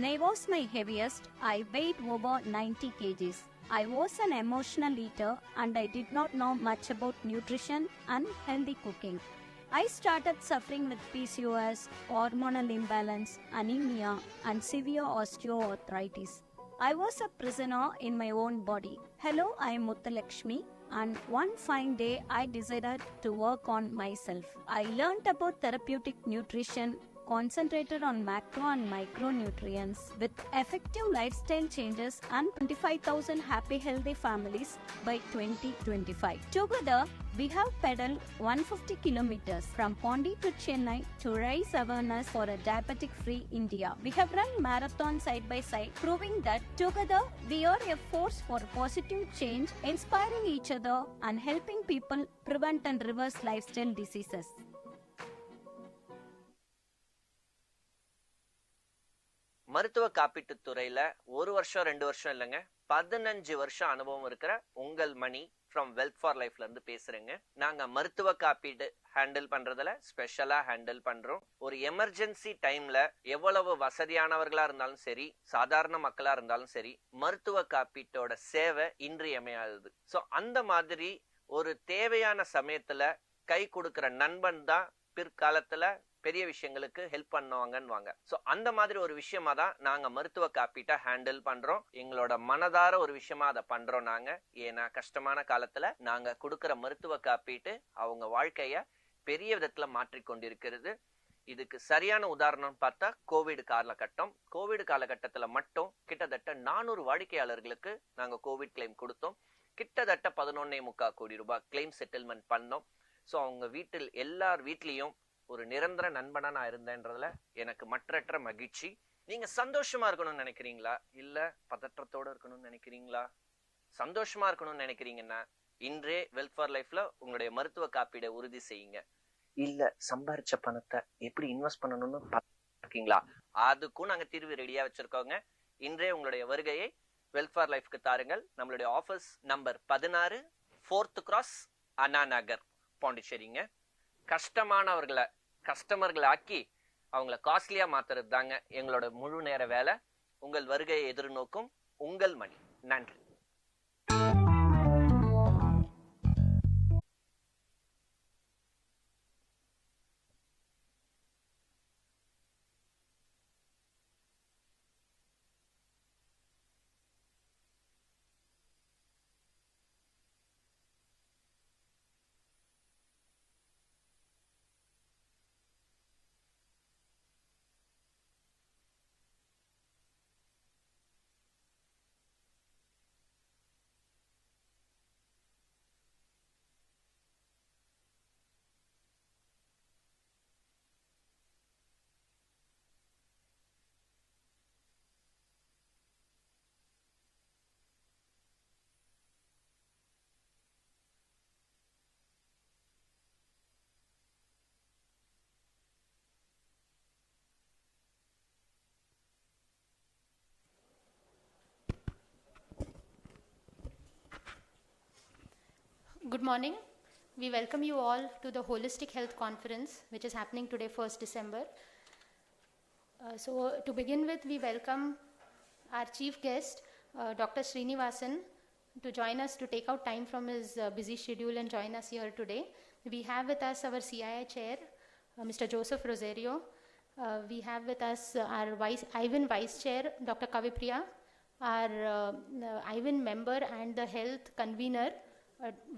I was my heaviest, I weighed over 90 kgs. I was an emotional eater and I did not know much about nutrition and healthy cooking. I started suffering with PCOS, hormonal imbalance, anemia, and severe osteoarthritis. I was a prisoner in my own body. Hello, I am Mutthalakshmi, and one fine day I decided to work on myself. I learned about therapeutic nutrition, concentrated on macro and micronutrients with effective lifestyle changes and 25,000 happy healthy families by 2025. Together, we have pedaled 150 kilometers from Pondi to Chennai to raise awareness for a diabetic-free India. We have run marathons side by side, proving that together we are a force for positive change, inspiring each other and helping people prevent and reverse lifestyle diseases. மருத்துவ காப்பீட்டுத் துறையில 1 வருஷம் 2 வருஷம் இல்லைங்க, 15 வருஷம் அனுபவம் இருக்கிற உங்கள் மணி ஃப்ரம் வெல்த் ஃபார் லைஃப்ல இருந்து பேசுறேங்க. நாங்க மருத்துவ காப்பீடு ஹேண்டில் பண்றதுல ஸ்பெஷலா ஹேண்டில் பண்றோம். ஒரு எமர்ஜென்சி டைம்ல எவ்வளவு வசதியானவர்களா இருந்தாலும் சரி, சாதாரண மக்களா இருந்தாலும் சரி, மருத்துவ காப்பீட்டோட சேவை இன்றியமையாதது. சோ அந்த மாதிரி ஒரு தேவையான சமயத்துல கை கொடுக்கிற நண்பன் தான் பிற்காலத்துல பெரிய விஷயங்களுக்கு ஹெல்ப் பண்ணுவாங்கன்னு. சோ அந்த மாதிரி ஒரு விஷயமா தான் நாங்க மருத்துவ காப்பீட்டை ஹேண்டில் பண்றோம். எங்களோட மனதார ஒரு விஷயமா அதை பண்றோம் நாங்க. ஏன்னா கஷ்டமான காலத்துல நாங்க கொடுக்கிற மருத்துவ காப்பீட்டு அவங்க வாழ்க்கைய பெரிய விதத்துல மாற்றிக்கொண்டிருக்கிறது. இதுக்கு சரியான உதாரணம் பார்த்தா கோவிட் காலகட்டம். கோவிட் காலகட்டத்துல மட்டும் கிட்டத்தட்ட 400 வாடிக்கையாளர்களுக்கு நாங்க கோவிட் கிளைம் கொடுத்தோம். கிட்டத்தட்ட 11.25 கோடி ரூபாய் கிளைம் செட்டில்மெண்ட் பண்ணோம். சோ அவங்க வீட்டில் எல்லார் வீட்லயும் ஒரு நிரந்தர நண்பனா நான் இருந்தேன்றதுல எனக்கு மற்றற்ற மகிழ்ச்சி. நீங்க சந்தோஷமா இருக்கணும்னு நினைக்கிறீங்களா, இல்ல பதற்றத்தோட இருக்கணும்னு நினைக்கிறீங்களா? சந்தோஷமா இருக்கணும்னு நினைக்கிறீங்கன்னா இன்றே வெல்த் ஃபார் லைஃப்ல உங்களுடைய மருத்துவ காப்பீடை உறுதி செய்யுங்க. இல்ல சம்பாரிச்ச பணத்தை எப்படி இன்வெஸ்ட் பண்ணணும்னு பாக்கீங்களா? அதுக்கும் நாங்க தீர்வு ரெடியா வச்சிருக்கோங்க. இன்றே உங்களுடைய வருகையை வெல்த் ஃபார் லைஃப்க்கு தாருங்கள். நம்மளுடைய office number 16 4th Cross, Anna Nagar, பாண்டிச்சேரிங்க. கஷ்டமானவர்களை கஸ்டமர்கள் ஆக்கி அவங்கள காஸ்ட்லியா மாத்துறது தாங்க எங்களோட முழு நேர வேலை. உங்கள் வருகையை எதிர்நோக்கும் உங்கள் மணி. நன்றி. Good morning. We welcome you all to the Holistic Health Conference, which is happening today, 1st December. So to begin with, we welcome our chief guest, Dr. Srinivasan, to join us, to take out time from his busy schedule and join us here today. We have with us our CII chair, Mr. Joseph Rosario. We have with us our IVIN vice chair, Dr. Kavipriya, our IVIN member and the health convener,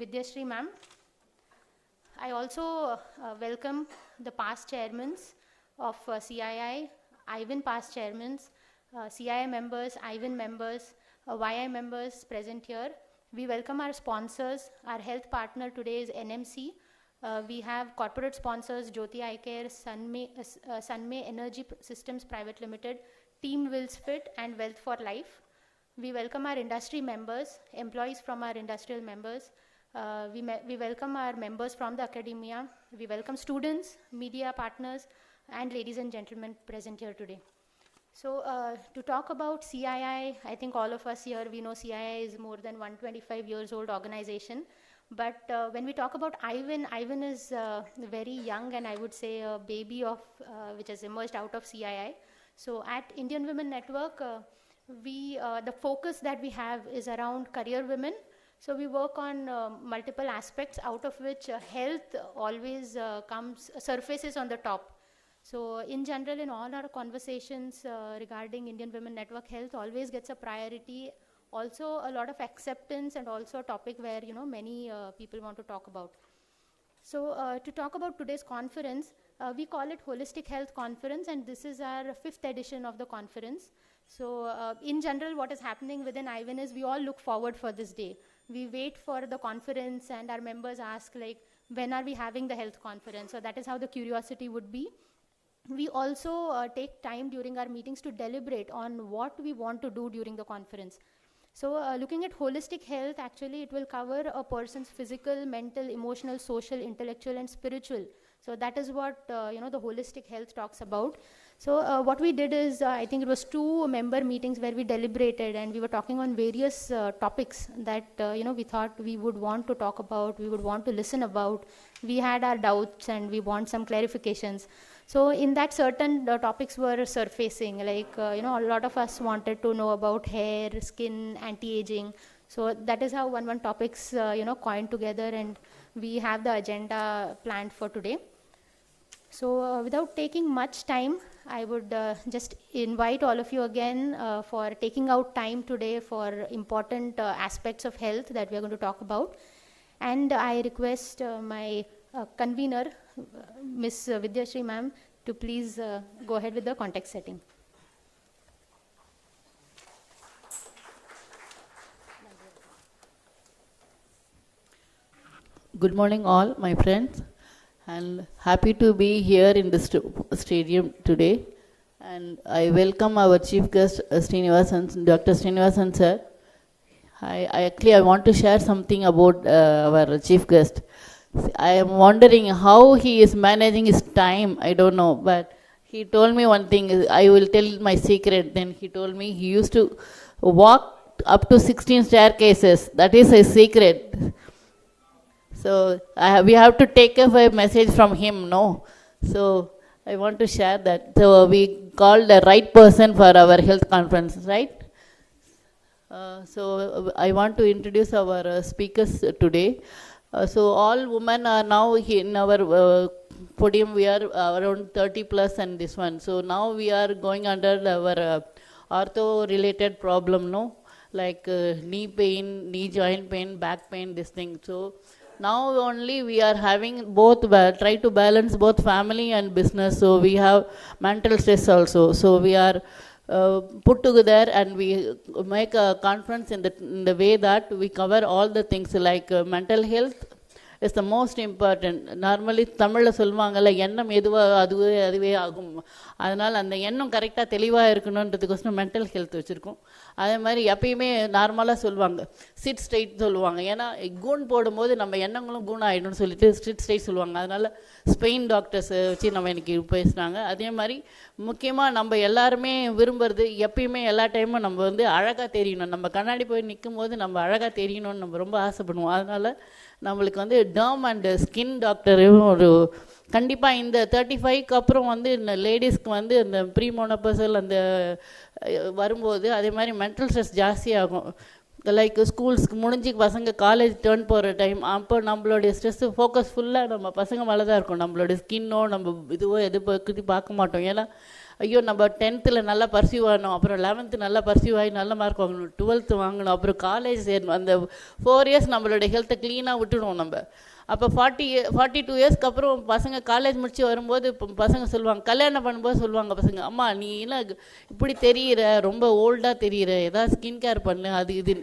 Vidyashree ma'am. I also welcome the past chairmen of CII, IVIN past chairmen, CII members, IVIN members, YI members present here. We welcome our sponsors. Our health partner today is NMC. We have corporate sponsors Jyoti Eye Care, Sunmay Energy Systems Private Limited, Team Wills Fit and Wealth for Life. We welcome our industry members, employees from our industrial members. We welcome our members from the academia. We welcome students, media partners, and ladies and gentlemen present here today. So to talk about CII, I think all of us here, we know CII is more than 125 years old organization. But when we talk about IVIN, IVIN is very young and I would say a baby of which has emerged out of CII. So at Indian Women Network, the focus that we have is around career women. So we work on multiple aspects, out of which health always surfaces on the top. So in general, in all our conversations regarding Indian Women Network, health always gets a priority. Also a lot of acceptance, and also a topic where many people want to talk about. So to talk about today's conference, we call it Holistic Health Conference, and this is our 5th edition of the conference. So in general, what is happening within IWIN is we all look forward for this day. We wait for the conference, and our members ask, like, when are we having the health conference? So that is how the curiosity would be. We also take time during our meetings to deliberate on what we want to do during the conference. So looking at holistic health, actually it will cover a person's physical, mental, emotional, social, intellectual, and spiritual. So that is what the holistic health talks about. So what we did is, I think it was 2 member meetings where we deliberated, and we were talking on various topics that we thought we would want to talk about, we would want to listen about. We had our doubts and we want some clarifications. So in that, certain topics were surfacing, like a lot of us wanted to know about hair, skin, anti-aging. So that is how one topics coined together, and we have the agenda planned for today. So without taking much time, I would just invite all of you again for taking out time today for important aspects of health that we are going to talk about. And I request my convener, Ms. Vidyashree ma'am, to please go ahead with the context setting. Good morning all my friends, and happy to be here in the stadium today. And I welcome our chief guest Srinivasan, Dr. Srinivasan sir. I want to share something about our chief guest. I am wondering how he is managing his time. I don't know, but he told me one thing. I will tell my secret. Then he told me he used to walk up to 16 staircases. That is his secret. So we have to take a message from him, no? So I want to share that. So we called the right person for our health conference, right? So I want to introduce our speakers today. So all women are now in our podium. We are around 30 plus and this one. So now we are going under our ortho-related problem, no? Like knee pain, knee joint pain, back pain, this thing. So now only we are having both, try to balance both family and business. So we have mental stress also. So we are put together and we make a conference in the way that we cover all the things like mental health is the most important. Normally தமிழில் சொல்லுவாங்கல்ல, எண்ணம் எதுவாக அதுவே ஆகும். அதனால் அந்த எண்ணம் கரெக்டாக தெளிவாக இருக்கணுன்றதுக்கோசரம் மென்டல் ஹெல்த் வச்சுருக்கோம். அதே மாதிரி எப்பயுமே நார்மலாக சொல்லுவாங்க சிட் ஸ்ட்ரைட் சொல்லுவாங்க. ஏன்னா கூன் போடும்போது நம்ம எண்ணங்களும் கூன் ஆகிடும்னு சொல்லிட்டு சிட் ஸ்ட்ரைட் சொல்லுவாங்க. அதனால் ஸ்பெயின் டாக்டர்ஸ் வச்சு நம்ம இன்றைக்கி பேசுனாங்க. அதே மாதிரி முக்கியமாக நம்ம எல்லாருமே விரும்புறது எப்பயுமே எல்லா டைமும் நம்ம வந்து அழகாக தெரியணும். நம்ம கண்ணாடி போய் நிற்கும் போது நம்ம அழகாக தெரியணும்னு நம்ம ரொம்ப ஆசைப்படுவோம். அதனால் நம்மளுக்கு வந்து டர்ம் அண்ட் ஸ்கின் டாக்டரும் ஒரு கண்டிப்பாக இந்த 35க்கு அப்புறம் வந்து இந்த லேடிஸ்க்கு வந்து இந்த ப்ரீமோனோபசல் அந்த வரும்போது அதே மாதிரி மென்டல் ஸ்ட்ரெஸ் ஜாஸ்தியாகும். லைக் ஸ்கூல்ஸ்க்கு முடிஞ்சு பசங்க காலேஜ் டேர்ன் போகிற டைம், அப்போ நம்மளுடைய ஸ்ட்ரெஸ்ஸு ஃபோக்கஸ் ஃபுல்லாக நம்ம பசங்க மேலே தான் இருக்கும். நம்மளுடைய ஸ்கின்னோ நம்ம இதுவோ எது பற்றி பார்க்க மாட்டோம். ஏன்னா ஐயோ நம்ம 10th நல்லா பர்சியூ ஆகணும், அப்புறம் 11th நல்லா பர்சியூ ஆகி நல்ல மார்க் வாங்கணும், 12th வாங்கணும், அப்புறம் காலேஜ் சேரணும். அந்த 4 இயர்ஸ் நம்மளுடைய ஹெல்த்தை க்ளீனாக விட்டுடுவோம் நம்ம. அப்போ 42 இயர்ஸ்க்கு அப்புறம் பசங்க காலேஜ் முடிச்சு வரும்போது இப்போ பசங்க சொல்லுவாங்க, கல்யாணம் பண்ணும்போது சொல்லுவாங்க பசங்க, அம்மா நீ என்ன இப்படி தெரிகிற, ரொம்ப ஓல்டாக தெரிகிற, ஏதாவது ஸ்கின் கேர் பண்ணு அது இது.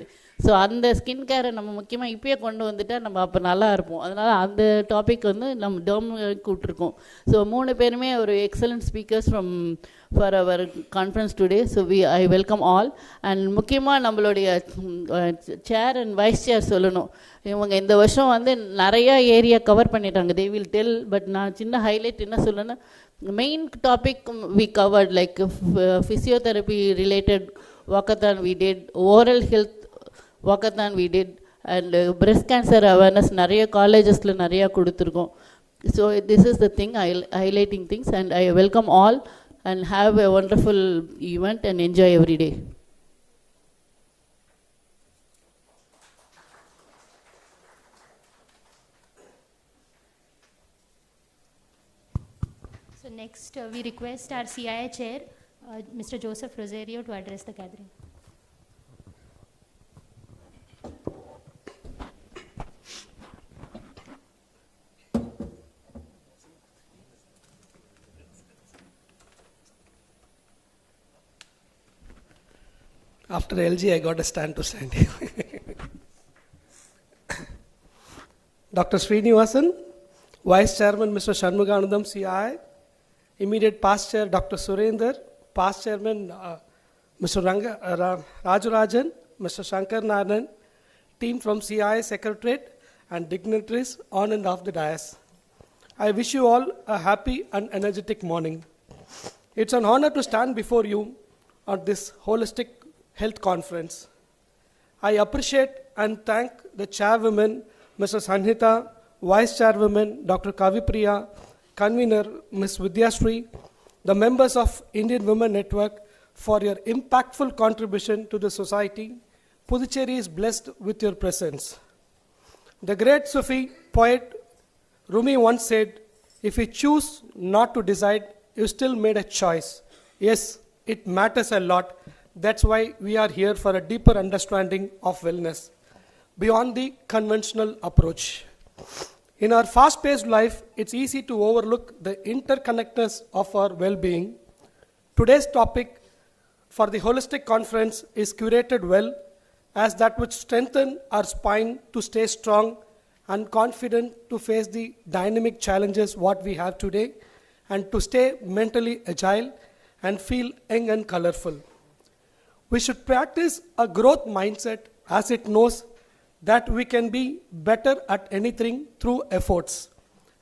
ஸோ அந்த ஸ்கின் கேரை நம்ம முக்கியமாக இப்போயே கொண்டு வந்துட்டால் நம்ம அப்போ நல்லா இருப்போம். அதனால் அந்த டாபிக் வந்து நம்ம டேர்ம் கூப்பிட்ருக்கோம். ஸோ 3 பேருமே ஒரு excellent speakers for our conference today. So I welcome all. And முக்கியமாக நம்மளுடைய சேர் அண்ட் வைஸ் சேர் சொல்லணும். இவங்க இந்த வருஷம் வந்து நிறையா ஏரியா கவர் பண்ணிட்டாங்க. They will tell. பட் நான் சின்ன ஹைலைட் என்ன சொல்லணும்னா, main topic we covered like physiotherapy related walkathon we did, oral health walkathon we did, and breast cancer awareness நிறைய காலேஜஸில் நிறையா கொடுத்துருக்கோம். So this is the thing highlighting things. And I welcome all. and have a wonderful event and enjoy every day. So next, we request our CIA chair, Mr. Joseph Rosario, to address the gathering. After LG, I got a stand to stand here. Dr. Srinivasan, Vice Chairman Mr. Shanmuganandam CI, immediate past chair Dr. Surender, past chairman Mr. Rajurajan, Mr. Shankar Naran, team from CI Secretariat and dignitaries on and off the dais. I wish you all a happy and energetic morning. It's an honor to stand before you at this holistic health conference. I appreciate and thank the chairwoman, Mrs. Sanhita, Vice Chairwoman, Dr. Kavipriya, Convener, Ms. Vidyashree, the members of Indian Women Network for your impactful contribution to the society. Puducherry is blessed with your presence. The great Sufi poet Rumi once said, if you choose not to decide, you still made a choice. Yes, it matters a lot. That's why we are here for a deeper understanding of wellness beyond the conventional approach. In our fast-paced life, it's easy to overlook the interconnectedness of our well-being. Today's topic for the holistic conference is curated well as that which strengthens our spine to stay strong and confident to face the dynamic challenges what we have today and to stay mentally agile and feel young and colorful. We should practice a growth mindset as it knows that we can be better at anything through efforts.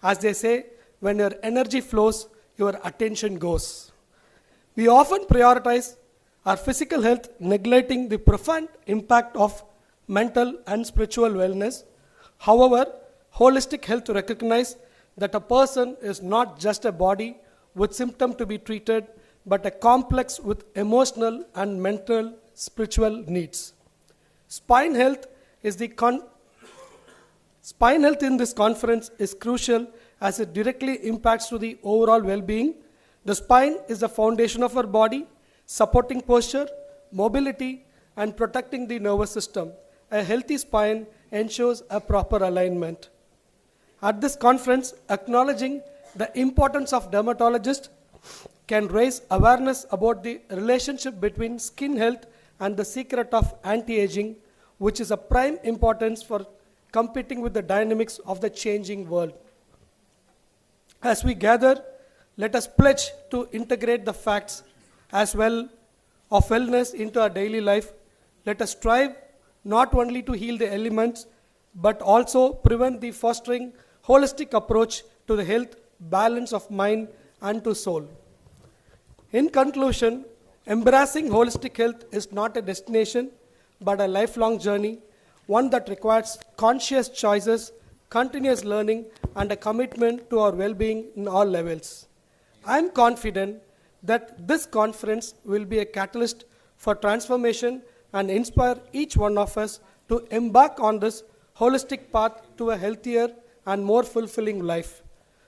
As they say, when your energy flows, your attention goes. We often prioritize our physical health, neglecting the profound impact of mental and spiritual wellness. However, holistic health recognizes that a person is not just a body with symptoms to be treated, but a complex with emotional and mental spiritual needs. Spine health in this conference is crucial as it directly impacts to the overall well-being. The spine is the foundation of our body, supporting posture, mobility, and protecting the nervous system. A healthy spine ensures a proper alignment. At this conference, acknowledging the importance of dermatologists can raise awareness about the relationship between skin health and the secret of anti-aging, which is of prime importance for competing with the dynamics of the changing world. As we gather, let us pledge to integrate the facts as well of wellness into our daily life. Let us strive not only to heal the elements, but also prevent the fostering holistic approach to the health, balance of mind and to soul. In conclusion, embracing holistic health is not a destination, but a lifelong journey, one that requires conscious choices, continuous learning, and a commitment to our well-being in all levels. I am confident that this conference will be a catalyst for transformation and inspire each one of us to embark on this holistic path to a healthier and more fulfilling life,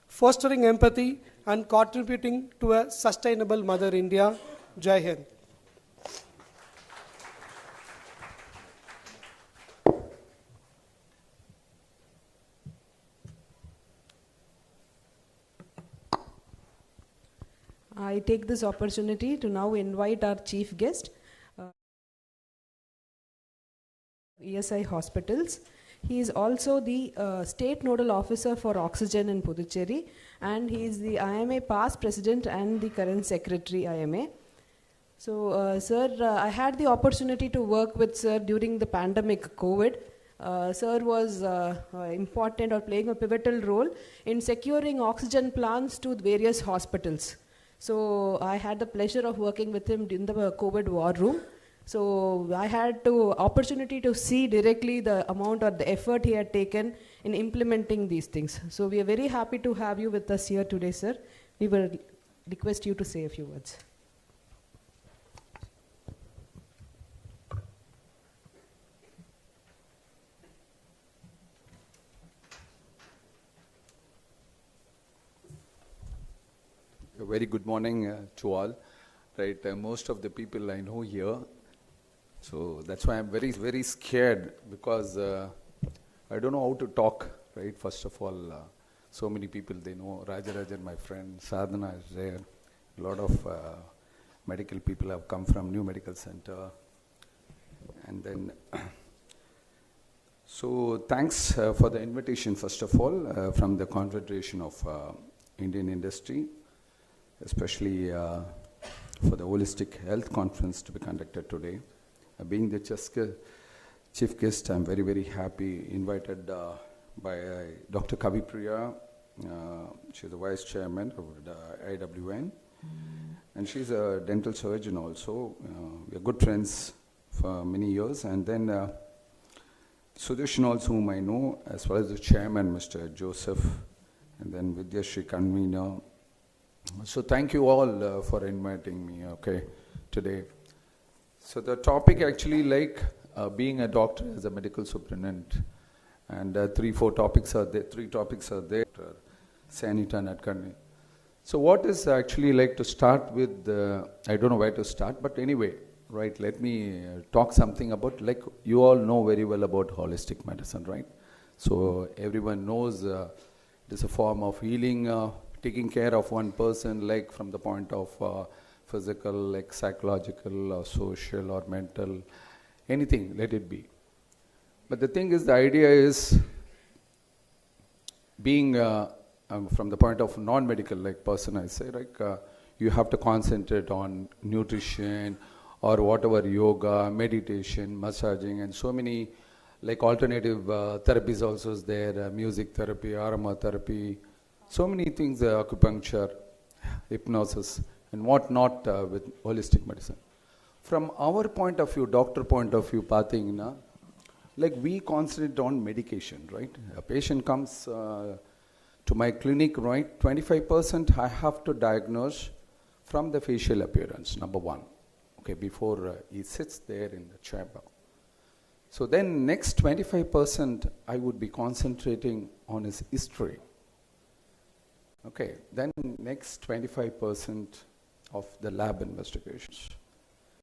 fostering empathy and contributing to a sustainable Mother India. Jai Hind. I take this opportunity to now invite our chief guest, ESI Hospitals. He is also the State Nodal Officer for Oxygen in Puducherry, and he is the IMA past President and the current Secretary IMA. So, sir, I had the opportunity to work with sir during the pandemic COVID. Sir was important or playing a pivotal role in securing oxygen plants to various hospitals. So I had the pleasure of working with him in the COVID war room. So I had the opportunity to see directly the amount or the effort he had taken in implementing these things. So we are very happy to have you with us here today, sir. We were request you to say a few words. A very good morning to all. Right, most of the people I know here, so that's why I'm very, very scared, because I don't know how to talk. Right, first of all, so many people they know. Rajarajan, my friend, Sadhana is there. A lot of medical people have come from New Medical Center, and then. So thanks for the invitation, first of all, from the Confederation of Indian Industry, especially for the Holistic Health Conference to be conducted today. Being the chief guest, I'm very, very happy, invited by Dr. Kavipriya. She's the vice chairman of the IWN, and she's a dental surgeon also. We are good friends for many years, and then Sudhishan also, whom I know, as well as the chairman, Mr. Joseph, and then Vidyashri convener. So thank you all for inviting me, today. So the topic actually being a doctor as a medical superintendent, and 3 topics are there, Sanita and Adkani. So what is actually to start with, I don't know where to start, but anyway, right, let me talk something about, you all know very well about holistic medicine, right? So everyone knows it is a form of healing, taking care of one person, from the point of physical, psychological, or social, or mental, anything, let it be. But the thing is, the idea is being from the point of non-medical person, I say, you have to concentrate on nutrition, or whatever, yoga, meditation, massaging, and so many alternative therapies also is there, music therapy, aromatherapy, so many things, acupuncture, hypnosis, and what not with holistic medicine. From our point of view, doctor point of view, we concentrate on medication, right? A patient comes to my clinic, right? 25% I have to diagnose from the facial appearance, number one. Before he sits there in the chamber. So then next 25% I would be concentrating on his history. Then next 25% of the lab investigations.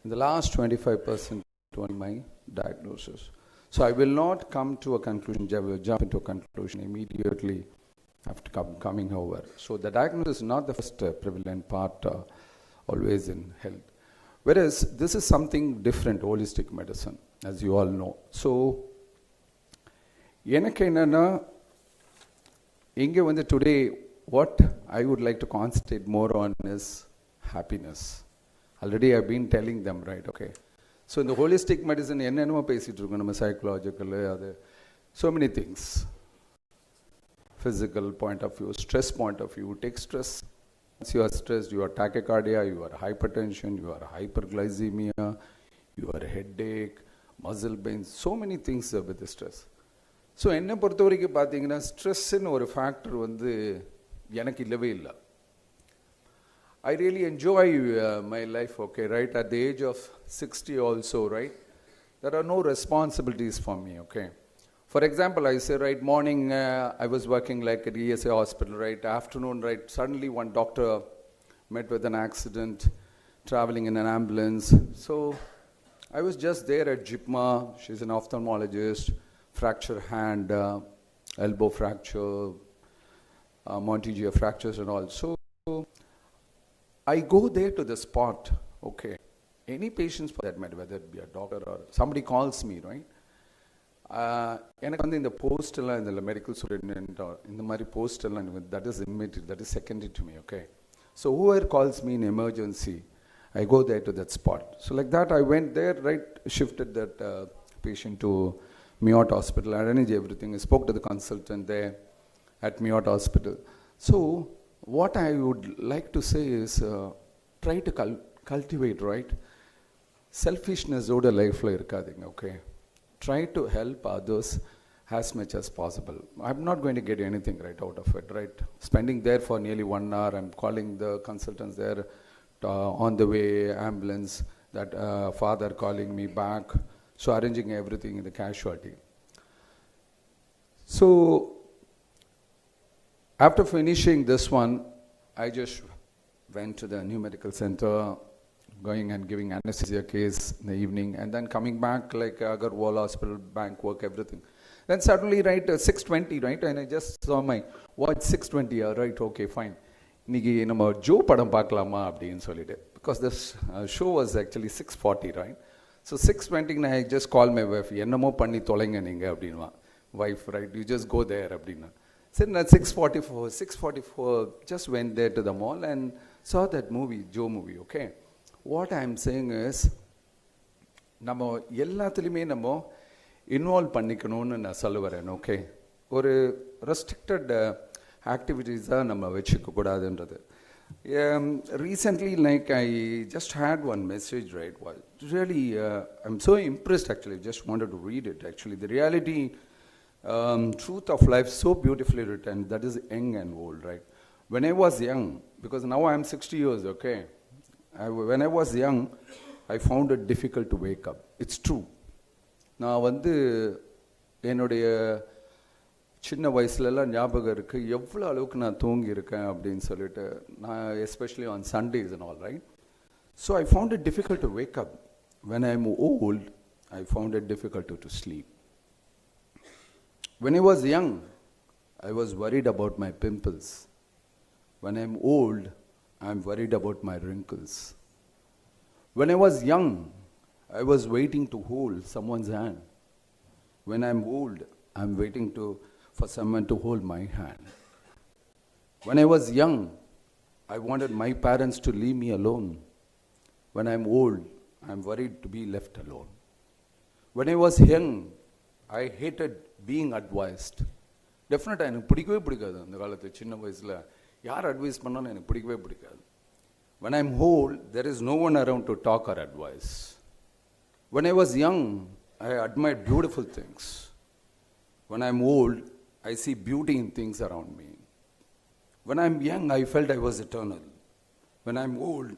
And the last 25% on my diagnosis. So I will not come to a conclusion, jump into a conclusion immediately after coming over. So the diagnosis is not the first prevalent part always in health. Whereas this is something different, holistic medicine, as you all know. So, today, what I would like to concentrate more on is happiness. Already I've been telling them, right? So in the holistic medicine, psychological, so many things. Physical point of view, stress point of view, take stress. Once you are stressed, you are tachycardia, you are hypertension, you are hyperglycemia, you are headache, muscle pains, so many things with the stress. So, enna பொறுத்தவரைக்கும் பாத்தீங்கன்னா stressன்னு ஒரு factor எனக்கு இல்லவே இல்ல. I really enjoy my life, right? At the age of 60 also, right? There are no responsibilities for me, For example, I say, right, morning I was working at ESA hospital, right, afternoon, right, suddenly one doctor met with an accident, traveling in an ambulance. So I was just there at JIPMA, she's an ophthalmologist, fracture hand, elbow fracture, Monteggia fractures and all. So I go there to the spot, any patients for that matter, whether it be a doctor or somebody calls me, right? எனக்கு இந்த post எல்லாம் இந்த medical student இந்த மாதிரி post எல்லாம் that is immediate, that is secondary to me, So whoever calls me in emergency, I go there to that spot. So like that I went there, right, shifted that patient to Miyot Hospital, arranged everything. I spoke to the consultant there at Miyot Hospital. So what I would like to say is try to cultivate, right, selfishness oda life la irukadinga, Try to help others as much as possible. I'm not going to get anything right out of it, right? Spending there for nearly 1 hour, I'm calling the consultants there, on the way, ambulance, that father calling me back, so arranging everything in the casualty. So after finishing this one, I just went to the new medical center, going and giving anesthesia case in the evening, and then coming back like Agarwal Hospital, bank work, everything. Then suddenly, right, 6:20, right, and I just saw my watch, 6:20, right, okay, fine. இன்னைக்கு நம்ம Joe படம் பார்க்கலாமா அப்படின்னு சொல்லிட்டு, because this show was actually 6:40, right? So 6:20, I just called my wife, என்னமோ பண்ணி தொலைங்க நீங்கள் அப்படின்வா. Wife, right, you just go there அப்படின்னா. So at 6:44, just went there to the mall and saw that movie, Joe movie, okay? What I'm saying is, நம்ம எல்லாத்துலேயுமே நம்ம involve பண்ணிக்கணும்னு நான் சொல்ல வரேன், ஓகே? ஒரு ரெஸ்ட்ரிக்டட் ஆக்டிவிட்டீஸாக நம்ம வச்சுக்க கூடாதுன்றது. Recently, like I just had one message, right? Well, really, I'm so impressed actually, just wanted to read it actually. The reality, truth of life, so beautifully written, that is young and old, right? When I was young, because now I'm 60 years, okay? When I was young, I found it difficult to wake up. It's true. நான் வந்து என்னுடைய சின்ன வயசுலலாம் ஞாபகம் இருக்குது எவ்வளோ அளவுக்கு நான் தூங்கியிருக்கேன் அப்படின்னு சொல்லிட்டு, நான் especially on Sundays and all, right? So I found it difficult to wake up. When I am old, I found it difficult to sleep. When I was young, I was worried about my pimples. When I'm old, I'm worried about my wrinkles. When I was young, I was waiting to hold someone's hand. When I'm old, I'm waiting for someone to hold my hand. When I was young, I wanted my parents to leave me alone. When I'm old, I'm worried to be left alone. When I was young, I hated being advised. டெஃபினட்டாக எனக்கு பிடிக்கவே பிடிக்காது அந்த காலத்தில். சின்ன வயசில் யார் advice பண்ணாலும் எனக்கு பிடிக்கவே பிடிக்காது. When I'm old, there is no one around to talk or advise. When I was young, I admired beautiful things. When I'm old, I see beauty in things around me. When I'm young, I felt I was eternal. When I'm old,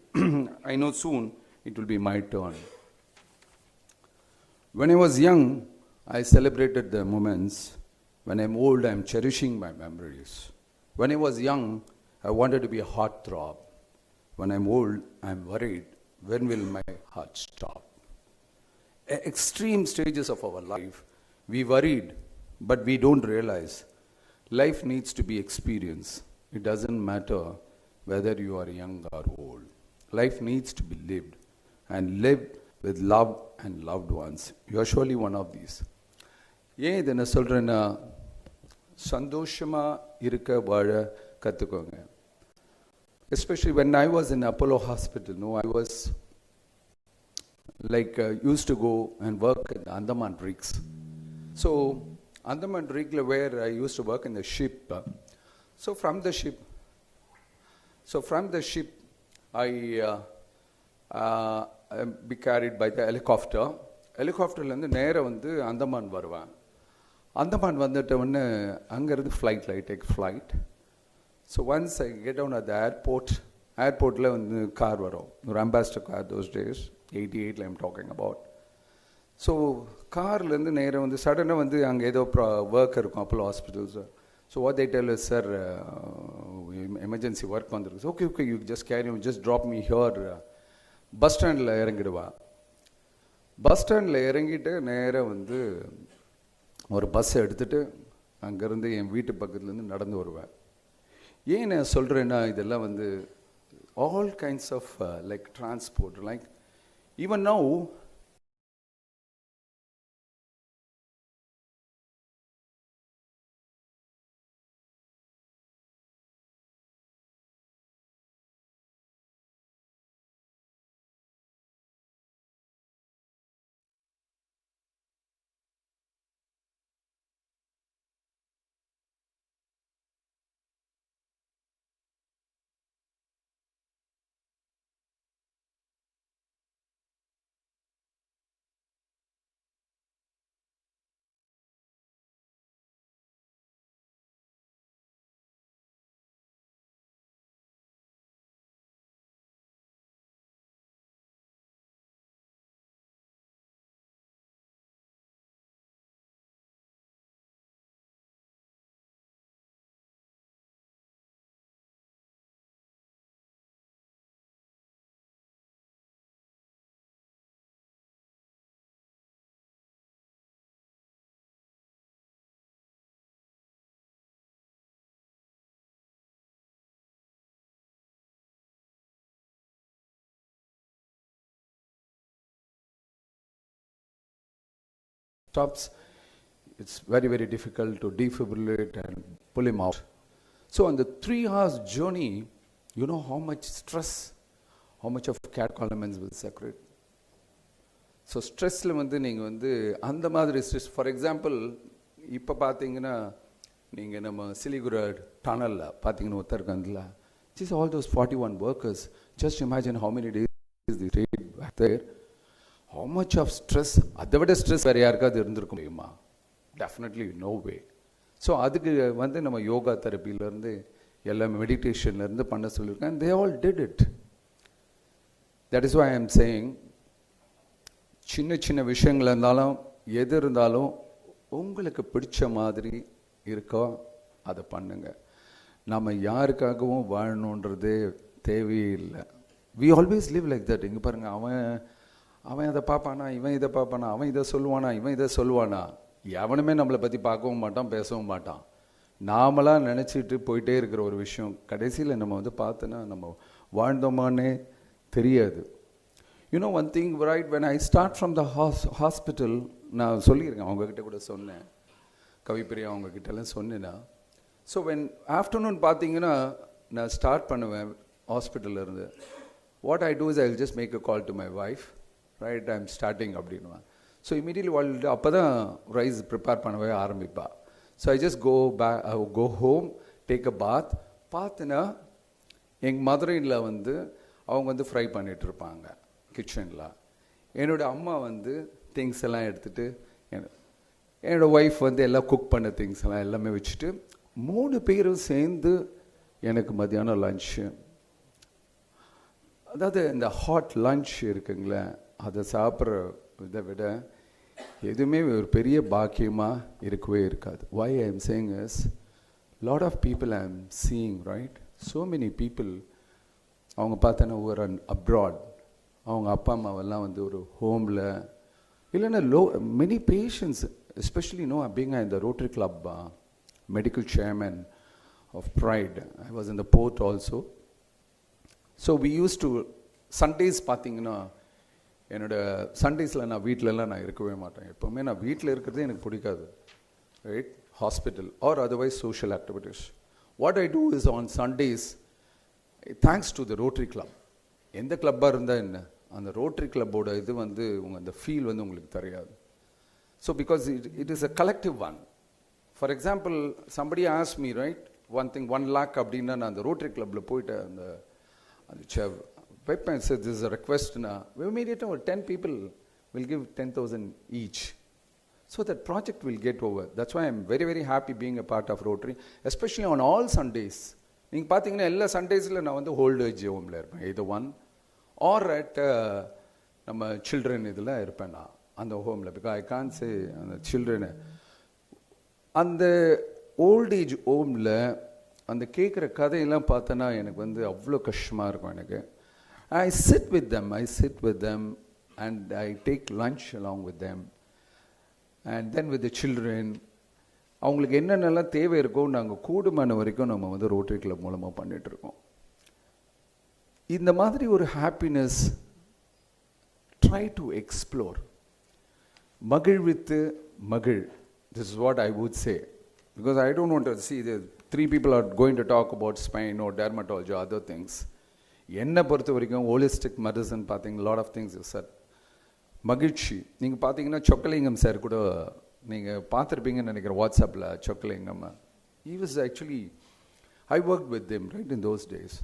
I know soon it will be my turn. When I was young, I celebrated the moments. When I'm old, I'm cherishing my memories. When I was young, I wanted to be a heartthrob. When I'm old, I'm worried, when will my heart stop? Extreme stages of our life, we worried, but we don't realize. Life needs to be experienced. It doesn't matter whether you are young or old. Life needs to be lived, and lived with love and loved ones. You are surely one of these. ஏன் இதை நான் சொல்கிறேன்னா, சந்தோஷமாக இருக்க வாழ கற்றுக்கோங்க. Especially when I was in Apollo Hospital, no, I was like used to go and work at the Andaman rigs. So Andaman rig where I used to work in the ship. So from the ship, I be carried by the helicopter. ஹெலிகாப்டர்லேருந்து நேராக வந்து அந்தமான் வருவேன். அந்தமான் வந்துட்ட உடனே அங்கேருந்து ஃப்ளைட்டில் I take flight. So once I get down at the ஏர்போர்ட்டில் வந்து car வரும், ஒரு Ambassador car, those days 88 I'm talking about. So கார்லேருந்து நேராக வந்து சடனாக வந்து அங்கே ஏதோ ஒர்க் இருக்கும் Apollo hospitals. So what they tell is, sir emergency work வந்துருக்கு. Okay you just carry, just drop me here. Bus ஸ்டாண்டில் இறங்கிடுவா. பஸ் ஸ்டாண்டில் இறங்கிட்டு நேராக வந்து ஒரு பஸ்ஸை எடுத்துகிட்டு அங்கேருந்து என் வீட்டு பக்கத்துலேருந்து நடந்து வருவேன். ஏன் நான் சொல்கிறேன்னா, இதெல்லாம் வந்து all kinds of like transport, like even now stops, it's very, very difficult to defibrillate and pull him out. So on the 3 hours journey, you know how much stress, how much of catecholamines will secrete. So ஸ்ட்ரெஸ்ஸில் வந்து நீங்கள் வந்து அந்த மாதிரி stress, for example இப்போ பார்த்தீங்கன்னா நீங்கள் நம்ம சிலிகுர டனலில் பார்த்தீங்கன்னா ஒருத்தருக்கந்தில் just all those 41 workers, just imagine how many days they stayed back there. How much of stress, அதை விட ஸ்ட்ரெஸ் வேறு யாருக்காவது இருந்திருக்க முடியுமா? டெஃபினெட்லி நோ வே. ஸோ அதுக்கு வந்து நம்ம யோகா தெரப்பிலேருந்து எல்லாம் மெடிடேஷன்லேருந்து பண்ண சொல்லியிருக்கேன். and they all did it. That is why I am saying, சின்ன சின்ன விஷயங்கள் இருந்தாலும் எது இருந்தாலும் உங்களுக்கு பிடிச்ச மாதிரி இருக்கோ அதை பண்ணுங்க. நம்ம யாருக்காகவும் வாழணுன்றது தேவையே இல்லை. We always live like that. இங்கே பாருங்கள், அவன் அதை பார்ப்பானா, இவன் இதை பார்ப்பானா, அவன் இதை சொல்லுவானா, இவன் இதை சொல்லுவானா, எவனுமே நம்மளை பற்றி பார்க்கவும் மாட்டான், பேசவும் மாட்டான். நாமளாக நினச்சிட்டு போயிட்டே இருக்கிற ஒரு விஷயம் கடைசியில் நம்ம வந்து பார்த்தோன்னா நம்ம வாழ்ந்தோமானே தெரியாது. You know one thing, right, when I start from the hospital, நான் சொல்லியிருக்கேன், அவங்கக்கிட்ட கூட சொன்னேன், கவிப்பிரியா அவங்கக்கிட்டலாம் சொன்னேன்னா. ஸோ வென் ஆஃப்டர்நூன் பார்த்தீங்கன்னா நான் ஸ்டார்ட் பண்ணுவேன் ஹாஸ்பிட்டலில் இருந்து. What I do is I will just make a call to my wife, right, I am starting அப்படின்னுவேன். ஸோ இமீடியட்லி வாழ் அப்போ தான் ரைஸ் ப்ரிப்பேர் பண்ணவே ஆரம்பிப்பா. So I just go home, take a bath. பார்த்துன்னா எங்கள் மதுரையில் வந்து அவங்க வந்து ஃப்ரை பண்ணிகிட்ருப்பாங்க கிச்சனில். என்னோடய அம்மா வந்து திங்ஸ் எல்லாம் எடுத்துகிட்டு, என்னோடய ஒய்ஃப் வந்து எல்லாம் குக் பண்ண திங்ஸ் எல்லாம் எல்லாமே வச்சுட்டு 3 பேரும் சேர்ந்து எனக்கு மத்தியானம் லன்ச்சு, அதாவது இந்த ஹாட் லன்ச் இருக்குங்களே, அதை சாப்பிட்ற இதை விட எதுவுமே ஒரு பெரிய பாக்கியமாக இருக்கவே இருக்காது. why I am saying is, lot of people I am seeing, right, so many people, அவங்க பார்த்தோன்னா ஒரு அப்ராட், அவங்க அப்பா அம்மாவெல்லாம் வந்து ஒரு ஹோமில் இல்லைன்னா many patients, especially being in the Rotary Club medical chairman of Pride, I was in the port also. So we used to, Sundays பார்த்தீங்கன்னா என்னோட சண்டேஸில் நான் வீட்டிலலாம் நான் இருக்கவே மாட்டேன். எப்போவுமே நான் வீட்டில் இருக்கிறதே எனக்கு பிடிக்காது, right, hospital or otherwise social activities. What I do is on Sundays, thanks to the Rotary Club, எந்த கிளப்பாக இருந்தால் என்ன, அந்த ரோட்டரி கிளப்போட இது வந்து உங்கள் அந்த ஃபீல் வந்து உங்களுக்கு தெரியாது. So because it is a collective one. For example somebody asked me, right, one thing 1 lakh அப்படின்னா நான் அந்த ரோட்டரி கிளப்பில் போயிட்டு அந்த வைப்பேன். சார் திஸ் இஸ் அ ரெக்வெஸ்ட்னா இமீடியட்டாக ஒரு 10 people will give 10,000 each. So that project will get over. That's why I'm very, very happy being a part of Rotary, especially on all Sundays. நீங்கள் பார்த்தீங்கன்னா எல்லா சண்டேஸில் நான் வந்து ஓல்ட் ஏஜ் ஹோமில் இருப்பேன், either one or at நம்ம children இதில் இருப்பேன் நான் அந்த ஹோமில். பிகாஸ் ஐ கான் சே அந்த சில்ட்ரனு அந்த ஓல்ட் ஏஜ் ஹோமில் அந்த கேட்குற கதையெல்லாம் பார்த்தோன்னா எனக்கு வந்து அவ்வளோ கஷ்டமாக இருக்கும் எனக்கு. I sit with them and I take lunch along with them, and then with the children, அவங்களுக்கு என்னென்னலாம் தேவை இருக்கோ நாங்கள் கூடுமான வரைக்கும் நம்ம வந்து ரோட்டரி கிளப் மூலமாக பண்ணிகிட்ருக்கோம். இந்த மாதிரி ஒரு ஹாப்பினஸ் ட்ரை டு எக்ஸ்ப்ளோர். மகிழ்வித்து மகிழ், this is what I would say, because I don't want to see the 3 people are going to talk about spine or dermatology or other things. என்னை பொறுத்த வரைக்கும் holistic medicine பார்த்தீங்கன்னா lot of things is sir. மகிழ்ச்சி, நீங்கள் பார்த்தீங்கன்னா Chockalingam sir கூட நீங்கள் பார்த்துருப்பீங்கன்னு நினைக்கிறேன் வாட்ஸ்அப்பில். Chockalingam, he was actually, I worked with him right in those days.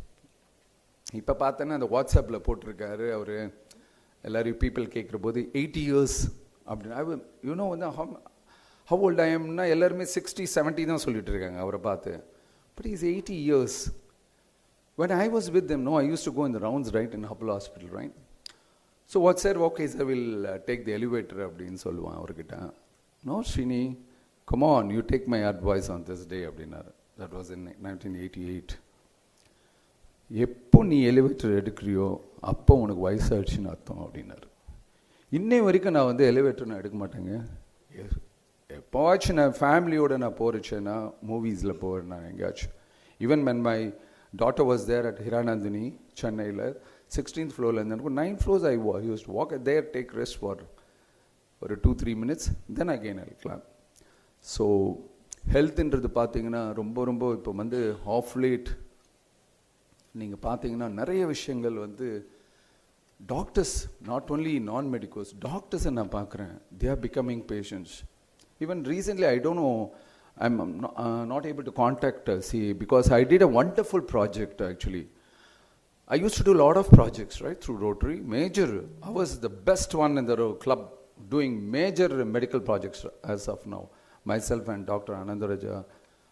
இப்போ பார்த்தோன்னா அந்த வாட்ஸ்அப்பில் போட்டிருக்காரு அவர் எல்லோரும் பீப்புள் கேட்குற போது 80 years அப்படின்னு. யூனோ வந்து how old I am னா எல்லாருமே 60, 70 தான் சொல்லிட்டு இருக்காங்க அவரை பார்த்து. But he's 80 years. When I was with them, I used to go in the rounds, right, in Apollo Hospital, right? So what said, okay, sir, we'll take the elevator அப்படின்னு சொல்லுவான் அவர்கிட்ட. No, Srini, come on, you take my advice on this day அப்படின்னாரு. That was in 1988. எப்போ நீ elevator எடுக்கிறியோ அப்போ உனக்கு வயசாகிடுச்சின்னு அர்த்தம் அப்படின்னாரு. இன்னை வரைக்கும் நான் வந்து எலிவேட்டர் நான் எடுக்க மாட்டேங்க. எப்போவாச்சும் நான் ஃபேமிலியோடு நான் போகிறச்சேன்னா மூவிஸில் போகிறேன் நான் எங்கேயாச்சும். Even when my daughter was there at Hiranandani, Chennaiயில் 16th floor, and then 9 floors I used to walk there, take rest for ஒரு 2-3 minutes, then again I'll clap. So ஹெல்த்ன்றது பார்த்தீங்கன்னா ரொம்ப ரொம்ப இப்போ வந்து ஆஃப் லேட் நீங்கள் பார்த்தீங்கன்னா நிறைய விஷயங்கள் வந்து டாக்டர்ஸ், நாட் ஓன்லி நான் மெடிக்கல்ஸ், டாக்டர்ஸை நான் பார்க்குறேன், they are becoming patients. Even recently I don't no, I'm not able to contact because I did a wonderful project actually. I used to do a lot of projects, right, through Rotary. Major, I was the best one in the club doing major medical projects as of now. Myself and Dr. Anandaraja,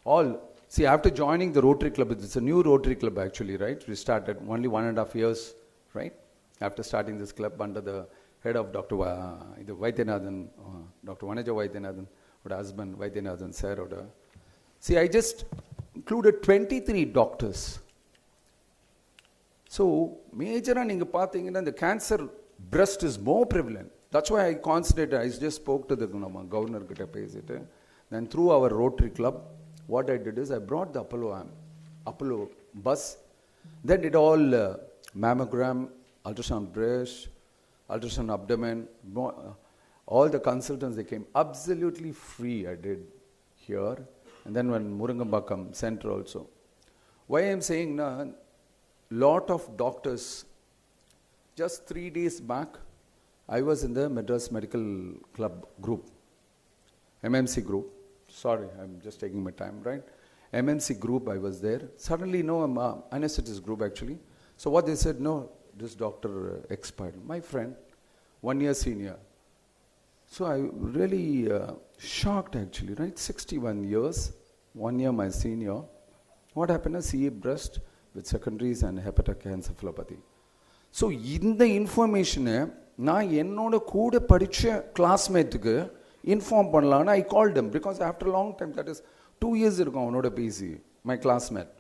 all. See, after joining the Rotary Club, it's a new Rotary Club actually, right? We started only 1.5 years, right? After starting this club under the head of Dr. Vaidyanathan, Dr. Vanaja Vaidyanathan, or husband Vaidyanathan sir. See, I just included 23 doctors. So, major and the cancer breast is more prevalent. That's why I concentrated. I just spoke to the governor. Then through our Rotary Club, what I did is I brought the Apollo bus. Then did all mammogram, ultrasound breast, ultrasound abdomen, all the consultants, they came absolutely free. I did here. And then when Murungambakam Center also. Why I am saying now, lot of doctors, just 3 days back, I was in the Madras Medical Club group, MMC group. Sorry, I'm just taking my time, right? MMC group, I was there. Suddenly, no, anesthetist group actually. So what they said, no, this doctor expired. My friend, 1 year senior. So I really shocked actually, right? 61 years, 1 year my senior. What happened is CA breast with secondaries and hepatic encephalopathy. So in the information, நான் என்னோட கூட படிச்ச கிளாஸ்மேட்டுக்கு inform பண்ணலான்னு I called them because after a long time, that is 2 years இருக்கும் அவனோட பேசி, my classmate.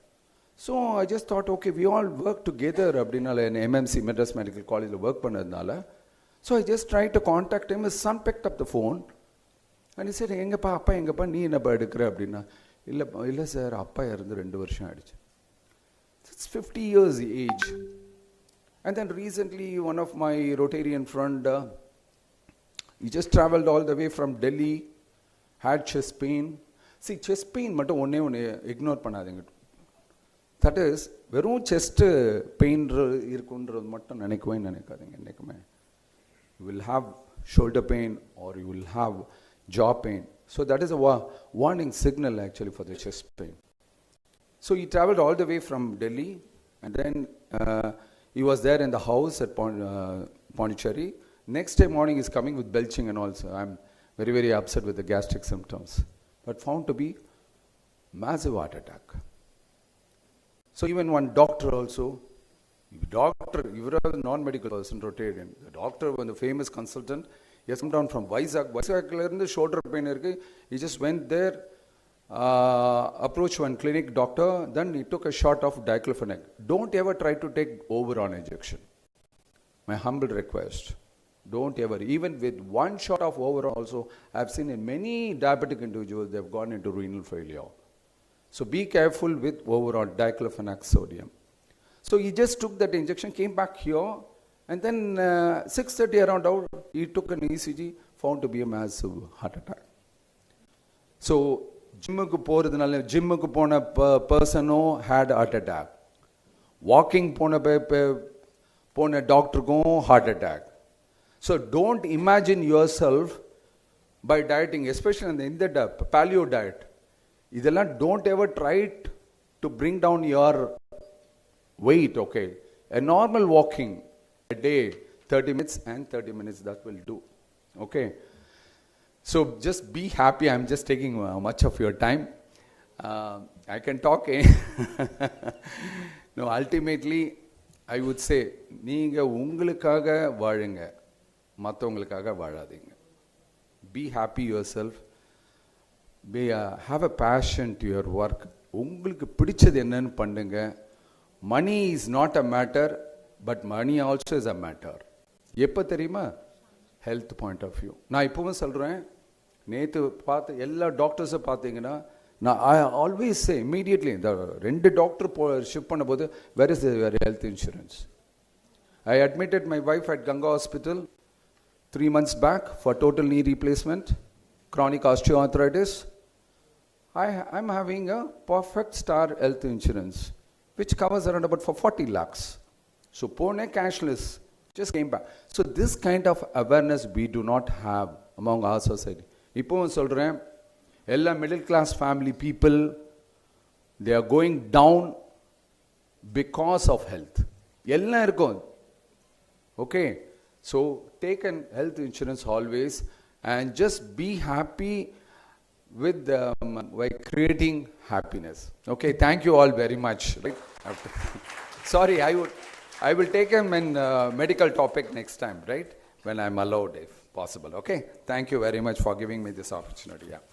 So I just thought, okay, we all work together அப்படின்னால MMC Madras Medical College work பண்ணதுனால. So I just tried to contact him. His son picked up the phone and he said, எங்கப்பா அப்பா எங்கப்பா நீ என்னப்பா எடுக்கிற அப்படின்னா, இல்லை சார் அப்பா இறந்து 2 வருஷம் ஆயிடுச்சு. It's 50 years age. And then recently one of my Rotarian friend, he just traveled all the way from Delhi, had chest pain. See, chest pain மட்டும் ஒன்னே இக்னோர் பண்ணாதீங்க. That is, வெறும் chest pain இருக்குன்றது மட்டும் நினைக்காதீங்க என்னைக்குமே. You will have shoulder pain or you will have jaw pain. So that is a warning signal actually for the chest pain. So he traveled all the way from Delhi and then he was there in the house at Pondicherry. Next day morning he's coming with belching and also. I'm very, very upset with the gastric symptoms. But found to be massive heart attack. So even one doctor also, you were a non-medical person, Rotarian. The doctor, one the famous consultant, he has come down from Vizag. Vizag shoulder pain. He just went there, approached one clinic doctor, then he took a shot of diclofenac. Don't ever try to take over-on injection. My humble request. Don't ever. Even with one shot of over-on also, I've seen in many diabetic individuals, they've gone into renal failure. So be careful with over-on diclofenac sodium. So he just took that injection, came back here, and then 6:30 around out, he took an ECG, found to be a massive heart attack. So gymmuku pona person had heart attack. Walking pona doctor go heart attack. So don't imagine yourself by dieting, especially in the paleo diet. Don't ever try to bring down your weight, okay? A normal walking a day, 30 minutes and 30 minutes, that will do, okay? So just be happy. I'm just taking much of your time. I can talk. No, ultimately, I would say, நீங்க உங்களுக்காக வாழுங்க, மற்றவங்களுக்காக வாழாதீங்க. Be happy yourself. Have a passion to your work. உங்களுக்கு பிடிச்சது என்னன்னு பண்ணுங்க. Money is not a matter, but money also is a matter. எப்போ தெரியுமா? Health point of view. நான் இப்பவும் சொல்கிறேன், நேற்று பார்த்து எல்லா டாக்டர்ஸை பார்த்தீங்கன்னா, நான் I always say immediately, இந்த 2 டாக்டர் ஷிஃப்ட் பண்ணும்போது, where is your health insurance? I admitted my wife at Ganga Hospital. 3 months back for total knee replacement, chronic osteoarthritis. I'm having a perfect star health insurance, which covers around about for 40 lakhs. So pone cashless, just came back. So this kind of awareness we do not have among our society. இப்போ சொல்றேன், எல்லா middle class family people, they are going down because of health. எல்லாம் இருக்கும். Okay, so take an health insurance always and just be happy with by creating happiness. Okay, thank you all very much. Sorry, I will take a medical topic next time, right? When I'm allowed, if possible. Okay, thank you very much for giving me this opportunity. Yeah.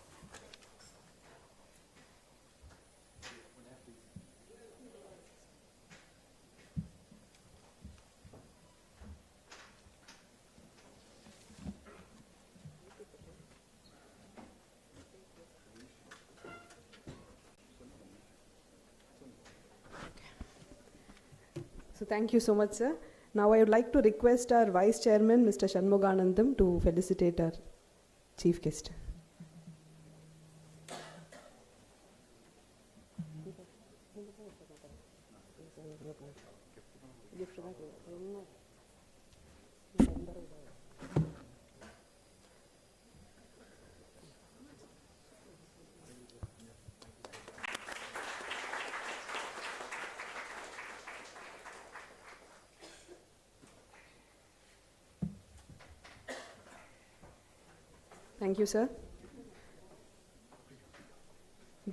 So thank you so much, sir. Now I would like to request our Vice Chairman, Mr. Shanmuganandam, to felicitate our Chief Guest. Thank you, sir.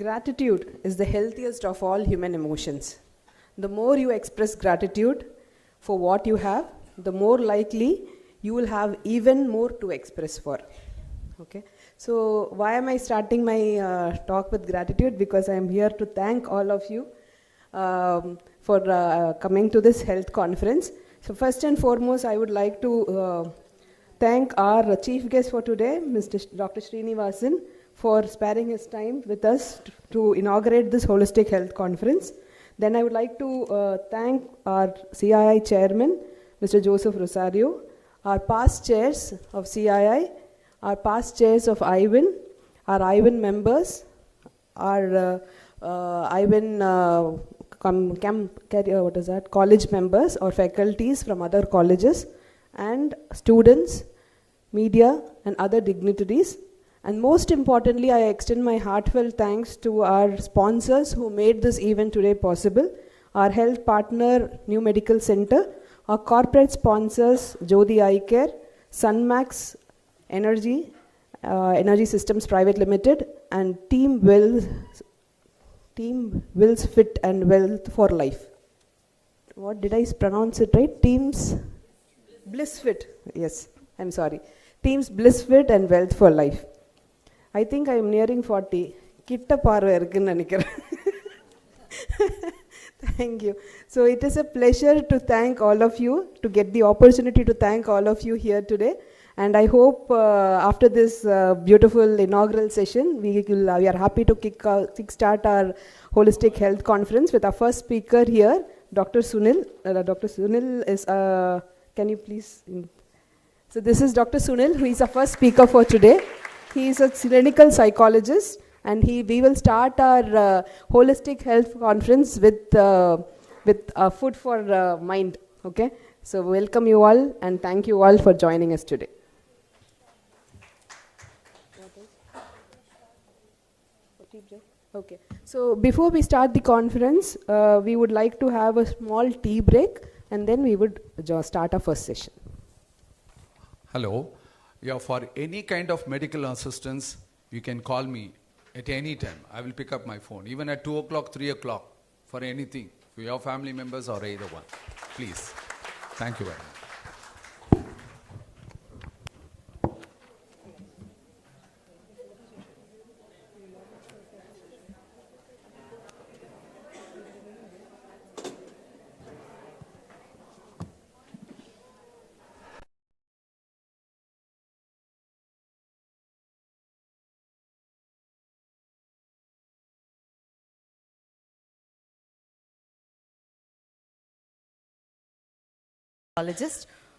Gratitude is the healthiest of all human emotions. The more you express gratitude for what you have, the more likely you will have even more to express for. Okay. So why am I starting my talk with gratitude? Because I am here to thank all of you for coming to this health conference. So first and foremost, I would like to thank our chief guest for today, Dr. Srinivasan, for sparing his time with us to inaugurate this holistic health conference. Then I would like to thank our CII chairman, Mr. Joseph Rosario, our past chairs of CII, our past chairs of IWIN, our IWIN members, our IWIN college members or faculties from other colleges, and students, media, and other dignitaries. And most importantly, I extend my heartfelt thanks to our sponsors who made this event today possible, our health partner, New Medical Center, our corporate sponsors, Jodi Eye Care, Sunmax Energy, Energy Systems Private Limited, and Team Wills Fit and Wealth for Life. What did I pronounce it right? Teams Bliss Fit. Yes, I'm sorry. Teams Bliss Fit and Wealth for Life. I think I am nearing 40. Kitta parva irukku nenikiren. Thank you. So it is a pleasure to thank all of you, to get the opportunity to thank all of you here today. And I hope after this beautiful inaugural session, we are happy to kickstart our holistic health conference with our first speaker here, Dr. Sunil. Dr. Sunil is, can you please? So this is Dr. Sunil, who is our first speaker for today. He is a clinical psychologist, and we will start our holistic health conference with food for mind. Okay, so welcome you all, and thank you all for joining us today. Okay, so before we start the conference, we would like to have a small tea break, and then we would start our first session. Hello. Yeah, for any kind of medical assistance, you can call me at any time. I will pick up my phone, even at 2 o'clock, 3 o'clock, for anything, for your family members or either one. Please. Thank you very much.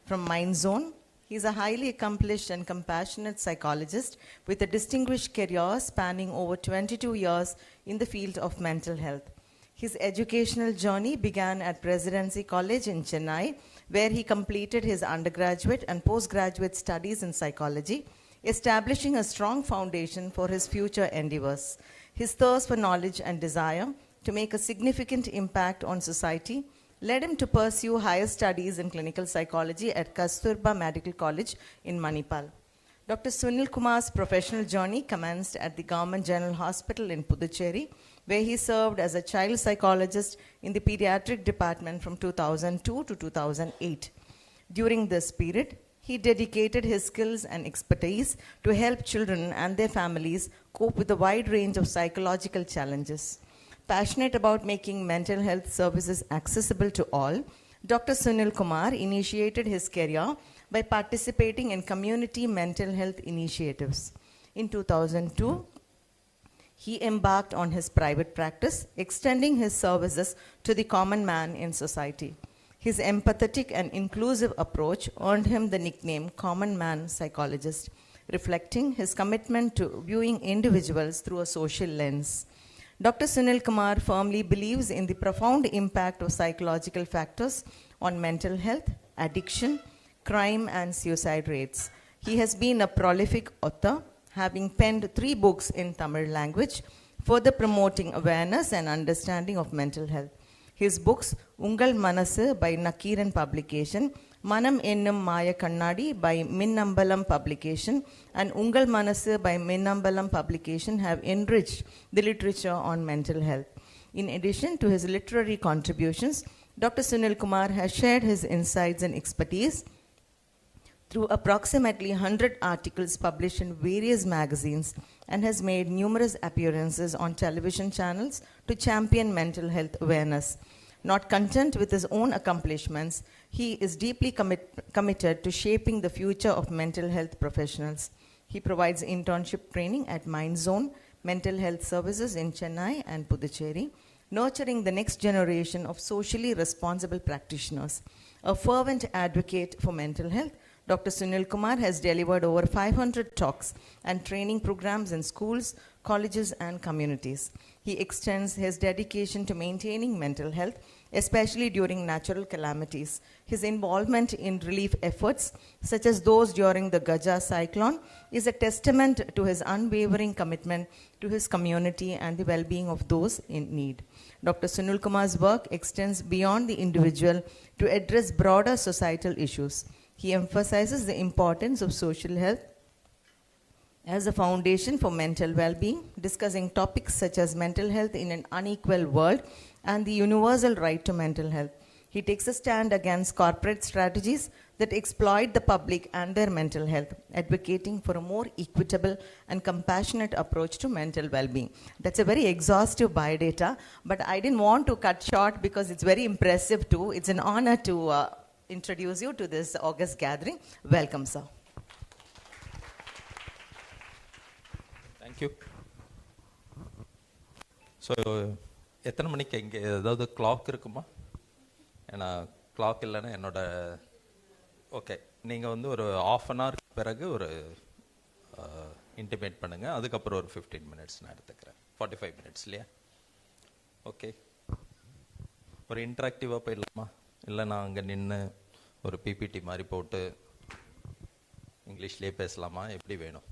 From Mind Zone, He is a highly accomplished and compassionate psychologist with a distinguished career spanning over 22 years in the field of mental health. His educational journey began at Presidency College in Chennai, where he completed his undergraduate and postgraduate studies in psychology, establishing a strong foundation for his future endeavors. His thirst for knowledge and desire to make a significant impact on society led him to pursue higher studies in clinical psychology at Kasturba Medical College in Manipal. Dr. Sunil Kumar's professional journey commenced at the Government General Hospital in Puducherry, where he served as a child psychologist in the pediatric department from 2002 to 2008. During this period, he dedicated his skills and expertise to help children and their families cope with a wide range of psychological challenges. Passionate about making mental health services accessible to all, Dr. Sunil Kumar initiated his career by participating in community mental health initiatives. In 2002, he embarked on his private practice, extending his services to the common man in society. His empathetic and inclusive approach earned him the nickname Common Man Psychologist, reflecting his commitment to viewing individuals through a social lens. Dr. Sunil Kumar firmly believes in the profound impact of psychological factors on mental health, addiction, crime, and suicide rates. He has been a prolific author, having penned 3 books in Tamil language, further promoting awareness and understanding of mental health. His books, Ungal Manasu by Nakiran Publication, Manam Ennum Maya Kannadi by Minnambalam Publication, and Ungal Manasu by Minnambalam Publication have enriched the literature on mental health. In addition to his literary contributions, Dr. Sunil Kumar has shared his insights and expertise through approximately 100 articles published in various magazines and has made numerous appearances on television channels to champion mental health awareness. Not content with his own accomplishments, he is deeply committed to shaping the future of mental health professionals. He provides internship training at Mindzone Mental Health Services in Chennai and Puducherry, nurturing the next generation of socially responsible practitioners. A fervent advocate for mental health, Dr. Sunil Kumar has delivered over 500 talks and training programs in schools, colleges, and communities. He extends his dedication to maintaining mental health, especially during natural calamities. His involvement in relief efforts, such as those during the Gaja cyclone, is a testament to his unwavering commitment to his community and the well-being of those in need. Dr. Sunil Kumar's work extends beyond the individual to address broader societal issues. He emphasizes the importance of social health as a foundation for mental well-being, discussing topics such as mental health in an unequal world and the universal right to mental health. He takes a stand against corporate strategies that exploit the public and their mental health, advocating for a more equitable and compassionate approach to mental well-being. That's a very exhaustive biodata, but I didn't want to cut short because it's very impressive too. It's an honor to introduce you to this August gathering. Welcome, sir. Thank you. So, எத்தனை மணிக்கு இங்கே ஏதாவது clock இருக்குமா? ஏன்னா clock இல்லைன்னா என்னோட okay நீங்கள் வந்து ஒரு ½ அன் ஹவருக்கு பிறகு ஒரு இன்டிமேட் பண்ணுங்கள், அதுக்கப்புறம் ஒரு 15 மினிட்ஸ் நான் எடுத்துக்கிறேன். 45 மினிட்ஸ் இல்லையா? ஓகே, ஒரு இன்ட்ராக்டிவாக போயிடலாமா? இல்லை நான் அங்கே நின்று ஒரு பிபிடி மாதிரி போட்டு இங்கிலீஷ்லேயே பேசலாமா? எப்படி வேணும்?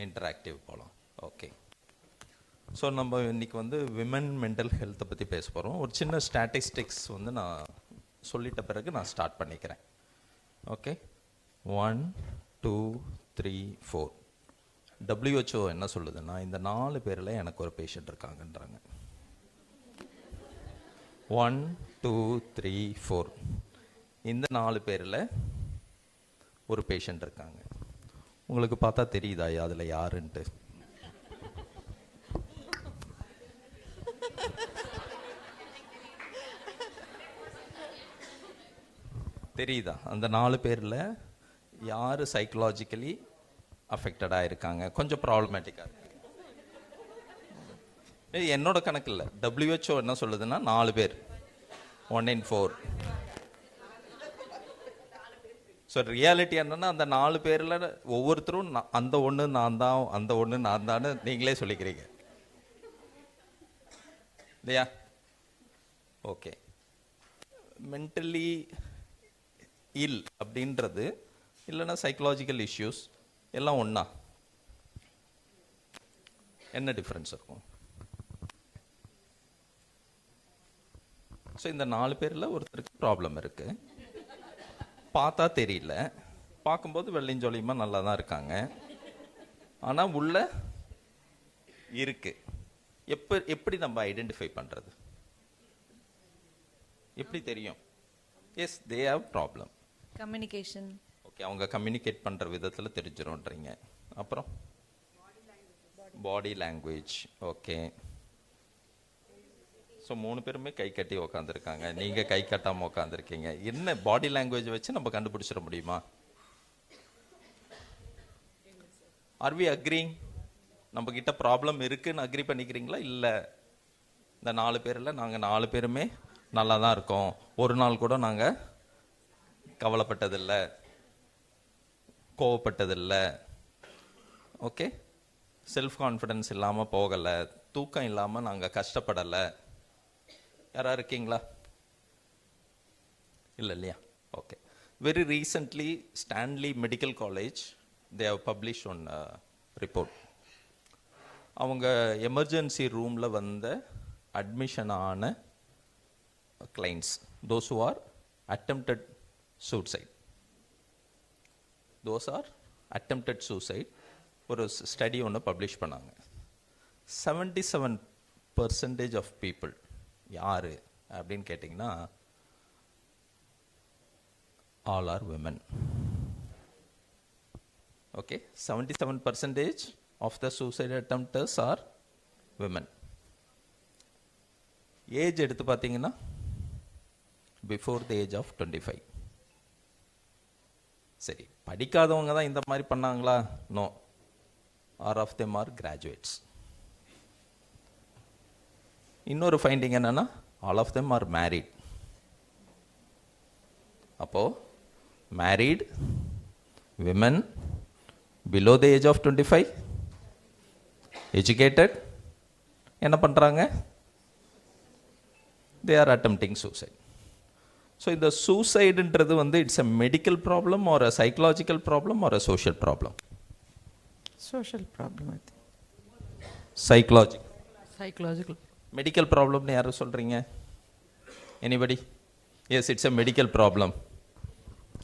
இன்டராக்டிவ் போகலாம். ஓகே, ஸோ நம்ம இன்றைக்கி வந்து விமன் மென்டல் ஹெல்த்தை பற்றி பேச போகிறோம். ஒரு சின்ன ஸ்டாட்டிஸ்டிக்ஸ் வந்து நான் சொல்லிட்ட பிறகு நான் ஸ்டார்ட் பண்ணிக்கிறேன். ஓகே, 1 2 3 4. WHO என்ன சொல்லுதுன்னா, இந்த 4 பேரில் எனக்கு ஒரு பேஷண்ட் இருக்காங்கன்றாங்க. 1 2 3 4. இந்த 4 பேரில் ஒரு பேஷண்ட் இருக்காங்க. உங்களுக்கு பார்த்தா தெரியுதா அதில் யாருன்ட்டு? தெரியுதா? அந்த 4 பேரில் யார் சைக்கலாஜிக்கலி அஃபெக்டடாக இருக்காங்க, கொஞ்சம் ப்ராப்ளமேட்டிக்காக இருக்காங்க. என்னோட கணக்கு இல்லை, WHO என்ன சொல்லுதுன்னா 4 பேர், 1 in 4. ஸோ ரியாலிட்டி என்னன்னா அந்த 4 பேரில் ஒவ்வொருத்தரும் அந்த ஒன்று நான் தான், அந்த ஒன்று நான் தான் நீங்களே சொல்லிக்கிறீங்க இல்லையா? ஓகே. மென்டலி இல் அப்படின்றது இல்லைன்னா சைக்கலாஜிக்கல் இஷ்யூஸ் எல்லாம் ஒன்றா? என்ன டிஃப்ரென்ஸ் இருக்கும்? ஸோ இந்த 4 பேரில் ஒருத்தருக்கு ப்ராப்ளம் இருக்கு, பார்த்தா தெரியல, பார்க்கும்போது வெள்ளைஞ்சொலியமாக நல்லா தான் இருக்காங்க, ஆனால் உள்ள இருக்கு. எப்படி நம்ம ஐடென்டிஃபை பண்ணுறது? எப்படி தெரியும்? Yes, they have problem. Communication. Okay, அவங்க கம்யூனிகேட் பண்ணுற விதத்தில் தெரிஞ்சிடும்ன்றீங்க. அப்புறம் பாடி லாங்குவேஜ். ஓகே. ஸோ 3 பேருமே கை கட்டி உக்காந்துருக்காங்க, நீங்கள் கை கட்டாமல் உக்காந்துருக்கீங்க. என்ன பாடி லாங்குவேஜ் வச்சு நம்ம கண்டுபிடிச்சிட முடியுமா? Are we agreeing? நம்ம கிட்ட ப்ராப்ளம் இருக்குன்னு அக்ரி பண்ணிக்கிறீங்களா? இல்லை, இந்த 4 பேரில் நாங்கள் 4 பேருமே நல்லா தான் இருக்கோம், ஒரு நாள் கூட நாங்கள் கவலைப்பட்டதில்லை, கோவப்பட்டதில்லை, ஓகே, செல்ஃப் கான்ஃபிடென்ஸ் இல்லாமல் போகலை, தூக்கம் இல்லாமல் நாங்கள் கஷ்டப்படலை. யாரா இருக்கீங்களா? இல்லை இல்லையா? Okay. Very recently Stanley medical college they have publish one report. அவங்க எமர்ஜென்சி ரூமில் வந்த அட்மிஷன் ஆன clients, those who are attempted suicide, those are attempted suicide, ஒரு ஸ்டடி ஒன்று பப்ளிஷ் பண்ணாங்க. 77% ஆஃப் பீப்புள் யாரு அப்படின்னு கேட்டிங்கன்னா all are women. Okay, 77% of the suicide attempters are women. Age எடுத்து பார்த்தீங்கன்னா பிஃபோர் த ஏஜ் ஆஃப் 25. சரி, படிக்காதவங்க தான் இந்த மாதிரி பண்ணாங்களா? No, are of them are graduates. இன்னொரு ஃபைண்டிங் என்னன்னா all of them are married. அப்போ married women below the age of 25, educated, என்ன பண்ணுறாங்க? They are attempting suicide. So இந்த சூசைடுன்றது வந்து it's a medical problem or a psychological problem or a social problem? Social problem. Psychological. Medical ப்ராப்ளம்னு யாரும் சொல்கிறீங்க? Anybody? Yes, it's a medical problem.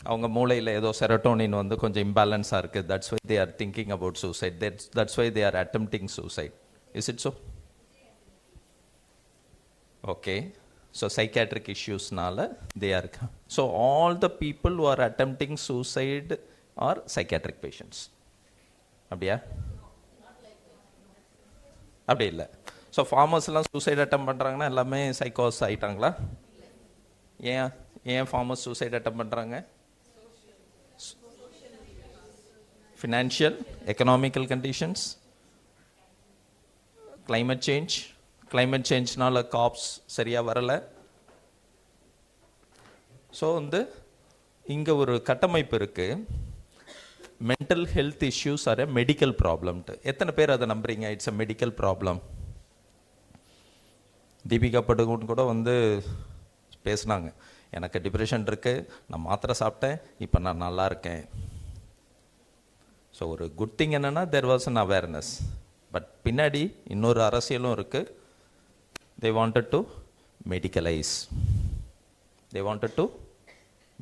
அவங்க மூளையில் ஏதோ செரோட்டோனின் வந்து கொஞ்சம் இம்பேலன்ஸாக இருக்குது, that's why they are thinking about suicide, that's why they are attempting suicide. Is it so? Okay, so psychiatric இஷ்யூஸ்னால they are. So all the people who are attempting suicide are psychiatric patients. அப்படியா? அப்படி இல்லை. So ஃபார்மர்ஸ்லாம் suicide அட்டம் பண்ணுறாங்கன்னா எல்லாமே சைக்கோஸ் ஆகிட்டாங்களா? ஏன் farmers suicide attempt பண்ணுறாங்க? Financial, economical conditions, climate சேஞ்ச்னால crops சரியாக வரலை. ஸோ வந்து இங்கே ஒரு கட்டமைப்பு இருக்குது, mental health issues are a medical ப்ராப்ளம்ட்டு. எத்தனை பேர் அதை நம்புறீங்க? It's a medical problem. Deepika Padukone கூட வந்து பேசினாங்க, எனக்கு டிப்ரெஷன் இருக்குது, நான் மாத்திரை சாப்பிட்டேன், இப்போ நான் நல்லா இருக்கேன். ஸோ ஒரு குட் திங் என்னென்னா there was an awareness. But பின்னாடி இன்னொரு அரசியலும் இருக்குது. They wanted to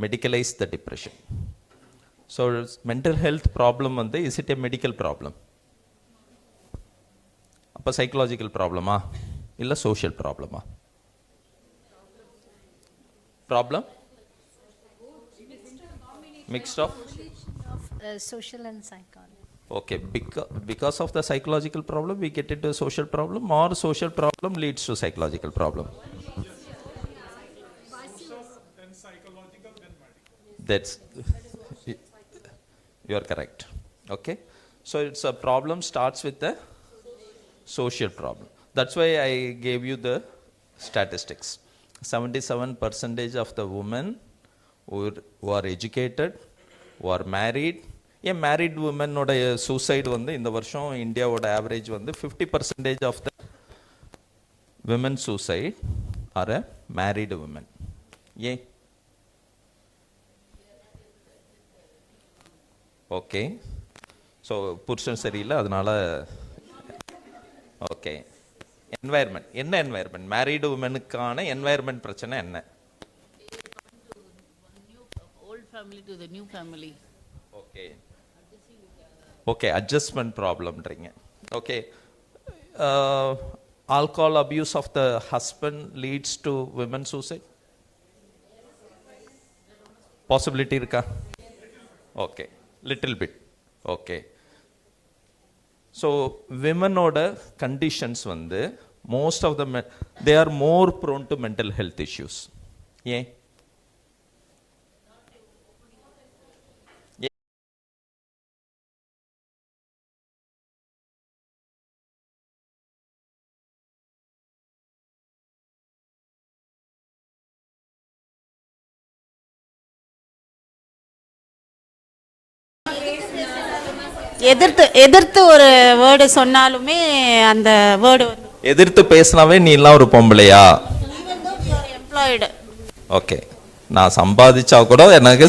medicalize the depression. So mental health problem வந்து is it a medical problem? அப்போ சைக்கலாஜிக்கல் ப்ராப்ளமா இல்லை சோஷியல் ப்ராப்ளமா? Problem mixed of social and psychology. Okay, because of the psychological problem we get into a social problem, or social problem leads to psychological problem? That's you are correct. Okay, so it's a problem starts with the social problem. That's why I gave you the statistics. 77% of the women who are educated who are married. ஏன் married உமனோட suicide வந்து இந்த வருஷம் இந்தியாவோட average வந்து 50% of the women suicide are a married woman. ஏன்? Okay, so புருஷன் சரியில்லை அதனால. ஓகே, என்வாயர்மெண்ட் என்ன? என்வாயர்மெண்ட் மேரிடு உமனுக்கான என்வாயர்மெண்ட் பிரச்சனை என்ன? Old family to the new family. Okay okay, adjustment ப்ராப்ளம்ன்றீங்க. Okay, alcohol abuse of the husband leads to women suicide. Possibility இருக்கா? Okay, little bit. Okay, so விமனோட கண்டிஷன்ஸ் வந்து most of the they are more prone to mental health issues. ஏன்? எதிர்த்து ஒரு word சொன்னாலுமே அந்த word எதிர்த்து பேசினாவே நீ எல்லாம் ஒரு பொம்பளையா? எம்ப்ளாய்டு. ஓகே, நான் சம்பாதிச்சா கூட எனக்கு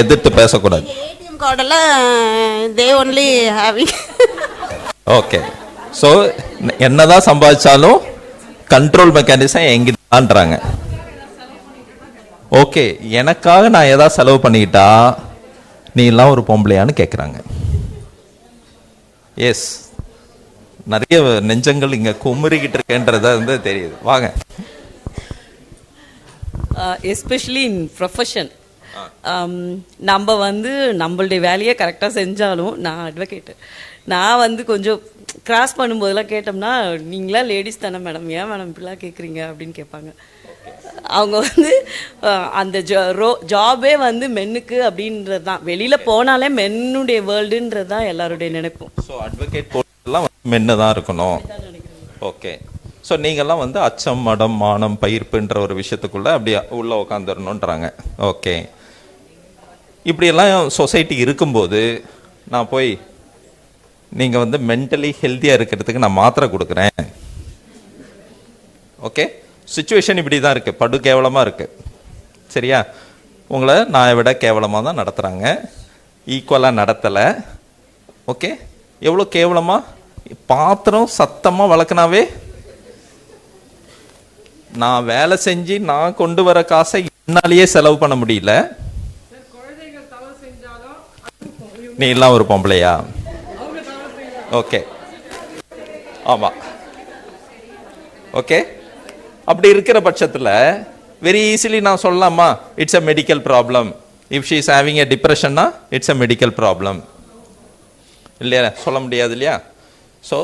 எதிர்த்து பேசக்கூடாது. ஏடிஎம் கார்டெல்லாம் they only having. Okay, so என்னதான் சம்பாதிச்சாலும் கண்ட்ரோல் மெக்கானிசம் எங்கிட்டான்றாங்க. ஓகே, எனக்காக நான் ஏதாவது செலவு பண்ணிக்கிட்டா நீ எல்லாம் ஒரு பொம்பளையான்னு கேட்குறாங்க. எஸ், நிறைய நெஞ்சங்கள் இங்கே குமுறிக்கிட்டு இருக்கேன்றத வந்து தெரியுது. வாங்க. எஸ்பெஷலி இன் ப்ரொஃபஷன் நம்ம வந்து நம்மளுடைய வேலையை கரெக்டாக செஞ்சாலும், நான் அட்வொகேட்டு, நான் வந்து கொஞ்சம் கிராஸ் பண்ணும்போதெல்லாம் கேட்டோம்னா, நீங்களா லேடிஸ் தானே மேடம், ஏன் மேடம் இப்படிலாம் கேட்குறீங்க அப்படின்னு கேட்பாங்க. அவங்க வந்து அந்த ஜாபே வந்து மென்னுக்கு அப்படின்றது தான், வெளியில் போனாலே மென்னுடைய வேர்ல்டுன்றது தான் எல்லாருடைய நினைப்பும். ஸோ அட்வொகேட் போர்டெல்லாம் மென்னு தான் இருக்கணும். ஓகே, ஸோ நீங்கள்லாம் வந்து அச்சம், மடம், மானம், பயிர்ப்புன்ற ஒரு விஷயத்துக்குள்ளே அப்படியே உள்ளே உட்காந்துடணுன்றாங்க. ஓகே, இப்படியெல்லாம் சொசைட்டி இருக்கும்போது நான் போய் நீங்கள் வந்து மென்டலி ஹெல்த்தியாக இருக்கிறதுக்கு நான் மாத்திரை கொடுக்குறேன். ஓகே, சுச்சுவேஷன் இப்படி தான் இருக்குது, படு கேவலமாக இருக்குது. சரியா? உங்களை நான் விட கேவலமாக தான் நடத்துகிறாங்க, ஈக்குவலாக நடத்தலை. ஓகே, எவ்வளோ கேவலமாக பாத்திரம் சத்தமாக வளர்க்கினாவே நான் வேலை செஞ்சு நான் கொண்டு வர காசை என்னாலேயே செலவு பண்ண முடியல, நீ எல்லாம் ஒரு பொம்பளையா? ஓகே, ஆமாம். ஓகே, அப்படி இருக்கிற பட்சத்தில் வெரி ஈஸிலி நான் சொல்லலாமா, it's a medical problem. If she is having a டிப்ரெஷன்னா இட்ஸ் அ மெடிக்கல் ப்ராப்ளம் இல்லையா? சொல்ல முடியாது இல்லையா? ஸோ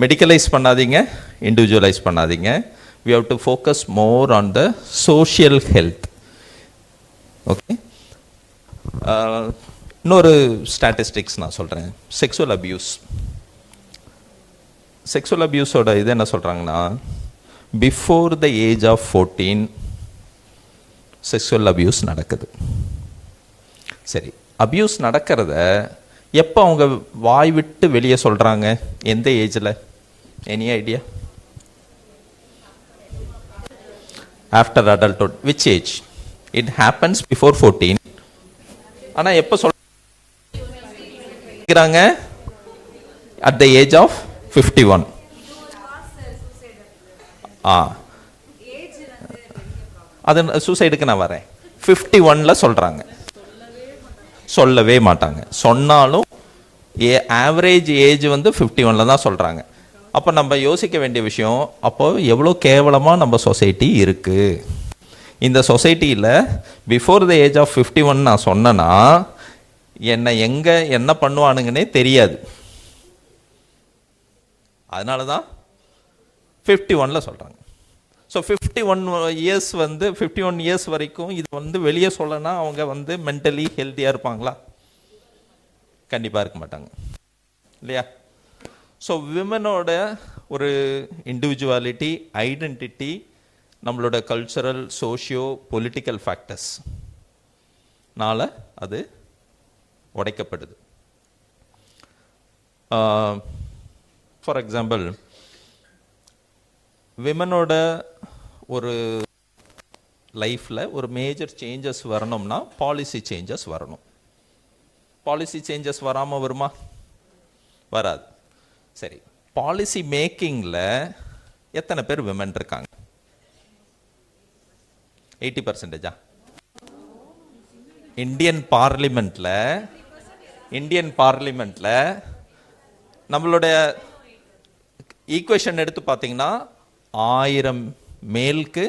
மெடிக்கலைஸ் பண்ணாதீங்க, இண்டிவிஜுவலைஸ் பண்ணாதீங்க. we have to focus more on the social health. Okay, இன்னொரு ஸ்டாட்டிஸ்டிக்ஸ் நான் சொல்கிறேன். Sexual abuse. செக்ஸுவல் அபியூஸோட இது என்ன சொல்கிறாங்கன்னா, before the age of 14 sexual abuse நடக்குது. சரி, அபியூஸ் நடக்கிறத எப்போ அவங்க வாய் விட்டு வெளியே சொல்கிறாங்க? எந்த ஏஜில்? Any idea? After adulthood. Which age? It happens before 14. ஆனால் எப்போ சொல்கிறாங்க? At the age of 51. அது சூசைடுக்கு நான் வரேன். 51ல் சொல்கிறாங்க. சொல்லவே மாட்டாங்க. சொன்னாலும் ஆவரேஜ் ஏஜ் வந்து 51ல் தான் சொல்கிறாங்க. அப்போ நம்ம யோசிக்க வேண்டிய விஷயம், அப்போ எவ்வளோ கேவலமாக நம்ம சொசைட்டி இருக்குது. இந்த சொசைட்டியில் பிஃபோர் த ஏஜ் ஆஃப் 51 நான் சொன்னேன்னா என்னை எங்கே என்ன பண்ணுவானுங்கன்னே தெரியாது. அதனால தான் 51ல் சொல்கிறாங்க. ஸோ 51 இயர்ஸ் வந்து 51 இயர்ஸ் வரைக்கும் இது வந்து வெளியே சொல்லனா அவங்க வந்து மென்டலி ஹெல்த்தியாக இருப்பாங்களா? கண்டிப்பாக இருக்க மாட்டாங்க இல்லையா? ஸோ விமனோட ஒரு இண்டிவிஜுவாலிட்டி, ஐடென்டிட்டி, நம்மளோட கல்ச்சரல், சோஷியோ பொலிட்டிக்கல் ஃபேக்டர்ஸ்னால அது உடைக்கப்படுது. ஃபார் எக்ஸாம்பிள், விமனோட ஒரு லைஃப்பில் ஒரு மேஜர் சேஞ்சஸ் வரணும்னா பாலிசி சேஞ்சஸ் வரணும். பாலிசி சேஞ்சஸ் வராமல் வருமா? வராது. சரி, பாலிசி மேக்கிங்கில் எத்தனை பேர் விமன் இருக்காங்க? 80%. இந்தியன் பார்லிமெண்ட்ல நம்மளுடைய ஈக்குவேஷன் எடுத்து பார்த்தீங்கன்னா 1000 மேலுக்கு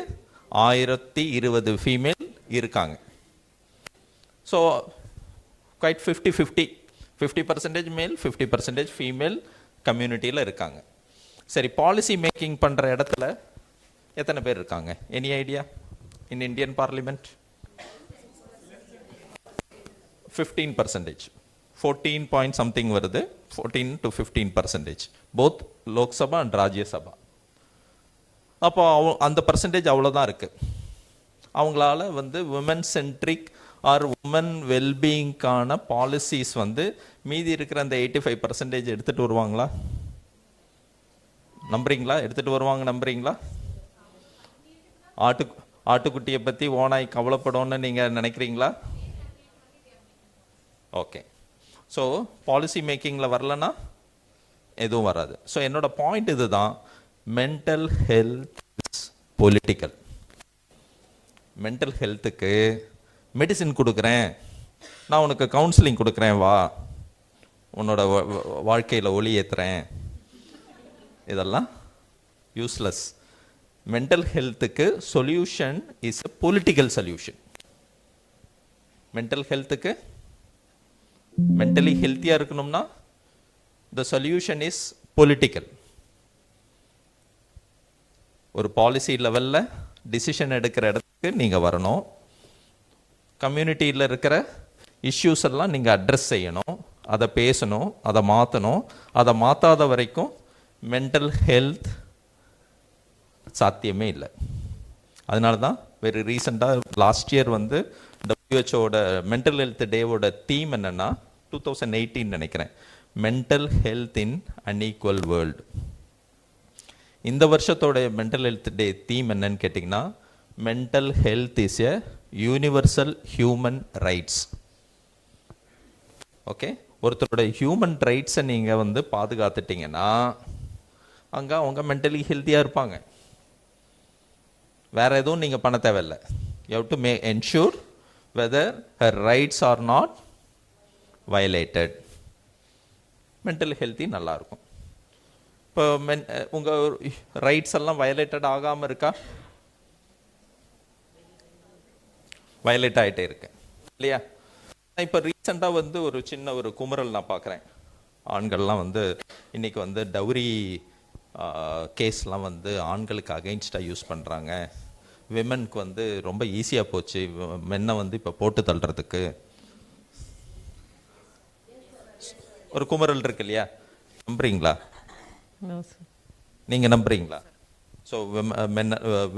1020 ஃபீமேல் இருக்காங்க. ஸோ குவைட் 50% மேல் 50% ஃபீமேல் கம்யூனிட்டியில் இருக்காங்க. சரி, பாலிசி மேக்கிங் பண்ணுற இடத்துல எத்தனை பேர் இருக்காங்க? Any idea in Indian parliament? 15%, 14 point something வருது, 14 to 15%, both Lok Sabha and Rajya Sabha. அப்போ அந்த பர்சன்டேஜ் அவ்வளோதான் இருக்கு. அவங்களால வந்து உமன் சென்ட்ரிக் ஆர் உமன் வெல்பீயிங்கான பாலிசிஸ் வந்து மீதி இருக்கிற அந்த 85% எடுத்துட்டு வருவாங்களா? நம்புறீங்களா? எடுத்துட்டு வருவாங்க நம்புறீங்களா? ஆட்டுக்குட்டியை பற்றி ஓனாய் கவலைப்படும்னு நீங்கள் நினைக்கிறீங்களா? ஓகே. ஸோ பாலிசி மேக்கிங்கில் வரலன்னா எதுவும் வராது. ஸோ என்னோட பாயிண்ட் இதுதான், mental health is political. Mental ஹெல்த்துக்கு மெடிசின் கொடுக்குறேன், நான் உனக்கு கவுன்சிலிங் கொடுக்குறேன், வா உன்னோட வாழ்க்கையில் ஒளி ஏற்றுறேன், இதெல்லாம் யூஸ்லெஸ். மென்டல் ஹெல்த்துக்கு solution is a political solution. Mental ஹெல்த்துக்கு மென்டலி ஹெல்த்தியாக இருக்கணும்னா த சொல்யூஷன் இஸ் பொலிட்டிக்கல். ஒரு பாலிசி லெவலில் டிசிஷன் எடுக்கிற இடத்துக்கு நீங்கள் வரணும். கம்யூனிட்டியில் இருக்கிற இஷ்யூஸ் எல்லாம் நீங்கள் அட்ரஸ் செய்யணும், அதை பேசணும், அதை மாற்றணும். அதை மாற்றாத வரைக்கும் மென்டல் ஹெல்த் சாத்தியமே இல்லை. அதனால தான் வெரி ரீசெண்டாக லாஸ்ட் இயர் வந்து WHO மென்டல் ஹெல்த் டேவோட தீம் என்னன்னா 2018 நினைக்கிறேன், mental health in unequal world. இந்த வருஷத்தோட மென்டல் ஹெல்த் டே தீம் என்னன்னு கேட்டிங்கன்னா, mental health is a universal human rights. Okay, ஒருத்தரோட ஹியூமன் ரைட்ஸை நீங்கள் வந்து பாதுகாத்துட்டீங்கன்னா அங்கே அவங்க மென்டலி ஹெல்த்தியாக இருப்பாங்க. வேற எதுவும் நீங்கள் பண்ண தேவையில்லை. You have to ensure whether her rights are not violated. Mental healthy நல்லாயிருக்கும். இப்போ உங்கள் ரைட்ஸ் எல்லாம் வயலேட்டட் ஆகாமல் இருக்கா? வயலேட் ஆகிட்டே இருக்கு இல்லையா? இப்போ ரீசெண்டாக வந்து ஒரு சின்ன ஒரு குமுறல் நான் பார்க்குறேன். ஆண்கள்லாம் வந்து இன்னைக்கு வந்து டவுரி கேஸ்லாம் வந்து ஆண்களுக்கு அகெயின்ஸ்டாக யூஸ் பண்ணுறாங்க. விமனுக்கு வந்து ரொம்ப ஈஸியாக போச்சு மென்னை வந்து இப்போ போட்டு தள்ளுறதுக்கு. ஒரு குமுறல் இருக்கு இல்லையா? நம்புறீங்களா? நீங்கள் நம்புறீங்களா? ஸோ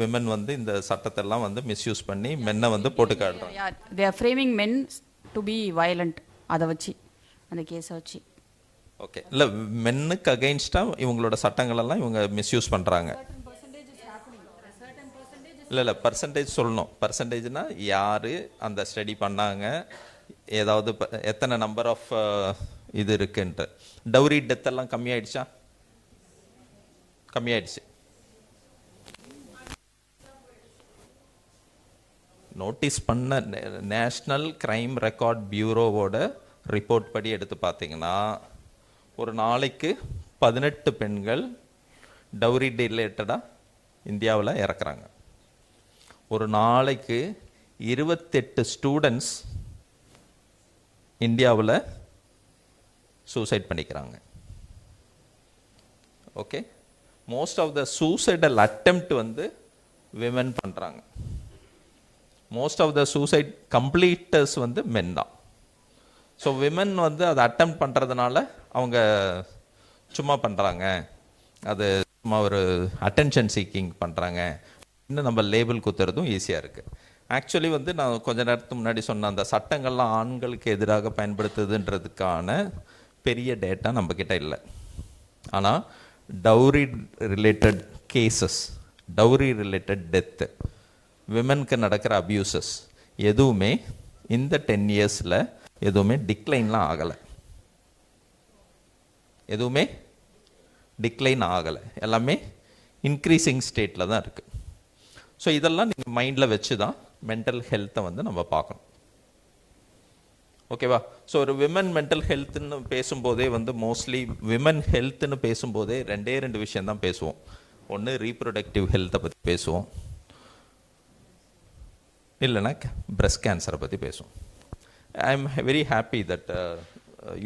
விமன் வந்து இந்த சட்டத்தெல்லாம் வந்து மிஸ்யூஸ் பண்ணி மென்னை வந்து போட்டு காட்டுறாங்க. They are framing men to be violent. அதை வச்சு அந்த கேஸை வச்சு. ஓகே, இல்லை மென்னுக்கு அகெயின்ஸ்டாக இவங்களோட சட்டங்களெல்லாம் இவங்க மிஸ்யூஸ் பண்ணுறாங்க. இல்லை பர்சன்டேஜ் சொல்லணும். பர்சன்டேஜ்னா யார் அந்த ஸ்டடி பண்ணாங்க, ஏதாவது எத்தனை நம்பர் ஆஃப் இது இருக்குன்ட்டு. டவுரி டெத் எல்லாம் கம்மியாயிடுச்சா? கம்மியாயிடுச்சு. நோட்டீஸ் பண்ண நேஷ்னல் கிரைம் ரெக்கார்ட் பியூரோவோட ரிப்போர்ட் படி எடுத்து பார்த்தீங்கன்னா ஒரு நாளைக்கு 18 பெண்கள் டவுரி ரிலேட்டடாக இந்தியாவில் இறக்குறாங்க. ஒரு நாளைக்கு 28 ஸ்டூடெண்ட்ஸ் இந்தியாவில் சூசைட் பண்ணிக்கிறாங்க. Okay, most of the suicidal attempt வந்து விமன் பண்ணுறாங்க. Most of the suicide completers வந்து மென் தான். ஸோ விமன் வந்து அதை அட்டெம்ப்ட் பண்ணுறதுனால அவங்க சும்மா பண்ணுறாங்க, அது சும்மா ஒரு அட்டென்ஷன் சீக்கிங் பண்ணுறாங்க, இன்னும் நம்ம லேபிள் குத்துறதும் ஈஸியாக இருக்குது. ஆக்சுவலி வந்து நான் கொஞ்ச நேரத்துக்கு முன்னாடி சொன்ன அந்த சட்டங்கள்லாம் ஆண்களுக்கு எதிராக பயன்படுத்துதுன்றதுக்கான பெரிய டேட்டா நம்மக்கிட்ட இல்லை. ஆனால் dowry related cases, dowry related death, விமனுக்கு நடக்கிற அப்யூசஸ் எதுவுமே இந்த 10 இயர்ஸில் எதுவுமே டிக்ளைன்லாம் ஆகலை. எதுவுமே டிக்ளைன் ஆகலை, எல்லாமே இன்க்ரீசிங் ஸ்டேட்டில் தான் இருக்குது. ஸோ இதெல்லாம் நீங்கள் மைண்டில் வச்சு தான் மென்டல் ஹெல்த்தை வந்து நம்ம பார்க்கணும். ஓகேவா? ஸோ ஒரு விமன் மென்டல் ஹெல்த்துன்னு பேசும்போதே வந்து மோஸ்ட்லி விமன் ஹெல்த்துன்னு பேசும்போதே ரெண்டு விஷயம் தான் பேசுவோம். ஒன்று ரீப்ரொடக்டிவ் ஹெல்த்தை பற்றி பேசுவோம், இல்லைன்னா பிரஸ்ட் கேன்சரை பற்றி பேசுவோம். I am very happy that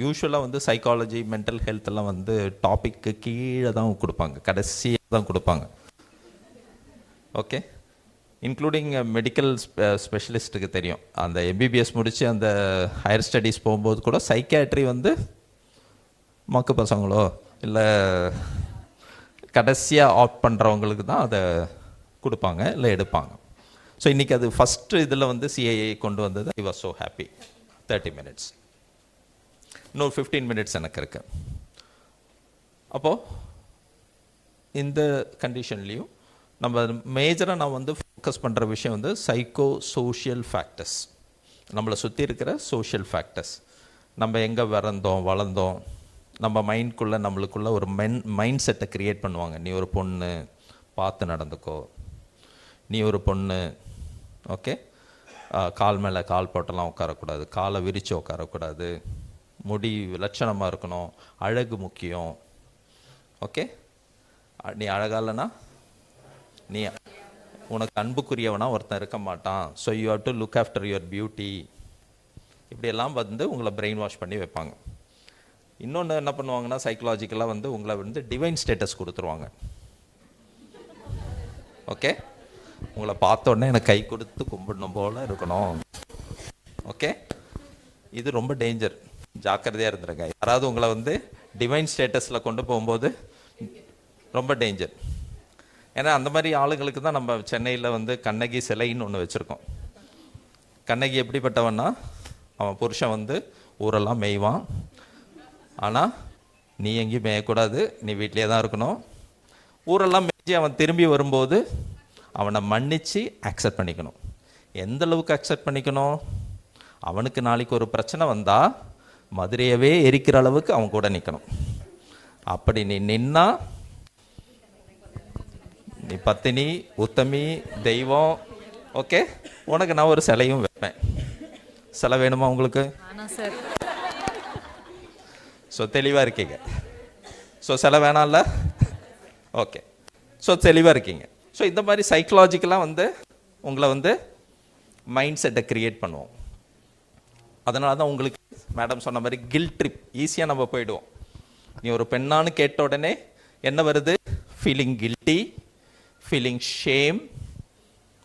யூஸ்வலாக வந்து சைக்காலஜி மென்டல் ஹெல்த்தெல்லாம் வந்து டாப்பிக்கு கீழே தான் கொடுப்பாங்க, கடைசியாக தான் கொடுப்பாங்க. ஓகே, இன்க்ளூடிங் மெடிக்கல் ஸ்பெஷலிஸ்ட்டுக்கு தெரியும். அந்த எம்பிபிஎஸ் முடித்து அந்த ஹையர் ஸ்டடீஸ் போகும்போது கூட சைக்காட்ரி வந்து மக்கு பசங்களோ இல்லை கடைசியாக ஆப்ட் பண்ணுறவங்களுக்கு தான் அதை கொடுப்பாங்க, இல்லை எடுப்பாங்க. ஸோ இன்றைக்கி அது ஃபஸ்ட்டு இதில் வந்து சிஐஏ கொண்டு வந்தது. I was so happy. 30 minutes, இன்னொரு 15 minutes எனக்கு இருக்கு. அப்போது இந்த கண்டிஷன்லேயும் நம்ம மேஜராக நான் வந்து ஃபோக்கஸ் பண்ணுற விஷயம் வந்து சைக்கோ சோஷியல் ஃபேக்டர்ஸ், நம்மளை சுற்றி இருக்கிற சோஷியல் ஃபேக்டர்ஸ். நம்ம எங்கே வளர்ந்தோம், நம்ம மைண்ட்குள்ளே நம்மளுக்குள்ளே ஒரு மைண்ட் செட்டை க்ரியேட் பண்ணுவாங்க. நீ ஒரு பொண்ணு, பார்த்து நடந்துக்கோ, நீ ஒரு பொண்ணு, ஓகே, கால் மேலே கால் போட்டெல்லாம் உட்காரக்கூடாது, காலை விரித்து உட்காரக்கூடாது, முடி லட்சணமாக இருக்கணும், அழகு முக்கியம், ஓகே, நீ அழகாலனா நீ உனக்கு அன்புக்குரியவனா ஒருத்தன் இருக்க மாட்டான், so you have to look after your beauty. இப்படியெல்லாம் வந்து உங்களை பிரெயின் வாஷ் பண்ணி வைப்பாங்க. இன்னொன்று என்ன பண்ணுவாங்கன்னா சைக்கலாஜிக்கலாக வந்து உங்களை வந்து டிவைன் ஸ்டேட்டஸ் கொடுத்துருவாங்க. ஓகே, உங்களை பார்த்த உடனே எனக்கு கை கொடுத்து கும்பிடணும் போல இருக்கணும். ஓகே, இது ரொம்ப டேஞ்சர், ஜாக்கிரதையாக இருந்துருங்க. யாராவது உங்களை வந்து டிவைன் ஸ்டேட்டஸில் கொண்டு போகும்போது ரொம்ப டேஞ்சர். ஏன்னா அந்த மாதிரி ஆளுங்களுக்கு தான் நம்ம சென்னையில் வந்து கண்ணகி சிலைன்னு ஒன்று வச்சுருக்கோம். கண்ணகி எப்படிப்பட்டவன்னா, அவன் புருஷன் வந்து ஊரெல்லாம் மேய்வான், ஆனால் நீ எங்கேயும் மேயக்கூடாது, நீ வீட்டிலே தான் இருக்கணும். ஊரெல்லாம் மேய்ச்சி அவன் திரும்பி வரும்போது அவனை மன்னித்து அக்செப்ட் பண்ணிக்கணும். எந்த அளவுக்கு அக்செப்ட் பண்ணிக்கணும்? அவனுக்கு நாளைக்கு ஒரு பிரச்சனை வந்தால் மதுரையவே எரிக்கிற அளவுக்கு அவன் கூட நிற்கணும். அப்படி நீ நின்னா நீ பத்தினி, உத்தமி, தெய்வம். ஓகே, உனக்கு நான் ஒரு சிலையும் வைப்பேன். சிலை வேணுமா உங்களுக்கு? சார், ஸோ தெளிவாக இருக்கீங்க. ஸோ சிலை வேணாம்ல? ஓகே, ஸோ தெளிவாக இருக்கீங்க. ஸோ இந்த மாதிரி சைக்கலாஜிக்கலாக வந்து உங்களை வந்து மைண்ட் செட்டை க்ரியேட் பண்ணுவோம். அதனால தான் உங்களுக்கு மேடம் சொன்ன மாதிரி கில்ட் ட்ரிப் ஈஸியாக நம்ம போயிடுவோம். நீ ஒரு பெண்ணான்னு கேட்ட உடனே என்ன வருது? Feeling guilty, feeling shame,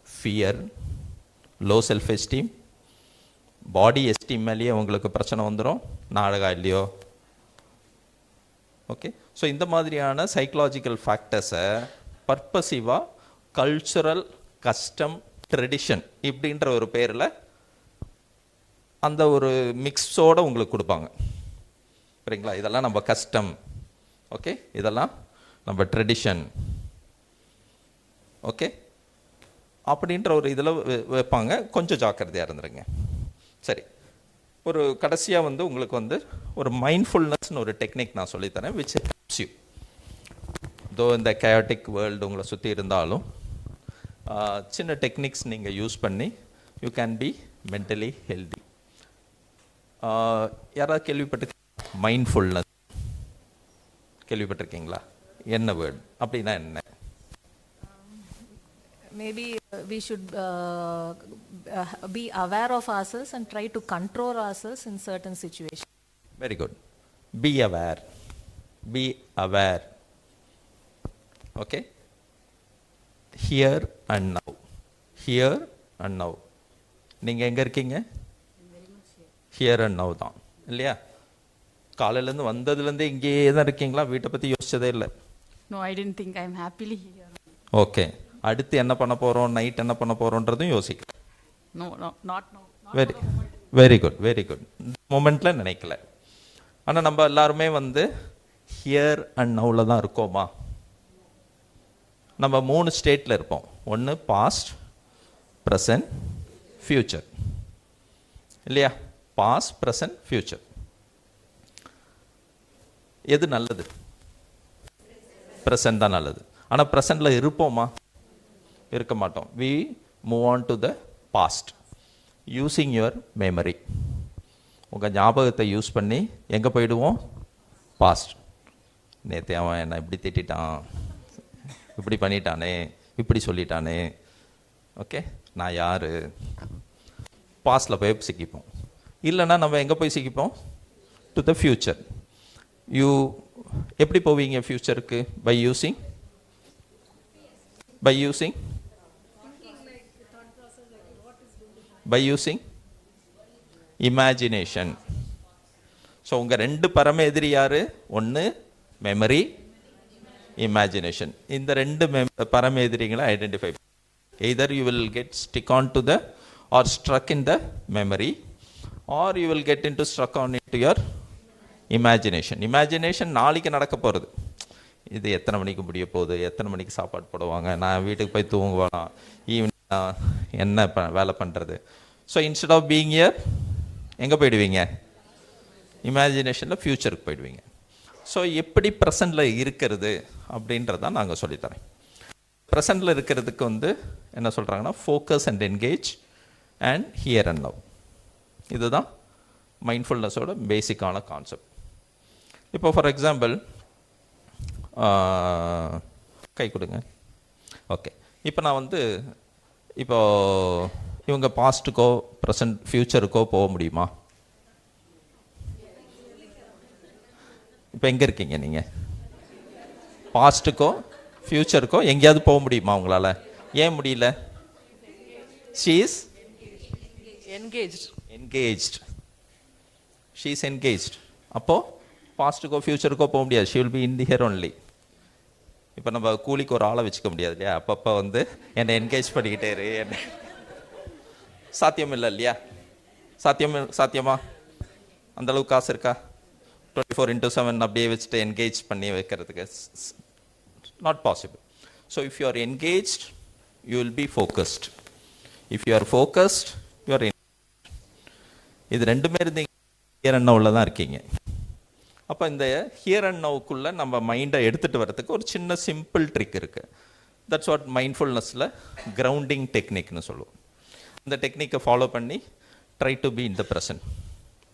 fear, low self esteem, body esteem மேலேயே உங்களுக்கு பிரச்சனை வந்துடும், நான் அழகா இல்லையோ. ஓகே, ஸோ இந்த மாதிரியான சைக்கலாஜிக்கல் ஃபேக்டர்ஸை பர்பசிவாக கல்ச்சுரல், கஸ்டம், ட்ரெடிஷன் இப்படின்ற ஒரு பேரில் அந்த ஒரு மிக்ஸோடு உங்களுக்கு கொடுப்பாங்க. சரிங்களா? இதெல்லாம் நம்ம கஸ்டம், ஓகே, இதெல்லாம் நம்ம ட்ரெடிஷன், ஓகே, அப்படின்ற ஒரு இதில் வைப்பாங்க. கொஞ்சம் ஜாக்கிரதையாக இருந்துருங்க. சரி, ஒரு கடைசியாக வந்து உங்களுக்கு வந்து ஒரு மைண்ட்ஃபுல்னஸ்னு ஒரு டெக்னிக் நான் சொல்லித்தரேன், விச் ஹெல்ப்ஸ் யூ. தோ இந்த கேட்டிக் வேர்ல்டு உங்களை சுற்றி இருந்தாலும் சின்ன டெக்னிக்ஸ் நீங்கள் யூஸ் பண்ணி you can be mentally healthy. யாராவது மைண்ட்ஃபுல்னஸ் கேள்விப்பட்டிருக்கீங்களா? என்ன வேர்டு, அப்படின்னா என்ன? maybe we should be aware of ourselves and try to control ourselves in certain situations. Very good. Be aware. Be aware. Okay? Here and now. Here and now. நீங்கள் எங்கே இருக்கீங்க? Here and now தான், இல்லையா? காலையிலேருந்து வந்ததுலேருந்து இங்கேயே தான் இருக்கீங்களா? வீட்டை பற்றி யோசிச்சதே இல்லை? No, I didn't think. I'm happily here. Okay, அடுத்து என்ன பண்ண போகிறோம், நைட் என்ன பண்ண போகிறோன்றதும் யோசிக்க. No, no, not no. Very very good very good. மொமெண்ட்டில் நினைக்கல. ஆனால் நம்ம எல்லாருமே வந்து ஹியர் அண்ட் நவுவில் தான் இருக்கோமா? நம்ம 3 ஸ்டேட்டில் இருப்போம். ஒன்று பாஸ்ட், ப்ரெசன்ட், ஃப்யூச்சர். இல்லையா? Past, present, future. எது நல்லது? ப்ரெசன்ட் தான் நல்லது. ஆனால் ப்ரெசண்டில் இருப்போமா? இருக்க மாட்டோம். We move on to the past using your memory. உங்கள் ஞாபகத்தை யூஸ் பண்ணி எங்கே போயிடுவோம்? பாஸ்ட். நேற்று அவன் என்னை இப்படி திட்டான், இப்படி பண்ணிட்டானே, இப்படி சொல்லிட்டானே, ஓகே நான் யார்? பாஸ்டில் போய் சிக்கிப்போம். இல்லைன்னா நம்ம எங்கே போய் சிக்கிப்போம்? To the future. யூ எப்படி போவீங்க ஃப்யூச்சருக்கு? By using imagination. ஸோ உங்கள் 2 பரம எதிரி யாரு? ஒன்று மெமரி, இமேஜினேஷன். இந்த 2 பரம எதிரிகளை identify. Either you will get stick on to the or struck in the memory, or you will get in to struck on in to your imagination. Imagination நாளைக்கு நடக்க போகிறது. இது எத்தனை மணிக்கு முடிய போகுது, எத்தனை மணிக்கு சாப்பாடு போடுவாங்க, நான் வீட்டுக்கு போய் தூங்குவேனா, ஈவினிங் என்ன வேலை பண்ணுறது. So instead of being here எங்கே போயிடுவீங்க? இமேஜினேஷனில் ஃப்யூச்சருக்கு போயிடுவீங்க. ஸோ எப்படி ப்ரெசண்டில் இருக்கிறது அப்படின்றதான் நாங்கள் சொல்லித்தரேன். ப்ரெசண்டில் இருக்கிறதுக்கு வந்து என்ன சொல்கிறாங்கன்னா focus and engage and here and now. இதுதான் மைண்ட்ஃபுல்னஸோட பேசிக்கான கான்செப்ட். இப்போ ஃபார் எக்ஸாம்பிள் கை கொடுங்க. ஓகே, இப்போ நான் வந்து இப்போ இவங்க பாஸ்ட்டுக்கோ ப்ரெசன்ட் ஃப்யூச்சருக்கோ போக முடியுமா? இப்போ எங்கே இருக்கீங்க நீங்கள்? பாஸ்ட்டுக்கோ ஃப்யூச்சருக்கோ எங்கேயாவது போக முடியுமா உங்களால்? ஏன் முடியல? She is engaged. She is engaged. அப்போது பாஸ்ட்டுக்கோ ஃப்யூச்சருக்கோ போக முடியாது. She will be in the here only. இப்போ நம்ம கூலிக்கு ஒரு ஆளை வச்சுக்க முடியாது இல்லையா? அப்பப்போ வந்து என்னை என்கேஜ் பண்ணிக்கிட்டே இரு, என்ன சாத்தியம் இல்லை இல்லையா? சாத்தியமா? அந்தளவுக்கு காசு இருக்கா? 24/7 அப்படியே வச்சுட்டு என்கேஜ் பண்ணி வைக்கிறதுக்கு not possible. So if you R engaged you will be focused. If you R focused you are. இது 2மே இருந்தீங்க ஹியர் அண்ட் நவ்வில் தான் இருக்கீங்க. அப்போ இந்த ஹியர் அண்ட் நவுக்குள்ளே நம்ம மைண்டை எடுத்துகிட்டு வரதுக்கு ஒரு சின்ன சிம்பிள் ட்ரிக் இருக்குது. தட்ஸ் வாட் மைண்ட்ஃபுல்னஸில் கிரவுண்டிங் டெக்னிக்னு சொல்லுவோம். இந்த டெக்னிக்கை ஃபாலோ பண்ணி try to be in the present.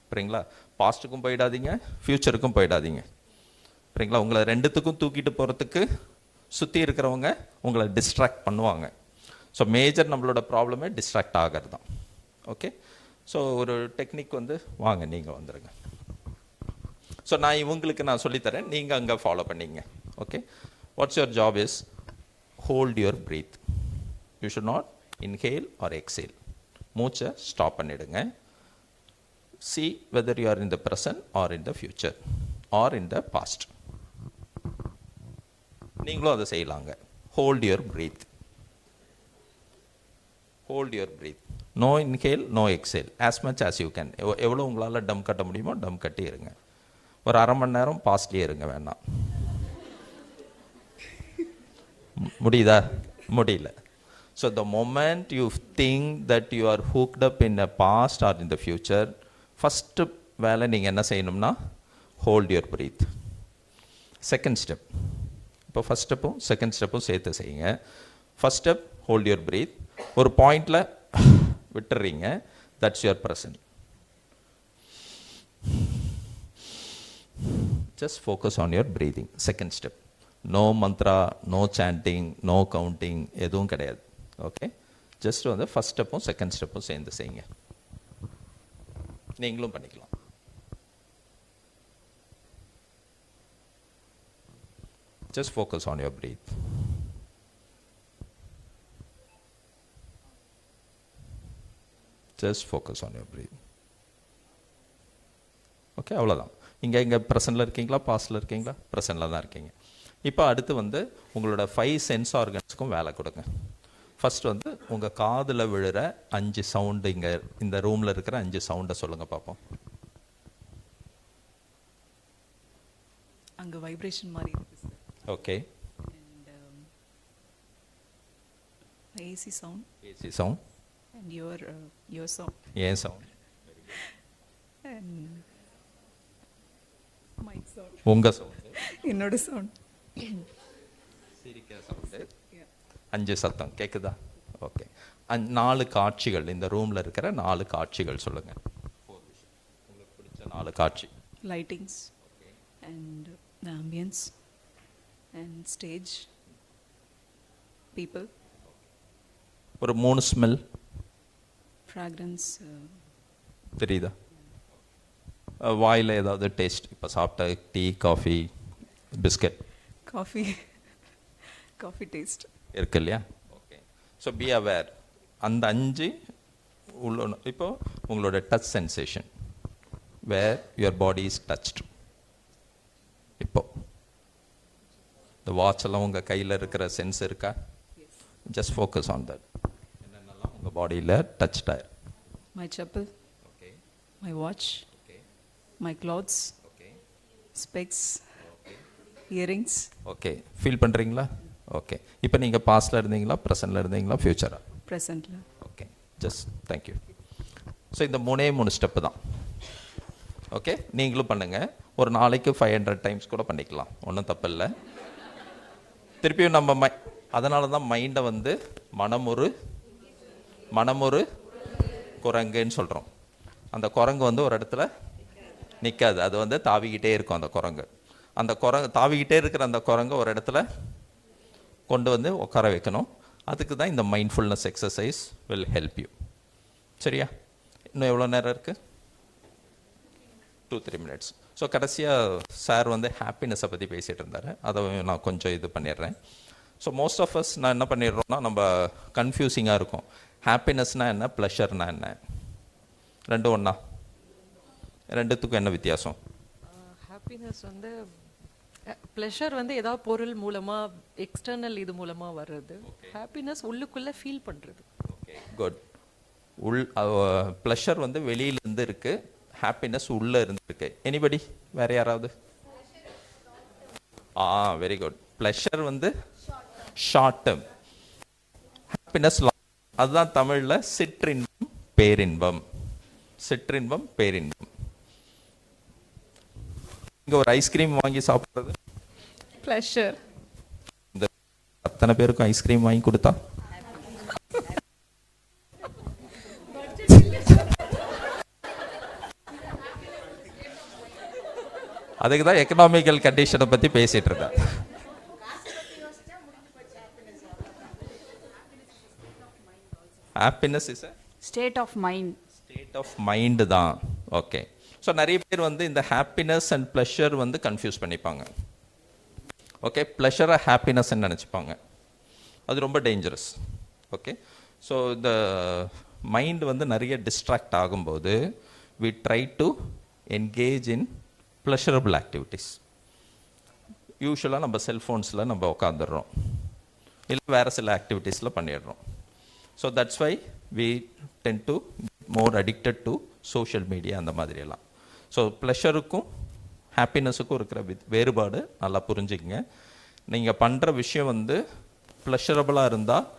சரிங்களா? பாஸ்ட்டுக்கும் போயிடாதீங்க, ஃப்யூச்சருக்கும் போயிடாதீங்க. சரிங்களா? உங்களை 2த்துக்கும் தூக்கிட்டு போகிறதுக்கு சுற்றி இருக்கிறவங்க உங்களை டிஸ்ட்ராக்ட் பண்ணுவாங்க. ஸோ மேஜர் நம்மளோட ப்ராப்ளமே டிஸ்ட்ராக்ட் ஆகிறது தான். ஓகே, ஸோ ஒரு டெக்னிக் வந்து வாங்க நீங்கள் வந்துடுங்க. ஸோ நான் இவங்களுக்கு நான் சொல்லித்தரேன், நீங்கள் அங்கே ஃபாலோ பண்ணிங்க. Okay, what's your job is hold your breath. You should not inhale or exhale. மூச்சை ஸ்டாப் பண்ணிடுங்க. See whether you are in the present or in the future or in the past. நீங்களும் அதை செய்யலாங்க. Hold your breath. Hold your breath. No inhale, no exhale. As much as you can. எவ்வளோ உங்களால் டம் கட்ட முடியுமோ டம் கட்டி இருங்க. ஒரு 1/2 மணி நேரம் பாஸ்ட்லேயே இருங்க. வேணாம், முடியுதா? முடியல. So the moment you think that you are hooked up in the past or in the future, first வேலை நீங்கள் என்ன செய்யணும்னா hold your breath. Second step, இப்போ ஃபஸ்ட் ஸ்டெப்பும் செகண்ட் ஸ்டெப்பும் சேர்த்து செய்யுங்க. First step hold your breath. ஒரு பாயிண்டில் விட்டுறீங்க. That's your present. Just focus on your breathing. Second step, no mantra, no chanting, no counting, எதுவும் கிடையாது. ஓகே, ஜஸ்ட் வந்து ஃபஸ்ட் ஸ்டெப்பும் செகண்ட் ஸ்டெப்பும் சேர்ந்து செய்யுங்க. நீங்களும் பண்ணிக்கலாம். Just focus on your breath. Just focus on your breath. Okay, அவ்வளோதான். இங்கே ப்ரெசன்ட்டில் இருக்கீங்களா, பாஸ்டில் இருக்கீங்களா? ப்ரெசன்ட்டில் தான் இருக்கீங்க. இப்போ அடுத்து வந்து உங்களோட 5 சென்ஸ் ஆர்கன்ஸ்க்கும் வேலை கொடுங்க. ஃபர்ஸ்ட் வந்து உங்கள் காதில் விழுற 5 சவுண்டு, இங்கே இந்த ரூமில் இருக்கிற 5 சவுண்டை சொல்லுங்கள் பார்ப்போம். அங்கே வைப்ரேஷன் மாதிரி இருக்கு sir. Okay. AC sound. AC sound. And your sound. ஏன் சவுண்ட்? And mic sound. உங்கள் சவுண்ட். என்னோட சவுண்ட். சிரிக்கிற சவுண்டு. 5 சத்தம் கேட்குதா? ஓகே. 4 காட்சிகள், இந்த ரூமில் இருக்கிற 4 காட்சிகள் சொல்லுங்கள். உங்களுக்கு பிடிச்ச 4 காட்சி. Lightings and the ambience and stage, people. ஒரு 3 ஸ்மெல். fragrance. தெரியுதா? வாயில் ஏதாவது டேஸ்ட், இப்போ சாப்பிட்ட tea, coffee, biscuit. Coffee taste இருக்கு இல்லையா? ஓகே. So be aware. அந்த 5 உள்ள இப்போ உங்களோட touch sensation, where your body is touched. இப்போ இந்த வாட்ச் எல்லாம் உங்கள் கையில் இருக்கிற சென்ஸ் இருக்கா? Just focus on that. என்னென்னலாம் உங்கள் பாடியில் டச்ட் ஆயிரு? My chappal. Okay. My watch. Okay. My clothes. Okay. Specs. Earrings. Okay. Feel பண்ணுறீங்களா? ஓகே. இப்போ நீங்கள் பாஸ்டில் இருந்தீங்களா, ப்ரெசண்டில் இருந்தீங்களா, ஃப்யூச்சரா? ப்ரெசண்டில். ஓகே. Just thank you. ஸோ இந்த 3 ஸ்டெப்பு தான். ஓகே. நீங்களும் பண்ணுங்கள். ஒரு நாளைக்கு 500 டைம்ஸ் கூட பண்ணிக்கலாம், ஒன்றும் தப்பு இல்லை. திருப்பியும் நம்ம அதனால தான் மைண்டை வந்து மனமொரு குரங்குன்னு சொல்கிறோம். அந்த குரங்கு வந்து ஒரு இடத்துல நிற்காது, அது வந்து தாவிக்கிட்டே இருக்கும். அந்த குரங்கு தாவிக்கிட்டே இருக்கிற அந்த குரங்கு ஒரு இடத்துல கொண்டு வந்து உட்கார வைக்கணும். அதுக்கு தான் இந்த mindfulness exercise will help you. சரியா? இன்னும் எவ்வளோ நேரம் இருக்குது? 2-3 minutes. ஸோ கடைசியாக சார் வந்து ஹாப்பினஸை பற்றி பேசிகிட்டு இருந்தார், அதை நான் கொஞ்சம் இது பண்ணிடுறேன். ஸோ மோஸ்ட் ஆஃப் அஸ் நான் என்ன பண்ணிடுறோம்னா, நம்ம கன்ஃபியூசிங்காக இருக்கும். ஹாப்பினஸ்னால் என்ன, ப்ளஷர்னா என்ன? ரெண்டும் ஒன்றா? ரெண்டுத்துக்கும் என்ன வித்தியாசம்? ஹாப்பினஸ் வந்து ப்ளஷர் வந்து ஏதாவது பொருள் மூலமாக, எக்ஸ்டர்னல் இது மூலமாக வர்றது. ஹாப்பினஸ் உள்ளுக்குள்ளே ஃபீல் பண்ணுறது. Okay, good. ப்ளஷர் வந்து வெளியிலேருந்து இருக்குது, ஹாப்பினஸ் உள்ளே இருந்துருக்கு. எனிபடி? வேற யாராவது? Very good. ப்ளஷர் வந்து ஷார்ட் டேர்ம், ஹாப்பினஸ் லாங். அதுதான் தமிழில் சிற்றின்பம் பேரின்பம். சிற்றின்பம் பேரின்பம். இங்கே ஒரு ஐஸ்கிரீம் வாங்கி சாப்பிட்றது ப்ளஷர். இந்த அத்தனை பேருக்கும் ஐஸ்கிரீம் வாங்கி கொடுத்தா அதுக்கு தான் எக்கனாமிக்கல் கண்டிஷனை பற்றி பேசிட்டு இருந்தேன். Happiness is state of mind. State of mind தான். ஓகே. ஸோ நிறைய பேர் வந்து இந்த ஹாப்பினஸ் அண்ட் ப்ளஷர் வந்து கன்ஃபியூஸ் பண்ணிப்பாங்க. ஓகே. ப்ளஷரை ஹாப்பினஸ்ன்னு நினச்சிப்பாங்க. அது ரொம்ப டேஞ்சரஸ். ஓகே. ஸோ இந்த மைண்ட் வந்து நிறைய டிஸ்ட்ராக்ட் ஆகும்போது we try to engage in pleasurable activities. யூஸ்வலாக நம்ம செல்ஃபோன்ஸில் நம்ம உட்காந்துடுறோம், இல்லை வேறு சில ஆக்டிவிட்டீஸில் பண்ணிடுறோம். So that's why we tend to more addicted to social media அந்த மாதிரியெல்லாம். ஸோ ப்ளஷருக்கும் ஹாப்பினஸுக்கும் இருக்கிற வேறுபாடு நல்லா புரிஞ்சுக்கங்க. நீங்கள் பண்ணுற விஷயம் வந்து ப்ளஷரபுளாக இருந்தால்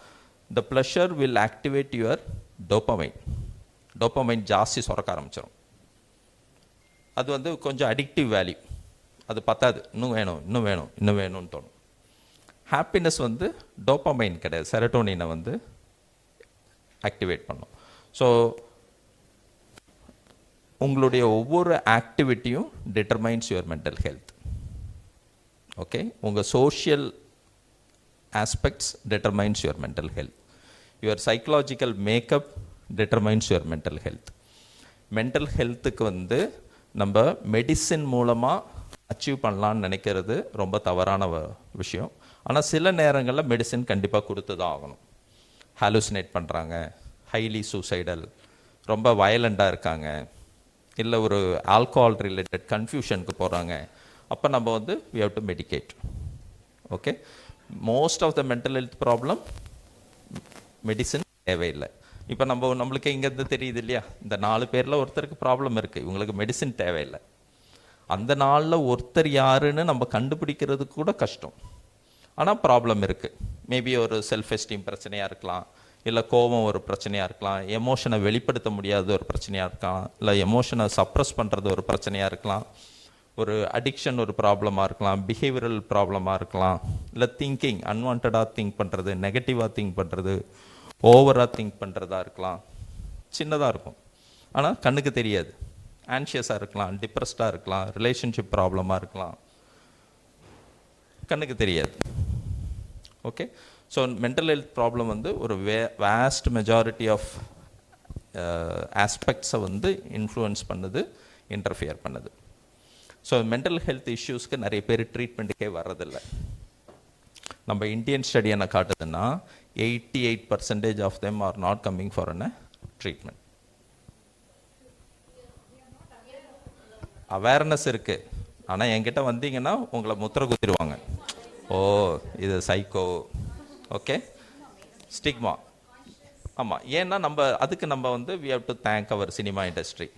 த pleasure will activate your dopamine. Dopamine ஜாஸ்தி சுரக்க ஆரம்பிச்சிடும். அது வந்து கொஞ்சம் அடிக்டிவ் வேல்யூ. அது பத்தாது, இன்னும் வேணும் இன்னும் வேணும் இன்னும் வேணும்னு தோணும். ஹாப்பினஸ் வந்து டோப்பமைன் கிடையாது, செரட்டோனினை வந்து ஆக்டிவேட் பண்ணும். ஸோ உங்களுடைய ஒவ்வொரு ஆக்டிவிட்டியும் determines your mental health. Okay. உங்கள் social aspects determines your mental health. Your psychological makeup determines your mental health. Mental ஹெல்த்துக்கு வந்து நம்ம மெடிசின் மூலமாக அச்சீவ் பண்ணலான்னு நினைக்கிறது ரொம்ப தவறான விஷயம். ஆனால் சில நேரங்களில் மெடிசின் கண்டிப்பாக கொடுத்து தான் ஆகணும். ஹாலுசினேட் பண்ணுறாங்க, ஹைலி சூசைடல், ரொம்ப வயலண்டாக இருக்காங்க, இல்லை ஒரு ஆல்கஹால் ரிலேட்டட் கன்ஃபியூஷனுக்கு போகிறாங்க, அப்போ நம்ம வந்து we have to medicate. Okay. Most of the mental health problem medicine தேவையில்லை. இப்போ நம்மளுக்கு இங்கேருந்து தெரியுது இல்லையா, இந்த 4 பேரில் ஒருத்தருக்கு ப்ராப்ளம் இருக்குது, இவங்களுக்கு மெடிசின் தேவையில்லை. அந்த நாளில் ஒருத்தர் யாருன்னு நம்ம கண்டுபிடிக்கிறது கூட கஷ்டம். ஆனால் ப்ராப்ளம் இருக்குது. மேபி ஒரு செல்ஃப் எஸ்டீம் பிரச்சனையாக இருக்கலாம், இல்லை கோபம் ஒரு பிரச்சனையாக இருக்கலாம், எமோஷனை வெளிப்படுத்த முடியாத ஒரு பிரச்சனையாக இருக்கலாம், இல்லை எமோஷனை சப்ரஸ் பண்ணுறது ஒரு பிரச்சனையாக இருக்கலாம், ஒரு அடிக்ஷன் ஒரு ப்ராப்ளமாக இருக்கலாம், பிஹேவியரல் ப்ராப்ளமாக இருக்கலாம், இல்லை திங்கிங் அன்வான்டாக திங்க் பண்ணுறது, நெகட்டிவாக திங்க் பண்ணுறது, ஓவராக திங்க் பண்ணுறதா இருக்கலாம். சின்னதாக இருக்கும், ஆனால் கண்ணுக்கு தெரியாது. ஆன்ஷியஸாக இருக்கலாம், டிப்ரெஸ்டாக இருக்கலாம், ரிலேஷன்ஷிப் ப்ராப்ளமாக இருக்கலாம், கண்ணுக்கு தெரியாது. Okay, so mental health problem வந்து ஒரு வேஸ்ட் மெஜாரிட்டி ஆஃப் ஆஸ்பெக்ட்ஸை வந்து இன்ஃப்ளூயன்ஸ் பண்ணுது, இன்டர்ஃபியர் பண்ணுது. ஸோ மென்டல் ஹெல்த் இஷ்யூஸ்க்கு நிறைய பேர் ட்ரீட்மெண்ட்டுக்கே வர்றதில்லை. நம்ம இந்தியன் ஸ்டடி என்ன காட்டுதுன்னா 88% of them are not coming for a treatment. Awareness இருக்குது, ஆனால் என்கிட்ட வந்தீங்கன்னா உங்களை முத்திரை குத்திடுவாங்க, ஓ இது சைக்கோ. Okay, stigma. ஆமாம், ஏன்னா அதுக்கு நம்ம வந்து we have to thank our cinema industry.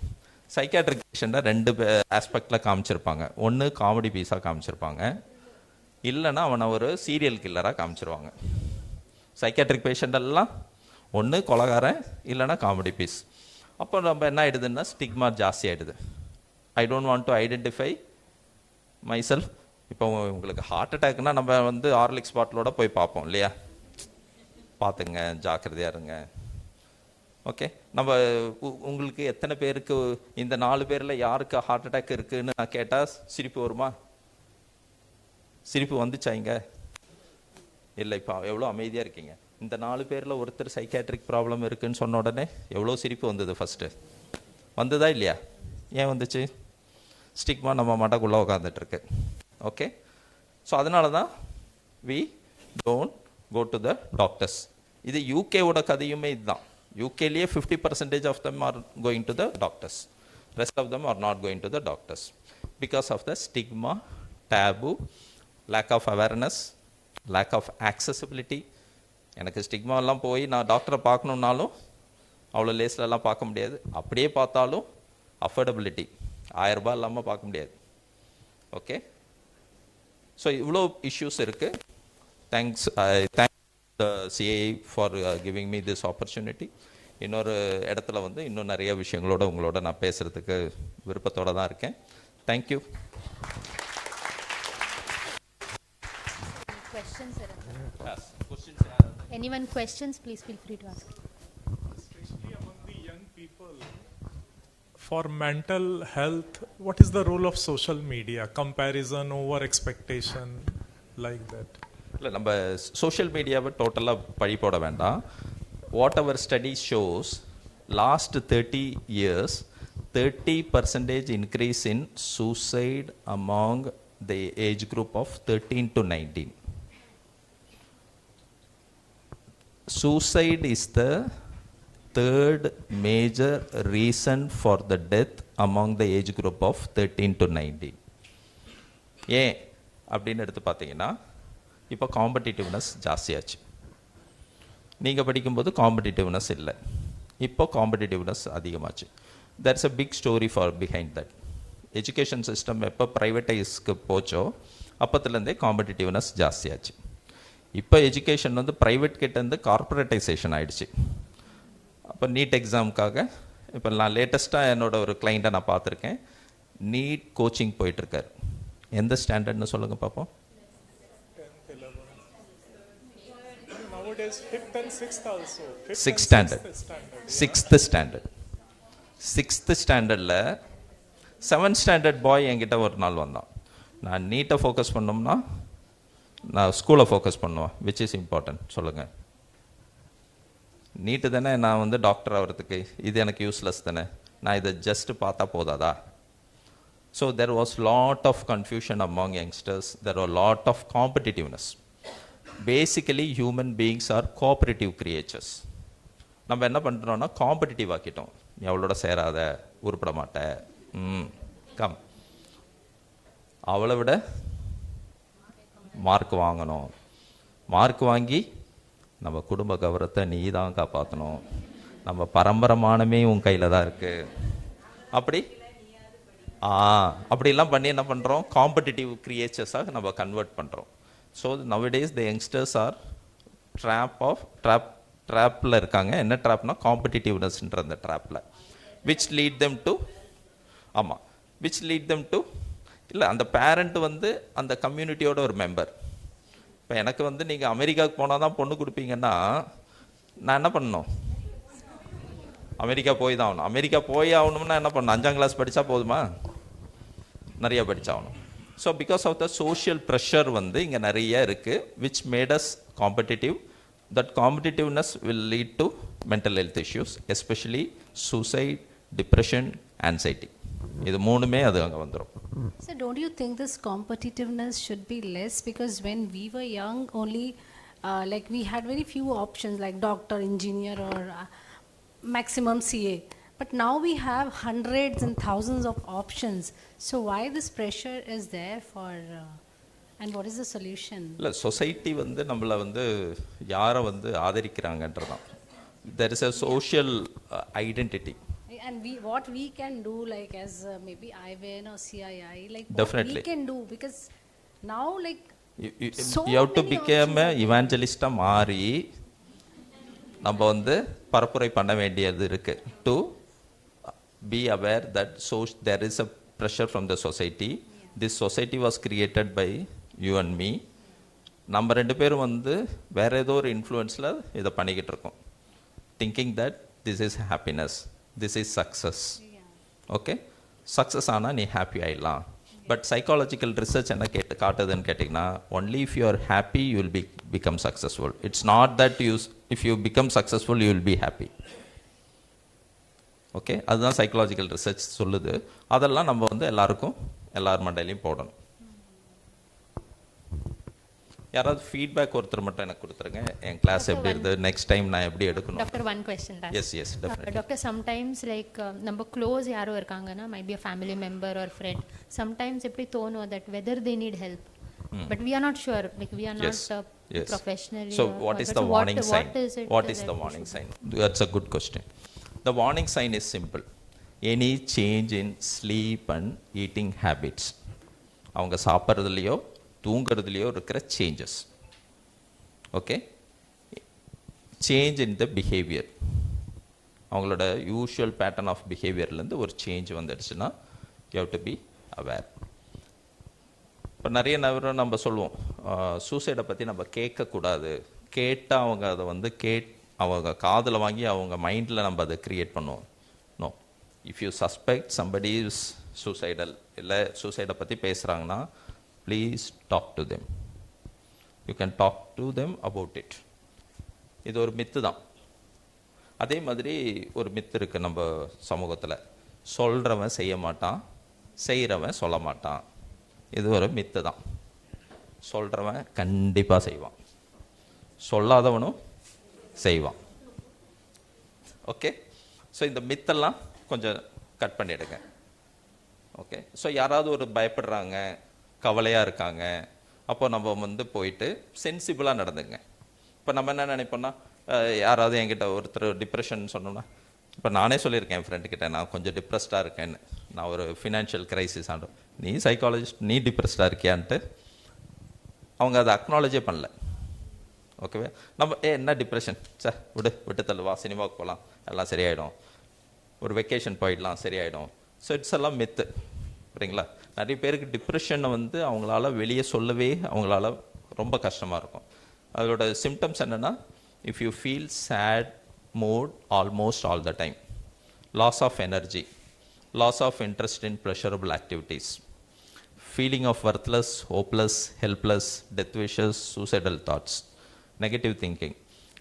Psychiatric பேஷண்ட்டை 2 ஆஸ்பெக்டில் காமிச்சிருப்பாங்க. ஒன்று காமெடி பீஸாக காமிச்சிருப்பாங்க, இல்லைன்னா அவனை ஒரு சீரியல் கில்லராக காமிச்சிருவாங்க. சைக்காட்ரிக் பேஷண்ட் எல்லாம் ஒன்று கொலகாரன், இல்லைன்னா காமெடி பீஸ். அப்போ நம்ம என்ன ஆகிடுதுன்னா ஸ்டிக்மா ஜாஸ்தி ஆகிடுது. I don't want to identify my self. இப்போ உங்களுக்கு ஹார்ட் அட்டாக்னா நம்ம வந்து ஹார்லிக்ஸ் பாட்டிலோட போய் பார்ப்போம் இல்லையா, பார்த்துங்க ஜாக்கிரதையாக இருங்க. ஓகே, நம்ம உங்களுக்கு எத்தனை பேருக்கு இந்த 4 பேரில் யாருக்கு ஹார்ட் அட்டாக் இருக்குதுன்னு நான் கேட்டால் சிரிப்பு வருமா? சிரிப்பு வந்துச்சா இங்க? இல்லை. இப்போ எவ்வளோ அமைதியாக இருக்கீங்க. இந்த 4 பேரில் ஒருத்தர் சைக்காட்ரிக் ப்ராப்ளம் இருக்குதுன்னு சொன்ன உடனே எவ்வளோ சிரிப்பு வந்தது? ஃபஸ்ட்டு வந்ததா இல்லையா? ஏன் வந்துச்சு? ஸ்டிக்மா நம்ம மண்டக்குள்ளே உட்காந்துட்ருக்கு. ஓகே, ஸோ அதனால தான் we don't go to the doctors. இது யூகேவோட கதையுமே இதுதான். யூகேலேயே 50% of them are going to the doctors, rest of them are not going to the doctors because of the stigma, taboo, lack of awareness, lack of accessibility. எனக்கு ஸ்டிக்மாலாம் போய் நான் டாக்டரை பார்க்கணுன்னாலும் அவ்வளோ லேஸ்லலாம் பார்க்க முடியாது. அப்படியே பார்த்தாலும் அஃபோர்டபிலிட்டி 1000 ரூபாய் இல்லாமல் பார்க்க முடியாது. ஓகே, ஸோ இவ்வளோ இஷ்யூஸ் இருக்குது. Thanks the CAI for giving me this opportunity. இன்னொரு இடத்துல வந்து இன்னும் நிறைய விஷயங்களோட உங்களோட நான் பேசுகிறதுக்கு விருப்பத்தோடு தான் இருக்கேன். Thank you. Anyone questions, please feel free to ask. Especially among the young people, for mental health, what is the role of social media? Comparison, over expectation, like that. இல்லை, நம்ம சோஷியல் மீடியாவை டோட்டலாக பழி போட வேண்டாம். What our study shows last 30 years 30% increase in suicide among the age group of 13 to 19. Suicide is the 3rd major reason for the death among the age group of 13 to 19. ஏன் அப்படின்னு எடுத்து பார்த்தீங்கன்னா, இப்போ காம்படிட்டிவ்னஸ் ஜாஸ்தியாச்சு. நீங்கள் படிக்கும்போது competitiveness இல்லை, இப்போ competitiveness அதிகமாச்சு. There's a big story for behind that. Education system எப்போ ப்ரைவேட்டைஸ்க்கு போச்சோ அப்போத்துலேருந்தே காம்படிட்டிவ்னஸ் ஜாஸ்தியாச்சு. இப்போ எஜுகேஷன் வந்து ப்ரைவேட் கிட்டேருந்து கார்பரேட்டைசேஷன் ஆகிடுச்சு. அப்போ நீட் எக்ஸாமுக்காக இப்போ நான் லேட்டஸ்ட்டாக என்னோட ஒரு கிளைண்ட்டை நான் பார்த்துருக்கேன், நீட் கோச்சிங் போயிட்டுருக்கார். எந்த ஸ்டாண்டர்ட்னு சொல்லுங்கள் பார்ப்போம். 6th ஸ்டாண்டர்டில் 7th ஸ்டாண்டர்ட் பாய் என்கிட்ட ஒரு நாள் வந்தான். நான் நீட்டை ஃபோக்கஸ் பண்ணோம்னா நான் ஸ்கூலை ஃபோக்கஸ் பண்ணுவேன், விச் இஸ் இம்பார்ட்டன்ட் சொல்லுங்கள். நீட்டு தானே நான் வந்து டாக்டர் ஆகிறதுக்கு, இது எனக்கு யூஸ்லெஸ் தானே, நான் இதை ஜஸ்ட் பார்த்தா போதாதா? So there was lot of confusion among youngsters, there are lot of competitiveness. Basically human beings are cooperative creatures. நம்ம என்ன பண்ணுறோன்னா காம்படிட்டிவ் ஆக்கிட்டோம். எவ்வளோட சேராத, உருப்பட மாட்டேன், கம், அவளை விட மார்க் வாங்கணும், மார்க் வாங்கி நம்ம குடும்ப கௌரவத்தை நீ தான் காப்பாற்றணும், நம்ம பரம்பரமானமே உன் கையில் தான் இருக்குது. அப்படி அப்படிலாம் பண்ணி என்ன பண்ணுறோம், காம்படிட்டிவ் கிரியேச்சர்ஸாக நம்ம கன்வெர்ட் பண்ணுறோம். So nowadays the youngsters are ட்ராப்பில் இருக்காங்க. என்ன ட்ராப்னா காம்படிட்டிவ்னஸ்ன்ற அந்த ட்ராப்பில் விச் லீட் தெம் டு இல்லை அந்த பேரண்ட் வந்து அந்த கம்யூனிட்டியோட ஒரு மெம்பர். இப்போ எனக்கு வந்து நீங்கள் அமெரிக்காவுக்கு போனால் தான் பொண்ணு கொடுப்பீங்கன்னா நான் என்ன பண்ணணும், அமெரிக்கா போய் தான் ஆகணும். அமெரிக்கா போய் ஆகணும்னா என்ன பண்ணணும், 5ஆம் கிளாஸ் படித்தா போதுமா, நிறைய படித்தாகணும். So because of the social pressure வந்து இங்கே நிறைய இருக்குது which made us competitive. That competitiveness will lead to mental health issues, especially suicide, depression, anxiety. இது மூணுமே அது அங்கே வந்துடும். So don't you think this competitiveness should be less, because when we were young only like we had very few options like doctor, engineer or maximum CA, but now we have hundreds and thousands of options. So why this pressure is there for and what is the solution? இல்லை society வந்து நம்மளை வந்து யாரை வந்து ஆதரிக்கிறாங்கன்றதான். there is a social identity. And what we can do, like as maybe IVN or CII, like Definitely. what we can do, because now like you have to become a evangelist மாறி நம்ம வந்து பரப்புரை பண்ண வேண்டியது இருக்கு. to be aware that there is a pressure from the society. This society was created by you and me. நம்ம 2 பேரும் வந்து வேற ஏதோ ஒரு இன்ஃப்ளூயன்ஸில் இதை பண்ணிக்கிட்டு இருக்கோம், thinking that this is happiness, this is success. Okay, success ஆனால் நீ ஹாப்பி ஆகிடலாம். பட் சைக்காலஜிக்கல் ரிசர்ச் என்ன காட்டுதுன்னு கேட்டிங்கன்னா, only if you are happy you will become successful. It's not that if you become successful you will be happy. Okay, அதுதான் psychological research சொல்லுது. அதெல்லாம் நம்ம வந்து எல்லார் மண்டையிலையும் போடணும். யாராவது ஃபீட்பேக் ஒருத்தர் மட்டும் எனக்கு கொடுத்துருங்க, என் கிளாஸ் எப்படி இருந்தது, நெக்ஸ்ட் டைம் நான் எப்படி எடுக்கணும். டாக்டர், ஒன் கொஸ்டின் தான். Yes definitely. Doctor, sometimes like நம்ம க்ளோஸ் யாரோ இருக்காங்கன்னா, might be a family member or friend, sometimes எப்படி தோணும் that whether they need help, but we are not sure, like we are not professionally. So what is the warning sign? What is the warning sign? That's a good question. The warning sign is simple. Any change in sleep and eating habits. அவங்க சாப்பிட்றதுலையோ தூங்குறதுலையோ இருக்கிற changes. Okay, change in the behaviour, அவங்களோட usual pattern of பிஹேவியர்லேருந்து ஒரு change வந்துடுச்சுன்னா you have to be aware. இப்போ நிறைய நேரம் நம்ம சொல்லுவோம் சூசைடை பற்றி நம்ம கேட்கக்கூடாது, கேட்டால் அவங்க அதை வந்து அவங்க காதில் வாங்கி அவங்க மைண்டில் நம்ம அதை க்ரியேட் பண்ணுவோம். No, if you suspect somebody is suicidal, இல்லை சூசைடை பற்றி பேசுகிறாங்கன்னா, please talk to them. You can talk to them about it. இது ஒரு மித்து தான். அதே மாதிரி ஒரு மித்து இருக்குது நம்ம சமூகத்தில், சொல்கிறவன் செய்ய மாட்டான், செய்கிறவன் சொல்ல மாட்டான். இது ஒரு மித்து தான். சொல்கிறவன் கண்டிப்பாக செய்வான், சொல்லாதவனும் செய்வான். ஓகே, ஸோ இந்த மித்தெல்லாம் கொஞ்சம் கட் பண்ணிவிடுங்க. ஓகே, ஸோ யாராவது ஒரு பயப்படுறாங்க, கவலையாக இருக்காங்க, அப்போ நம்ம வந்து போயிட்டு சென்சிபிளாக நடந்துங்க. இப்போ நம்ம என்ன நினைப்போம்னா, யாராவது என்கிட்ட ஒருத்தர் டிப்ரெஷன் சொன்னோம்னா, இப்போ நானே சொல்லியிருக்கேன் என் ஃப்ரெண்டுக்கிட்ட, நான் கொஞ்சம் டிப்ரெஸ்டாக இருக்கேன்னு, நான் ஒரு ஃபினான்ஷியல் கிரைசிஸ் ஆண்டும். நீ சைக்காலஜிஸ்ட், நீ டிப்ரெஸ்டாக இருக்கியான்ட்டு அவங்க அதை அக்னாலஜே பண்ணல. ஓகேவா, நம்ம என்ன டிப்ரெஷன், சார் விட்டு தள்ளுவா, சினிமாவுக்கு போகலாம், எல்லாம் சரியாயிடும், ஒரு வெக்கேஷன் போயிடலாம், சரியாயிடும். ஸோ இட்ஸ் எல்லாம் மித்து. சரிங்களா, நிறைய பேருக்கு டிப்ரெஷனை வந்து அவங்களால வெளியே சொல்லவே அவங்களால ரொம்ப கஷ்டமாக இருக்கும். அதோட சிம்டம்ஸ் என்னென்னா, if you feel sad mood almost all the time, loss of energy, loss of interest in pleasurable activities, feeling of worthless, hopeless, helpless, death wishes, suicidal thoughts, negative thinking,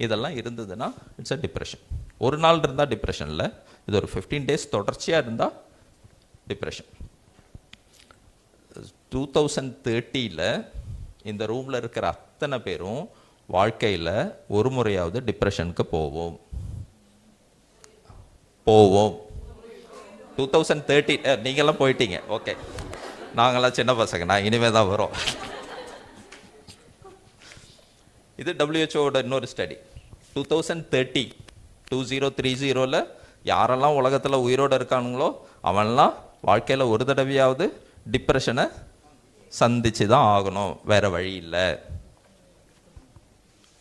இதெல்லாம் இருந்ததுன்னா இட்ஸ் அ டிப்ரெஷன். ஒரு நாள் இருந்தால் depression இல்லை, இது ஒரு 15 days தொடர்ச்சியாக இருந்தால் டிப்ரெஷன். 2030 இந்த ரூமில் இருக்கிற அத்தனை பேரும் வாழ்க்கையில் ஒரு முறையாவது டிப்ரெஷனுக்கு போவோம். 2030 நீங்கள்லாம் போயிட்டீங்க. ஓகே, நாங்களாம் சின்ன பசங்க, நான் இனிமே தான் வரோம். இது WHO இன்னொரு ஸ்டடி 2030 யாரெல்லாம் உலகத்தில் உயிரோடு இருக்கானுங்களோ அவன்லாம் வாழ்க்கையில் ஒரு தடவையாவது டிப்ரெஷனை சந்திச்சு தான் ஆகணும், வேற வழி இல்லை.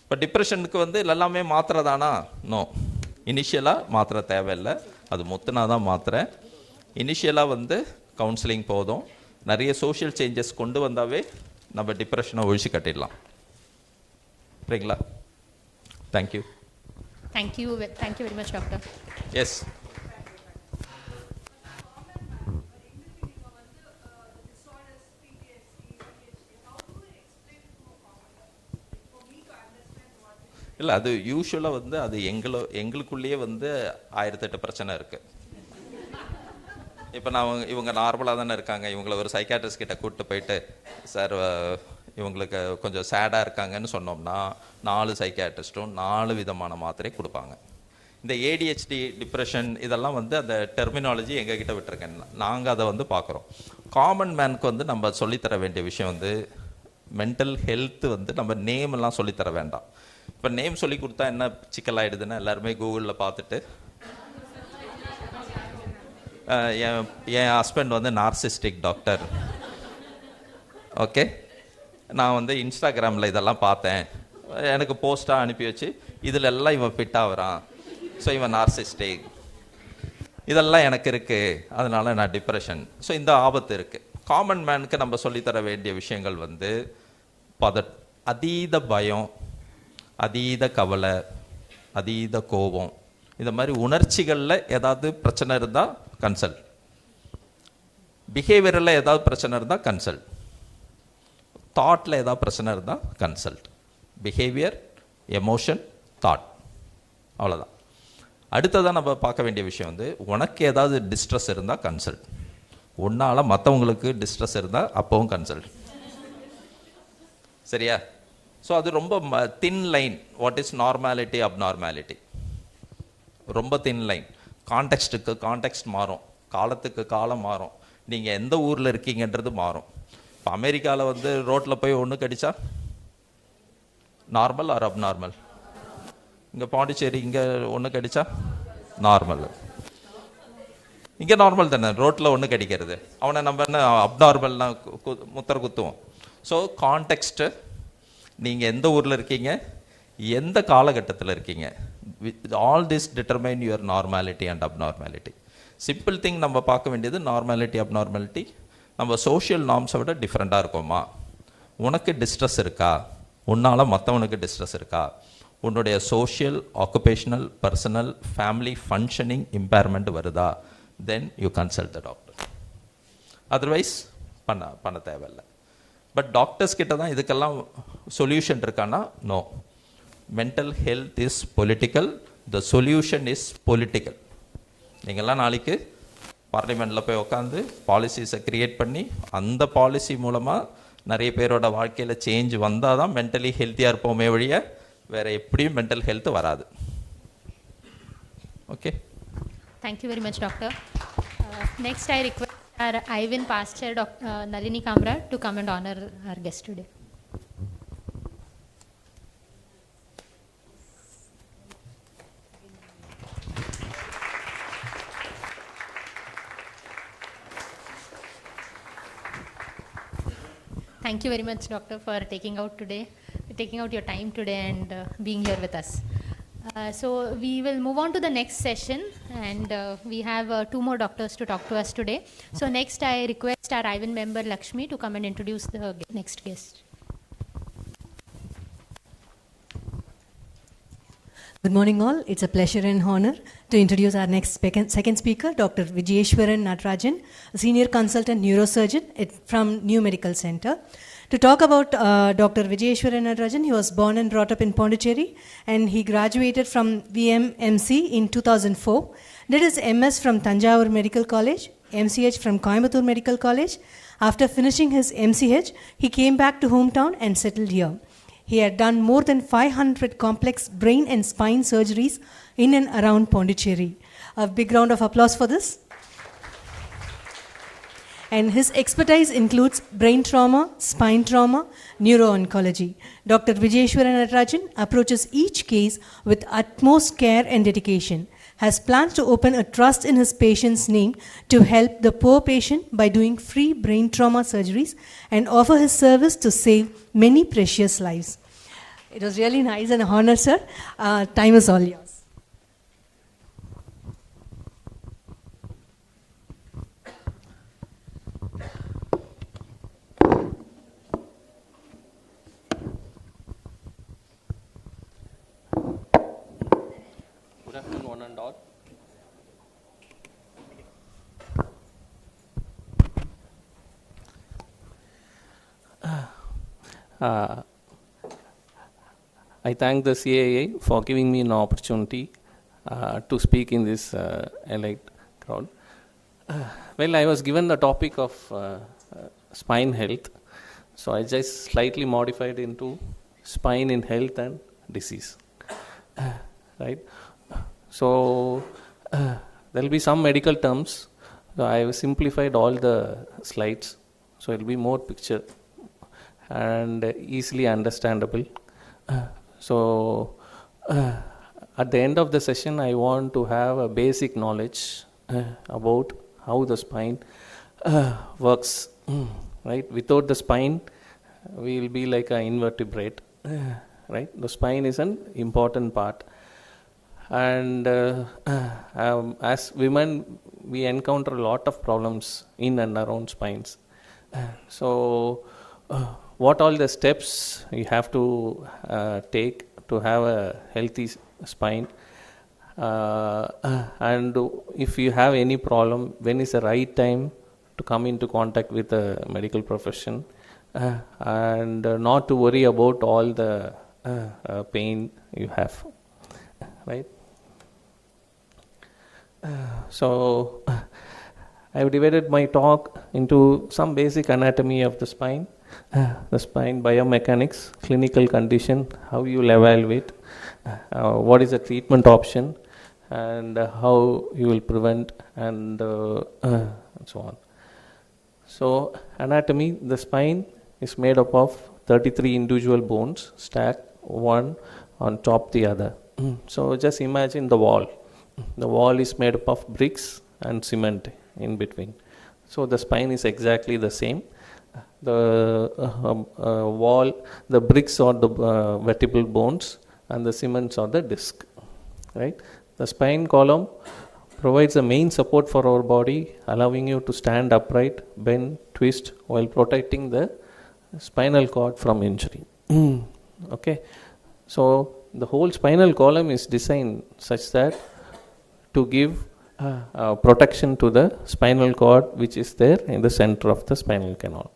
இப்போ டிப்ரெஷனுக்கு வந்து எல்லாமே மாத்திரை தானா? நோ, இனிஷியலாக மாத்திரை தேவையில்லை, அது முத்துனா தான் மாத்திரை. இனிஷியலாக வந்து கவுன்சிலிங் போதும். நிறைய சோஷியல் சேஞ்சஸ் கொண்டு வந்தாவே நம்ம டிப்ரெஷனை ஒழிச்சு கட்டிடலாம். சரிங்களா? Thank you. Thank you very much, doctor. Yes. இல்லை, அது யூஸ்வலாக வந்து அது எங்களுக்குள்ளேயே வந்து 1008 பிரச்சனை இருக்குது. இப்போ இவங்க நார்மலாக தானே இருக்காங்க, இவங்களை ஒரு சைக்காட்ரிஸ்ட் கிட்ட கூப்பிட்டு போயிட்டு சார் இவங்களுக்கு கொஞ்சம் சேடாக இருக்காங்கன்னு சொன்னோம்னா 4 சைக்காட்ரிஸ்ட்டும் 4 விதமான மாத்திரை கொடுப்பாங்க. இந்த ADHD டிப்ரெஷன் இதெல்லாம் வந்து அந்த டெர்மினாலஜி எங்ககிட்ட விட்டுருக்கேன், நாங்கள் அதை வந்து பார்க்குறோம். காமன் மேனுக்கு வந்து நம்ம சொல்லித்தர வேண்டிய விஷயம் வந்து மென்டல் ஹெல்த் வந்து நம்ம நேம் எல்லாம் சொல்லித்தர வேண்டாம். இப்போ நேம் சொல்லி கொடுத்தா என்ன சிக்கலாயிடுதுன்னா எல்லாருமே கூகுளில் பார்த்துட்டு என் ஹஸ்பண்ட் வந்து நார்சிஸ்டிக் டாக்டர், ஓகே, நான் வந்து இன்ஸ்டாகிராமில் இதெல்லாம் பார்த்தேன், எனக்கு போஸ்ட்டாக அனுப்பி வச்சு இதில் எல்லாம் இவன் ஃபிட் ஆகுறான், ஸோ இவன் நார்சிஸ்டிக், இதெல்லாம் எனக்கு இருக்குது, அதனால நான் டிப்ரெஷன். ஸோ இந்த ஆபத்து இருக்குது. காமன் மேனுக்கு நம்ம சொல்லித்தர வேண்டிய விஷயங்கள் வந்து அதீத பயம், அதீத கவலை, அதீத கோபம், இந்த மாதிரி உணர்ச்சிகளில் ஏதாவது பிரச்சனை இருந்தால் கன்சல்ட், பிஹேவியரில் ஏதாவது பிரச்சனை இருந்தால் கன்சல்ட், தாட்டில் ஏதாவது பிரச்சனை இருந்தால் கன்சல்ட். பிஹேவியர், எமோஷன், தாட், அவ்வளோதான். அடுத்ததான் நம்ம பார்க்க வேண்டிய விஷயம் வந்து உனக்கு ஏதாவது டிஸ்ட்ரெஸ் இருந்தால் கன்சல்ட், உன்னால் மற்றவங்களுக்கு டிஸ்ட்ரெஸ் இருந்தால் அப்போவும் கன்சல்ட். சரியா? ஸோ அது ரொம்ப thin line. What is normality, abnormality, ரொம்ப தின் லைன். கான்டெக்ஸ்ட்டுக்கு கான்டெக்ஸ்ட் மாறும், காலத்துக்கு காலம் மாறும், நீங்கள் எந்த ஊரில் இருக்கீங்கன்றது மாறும். இப்போ அமெரிக்காவில் வந்து ரோட்டில் போய் ஒன்று கடிச்சா நார்மல் ஆர் அப்நார்மல்? இங்கே பாண்டிச்சேரி இங்கே ஒன்று கடிச்சா நார்மல். இங்கே நார்மல் தானே, ரோட்டில் ஒன்று கடிக்கிறது, அவனை நம்ம என்ன அப்நார்மல்னா முத்திர குத்துவோம். ஸோ கான்டெக்ஸ்ட்டு, நீங்கள் எந்த ஊரில் இருக்கீங்க, எந்த காலகட்டத்தில் இருக்கீங்க, all this determine your normality and abnormality. Simple thing நம்ம பார்க்க வேண்டியது நார்மாலிட்டி, அப்நார்மாலிட்டி. நம்ம சோஷியல் நார்ம்ஸை விட டிஃப்ரெண்ட்டாக இருக்கோமா? உனக்கு டிஸ்ட்ரெஸ் இருக்கா? உன்னால் மற்றவனுக்கு டிஸ்ட்ரெஸ் இருக்கா? உன்னுடைய social, occupational, personal, family functioning impairment வருதா? Then you consult the doctor. Otherwise பண்ண தேவையில்லை. பட் டாக்டர்ஸ் கிட்ட தான் இதுக்கெல்லாம் சொல்யூஷன் இருக்கான்னா no. Mental health is political, the solution is political. நீங்கள்லாம் நாளைக்கு பார்லிமெண்ட்டில் போய் உட்காந்து பாலிசிஸை க்ரியேட் பண்ணி அந்த பாலிசி மூலமாக நிறைய பேரோட வாழ்க்கையில் சேஞ்ச் வந்தால் தான் மென்டலி ஹெல்த்தியாக இருப்போமே வழிய வேறு எப்படியும் மென்டல் ஹெல்த் வராது. Okay, Thank you very much, doctor. Next, I request our IVIN past chair, Dr. Nalini Kamra, to come and honor our guest today. Thank you very much, doctor, for taking out your time today and being here with us. So we will move on to the next session, and we have 2 more doctors to talk to us today. So next, I request our IVIN member Lakshmi to come and introduce the next guest. Good morning all. It's a pleasure and honor to introduce our next second speaker, Dr. Vijayeshwaran Natarajan, a senior consultant neurosurgeon from New Medical Center. To talk about Dr. Vijayeshwaran Natarajan, he was born and brought up in Pondicherry, and he graduated from VMMC in 2004. Did his MS from Tanjavur Medical College, MCH from Coimbatore Medical College. After finishing his MCH, he came back to hometown and settled here. He had done more than 500 complex brain and spine surgeries in and around Pondicherry. A big round of applause for this. and his expertise includes brain trauma, spine trauma, neuro-oncology. Dr. Vijayeshwaran Natarajan approaches each case with utmost care and dedication, has plans to open a trust in his patient's name to help the poor patient by doing free brain trauma surgeries and offer his service to save many precious lives. It was really nice and an honor, sir. Time is all yours. Good afternoon, one and all. I thank the CAA for giving me an opportunity to speak in this elite crowd. Well, I was given the topic of spine health, so I just slightly modified into spine in health and disease. Right? So there will be some medical terms. So I have simplified all the slides, so it will be more picture and easily understandable. So at the end of the session, I want to have a basic knowledge about how the spine works. Right? Without the spine, we will be like an invertebrate. Right? The spine is an important part. And as women, we encounter a lot of problems in and around spines. So what all the steps you have to take to have a healthy spine, and if you have any problem, when is the right time to come into contact with the medical profession, and not to worry about all the pain you have, right? So I have divided my talk into some basic anatomy of the spine biomechanics, clinical condition, how you will evaluate, what is the treatment option, and how you will prevent, and so on. So anatomy, the spine is made up of 33 individual bones stacked one on top the other. So just imagine the wall. The wall is made up of bricks and cement in between. So the spine is exactly the same. The wall, the bricks are the vertebral bones, and the cements are the disc. Right? The spine column provides the main support for our body, allowing you to stand upright, bend, twist, while protecting the spinal cord from injury. Okay, so the whole spinal column is designed such that to give protection to the spinal cord, which is there in the center of the spinal canal.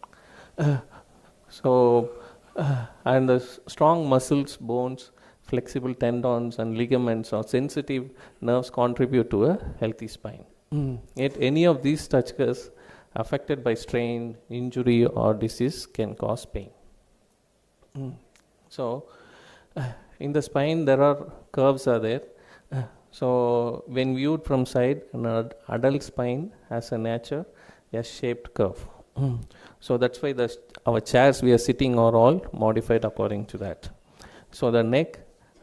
And the strong muscles, bones, flexible tendons and ligaments or sensitive nerves contribute to a healthy spine. Yet any of these structures affected by strain, injury or disease can cause pain. So in the spine there are curves are there. So when viewed from side, an adult spine has a nature S-shaped curve. So that's why our chairs we are sitting are all modified according to that. So the neck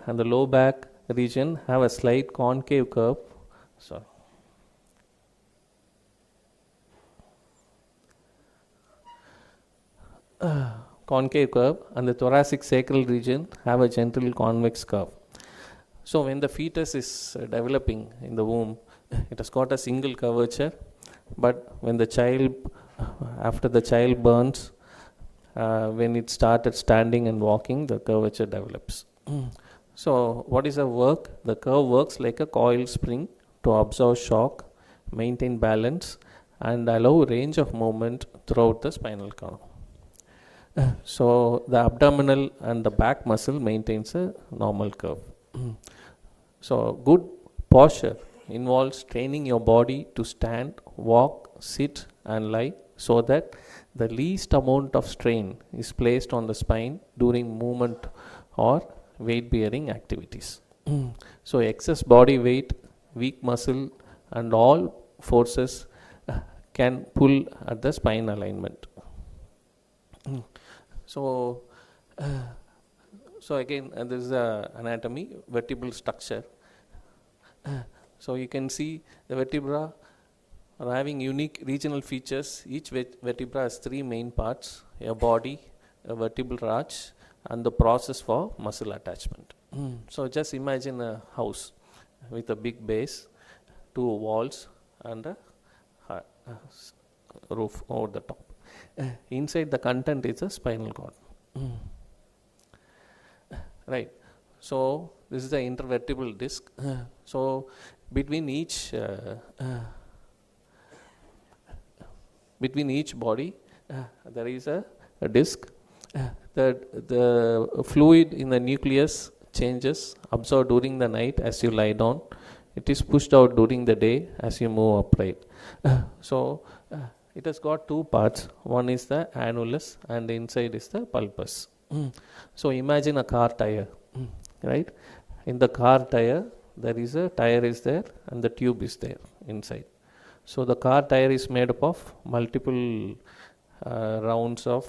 and the low back region have a slight concave curve. Concave curve, and the thoracic sacral region have a gentle convex curve. So when the fetus is developing in the womb, it has got a single curvature, but when the child, after the child burns, when it started standing and walking, the curvature develops. So what is the work? The curve works like a coil spring to absorb shock, maintain balance, and allow range of movement throughout the spinal column. So the abdominal and the back muscle maintains a normal curve. So good posture involves training your body to stand, walk, sit and lie so that the least amount of strain is placed on the spine during movement or weight bearing activities. So excess body weight, weak muscle and all forces can pull at the spine alignment. So, so again, this is anatomy, vertebral structure. So you can see the vertebra are having unique regional features. Each vertebra has three main parts: a body, a vertebral arch, and the process for muscle attachment. So just imagine a house with a big base, two walls, and a roof over the top. Inside the content is a spinal cord. Right. So this is the intervertebral disc. So between each body there is a disc. The fluid in the nucleus changes, absorbed during the night as you lie down. It is pushed out during the day as you move upright. So it has got two parts. One is the annulus and inside is the pulpus. So imagine a car tire, right? In the car tire, there is a tire is there and the tube is there inside. So the car tire is made up of multiple rounds of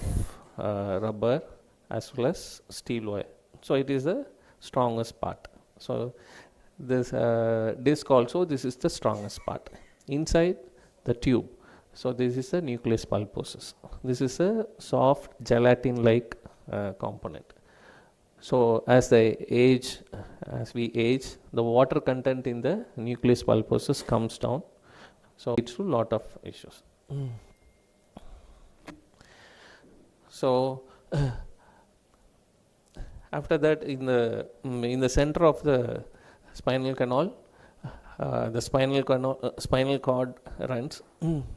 rubber as well as steel wire. So it is the strongest part. So this disc also, this is the strongest part. Inside the tube. So this is the nucleus pulposus. This is a soft gelatin-like component. So as we age, the water content in the nucleus pulposus comes down. So it leads to a lot of issues. So after that, in the center of the spinal canal, the spinal cord runs.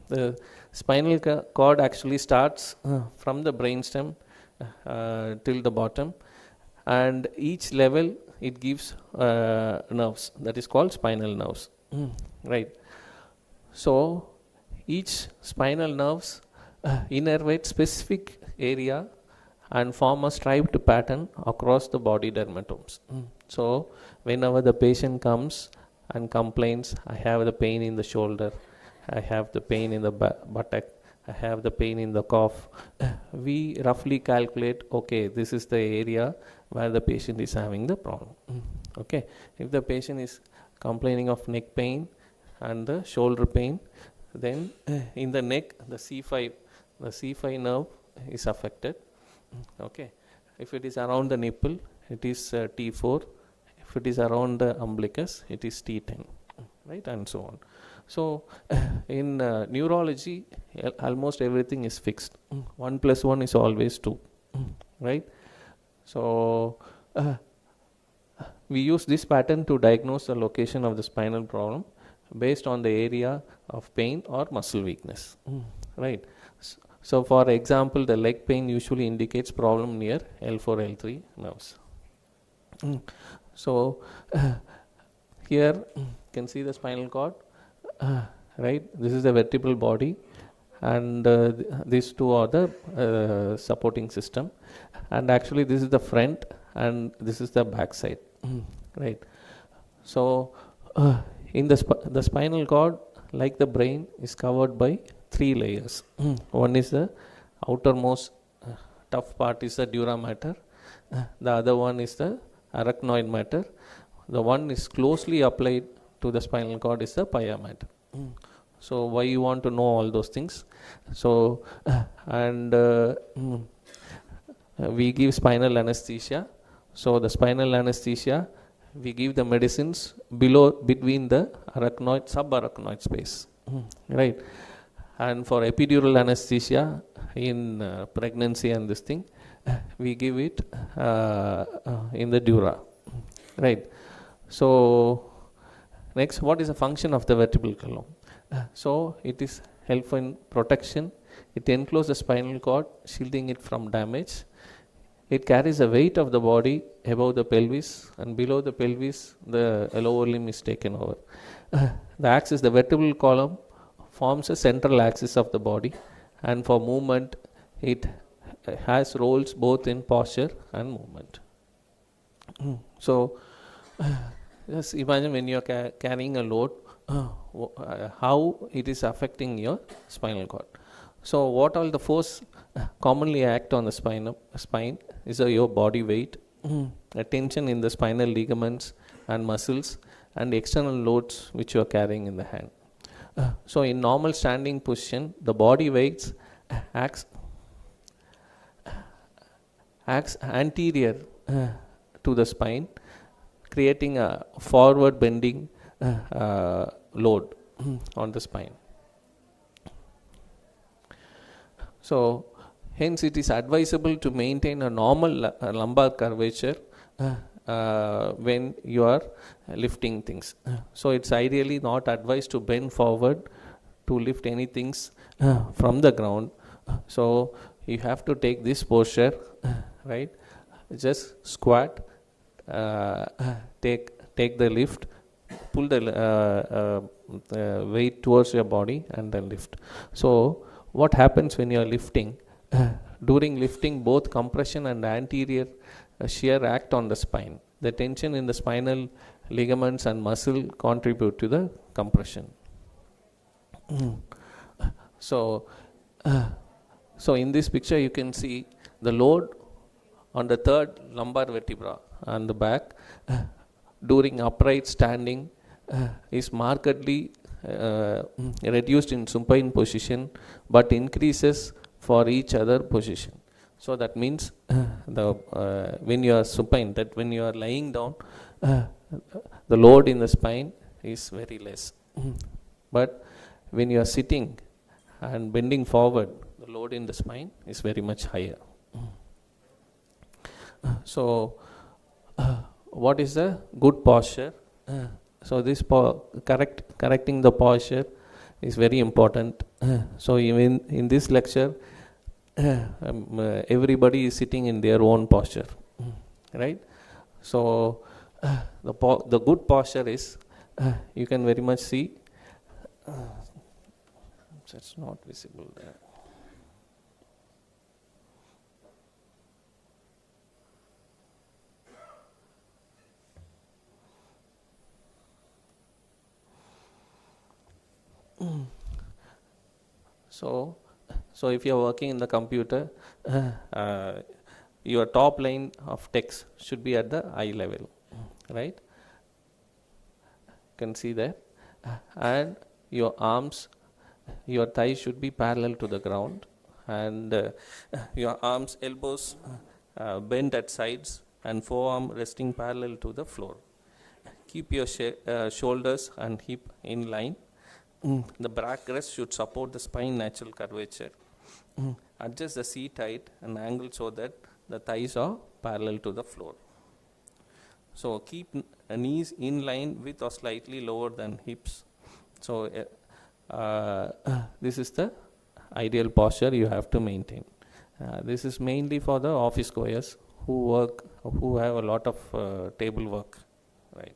The spinal cord actually starts from the brainstem till the bottom, and each level it gives nerves, that is called spinal nerves. Right. So each spinal nerves innervate specific area and form a striped pattern across the body dermatomes. So whenever the patient comes and complains, I have the pain in the shoulder, I have the pain in the buttock, I have the pain in the cough, we roughly calculate, okay, this is the area where the patient is having the problem. Okay, if the patient is complaining of neck pain and the shoulder pain, then in the neck, the C5 nerve is affected. Okay, if it is around the nipple, it is T4. If it is around the umbilicus, it is T10, right, and so on. So in neurology, almost everything is fixed. 1 + 1 is always 2, right? So we use this pattern to diagnose the location of the spinal problem based on the area of pain or muscle weakness, right? So for example, the leg pain usually indicates problem near L4, L3 nerves. So here you can see the spinal cord, right? This is the vertebral body, and these two are the supporting system, and actually this is the front and this is the back side, right? So in the spinal cord, like the brain, is covered by 3 layers. One is the outermost tough part is the dura mater. The other one is the arachnoid mater. The one is closely applied to the spinal cord is the pia mater. So why you want to know all those things? So and we give spinal anesthesia. So the spinal anesthesia, we give the medicines between the arachnoid, subarachnoid space, right? And for epidural anesthesia in pregnancy and this thing, we give it in the dura, right? So next, what is the function of the vertebral column? So it is helpful in protection. It encloses the spinal cord, shielding it from damage. It carries the weight of the body above the pelvis, and below the pelvis, the lower limb is taken over. The axis, the vertebral column, forms a central axis of the body, and for movement, it has roles both in posture and movement. So just imagine when you are carrying a load, how it is affecting your spinal cord. So what all the force commonly act on the spine is your body weight, a tension in the spinal ligaments and muscles, and external loads which you are carrying in the hand. So in normal standing position, the body weights acts anterior to the spine, creating a forward bending load on the spine. So hence it is advisable to maintain a normal lumbar curvature when you are lifting things. So it's ideally not advised to bend forward to lift anything from the ground. So you have to take this posture, right? Just squat, take the lift, pull the weight towards your body and then lift. So what happens when you are lifting? During lifting, both compression and anterior shear act on the spine. The tension in the spinal ligaments and muscle contribute to the compression. So in this picture you can see the load on the third lumbar vertebra on the back during upright standing is markedly reduced in supine position, but increases for each other position. So that means when you are supine, that when you are lying down, the load in the spine is very less. But when you are sitting and bending forward, the load in the spine is very much higher. So what is a good posture? So this correcting the posture is very important. So even in this lecture, everybody is sitting in their own posture, right? So the good posture is, you can very much see, it's not visible there. So if you are working in the computer, your top line of text should be at the eye level, right? You can see there. And your arms, your thighs should be parallel to the ground, and your arms, elbows bent at sides, and forearm resting parallel to the floor. Keep your shoulders and hip in line. The back rest should support the spine natural curvature. Adjust the seat height and angle so that the thighs are parallel to the floor. So keep knees in line with or slightly lower than hips. So this is the ideal posture you have to maintain. This is mainly for the office goers who have a lot of table work, right?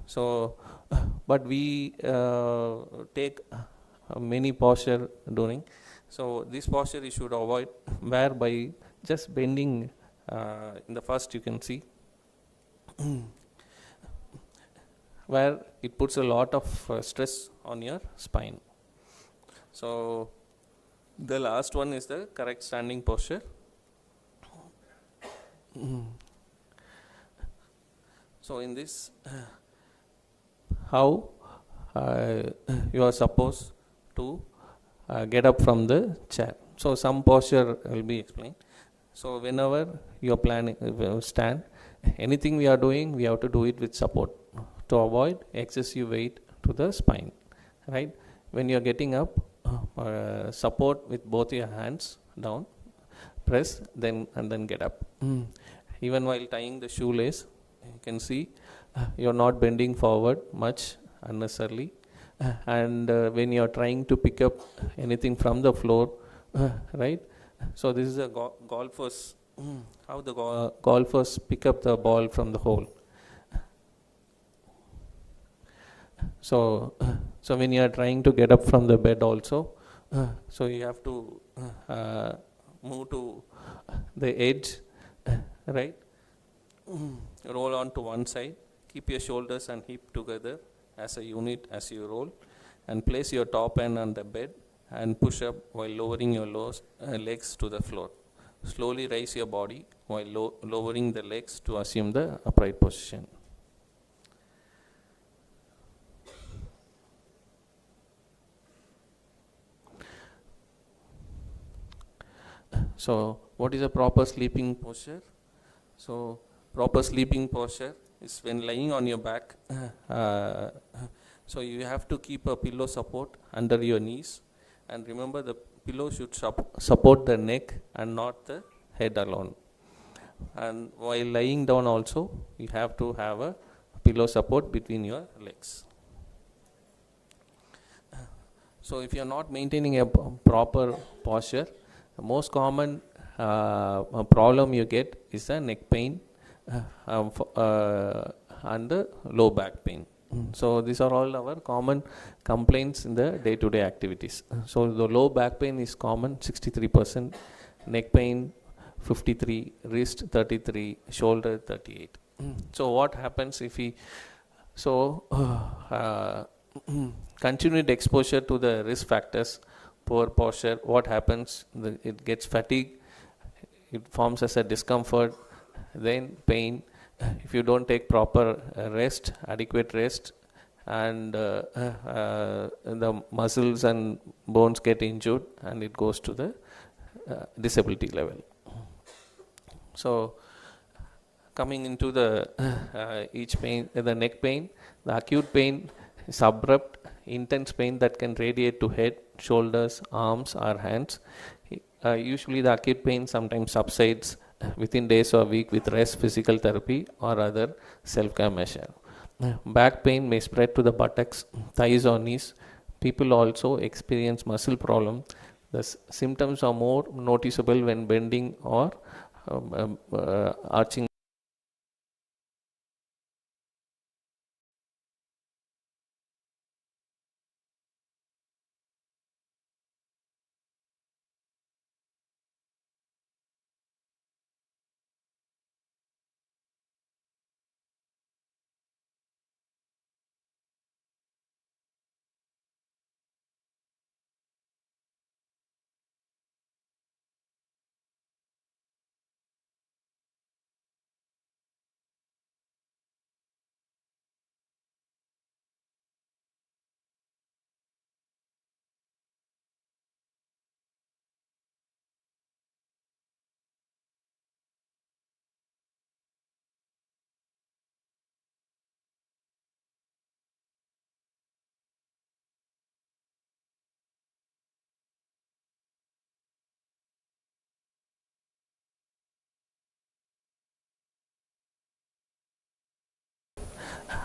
So but we take many posture doing. So this posture you should avoid, whereby just bending in the first you can see where it puts a lot of stress on your spine. So the last one is the correct standing posture. So in this, how you are supposed to get up from the chair. So some posture will be explained. So whenever you are planning stand, anything we are doing, we have to do it with support to avoid excessive weight to the spine, right? When you are getting up, support with both your hands down, press, and then get up. Even while tying the shoelace, you can see you are not bending forward much unnecessarily, and when you are trying to pick up anything from the floor, right? So this is a golfers, how the golfers pick up the ball from the hole. So when you are trying to get up from the bed also, so you have to move to the edge, right? Roll on to one side, keep your shoulders and hip together, as a unit as you roll, and place your top hand on the bed and push up while lowering your legs to the floor. Slowly raise your body while lowering the legs to assume the upright position. So, what is a proper sleeping posture? So, proper sleeping posture is when lying on your back. So, you have to keep a pillow support under your knees, and remember the pillow should support the neck and not the head alone. And while lying down also, you have to have a pillow support between your legs. So, if you are not maintaining a proper posture, the most common problem you get is a neck pain and the low back pain. So, these are all our common complaints in the day-to-day activities. So, the low back pain is common, 63%, neck pain 53, wrist 33, shoulder 38. So, what happens if we continued exposure to the risk factors, poor posture, what happens? It gets fatigue, it forms as a discomfort, then pain. If you don't take proper rest, adequate rest, and the muscles and bones get injured, and it goes to the disability level. So, coming into the each pain, the neck pain, the acute pain is abrupt, intense pain that can radiate to head, shoulders, arms, or hands. Usually, the acute pain sometimes subsides within days or week with rest, physical therapy, or other self-care measure. Back pain may spread to the buttocks, thighs, or knees. People also experience muscle problem. The symptoms are more noticeable when bending or arching.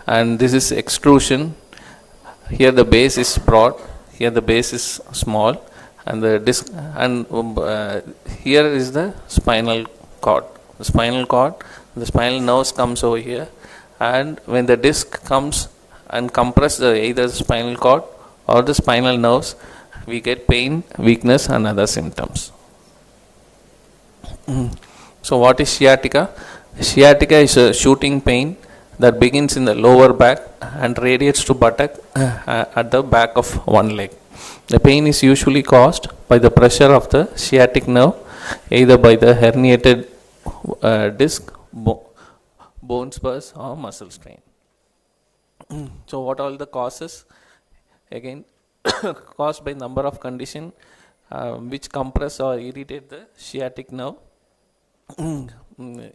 And this is extrusion. Here the base is broad, here the base is small, and the disc, and here is the spinal cord. The spinal nerves comes over here, and when the disc comes and compress either the spinal cord or the spinal nerves, we get pain, weakness, and other symptoms. So, what is sciatica? Sciatica is a shooting pain that begins in the lower back and radiates to buttock at the back of one leg. The pain is usually caused by the pressure of the sciatic nerve, either by the herniated disc, bone spurs, or muscle strain. So, what are all the causes? Again, caused by number of conditions which compress or irritate the sciatic nerve.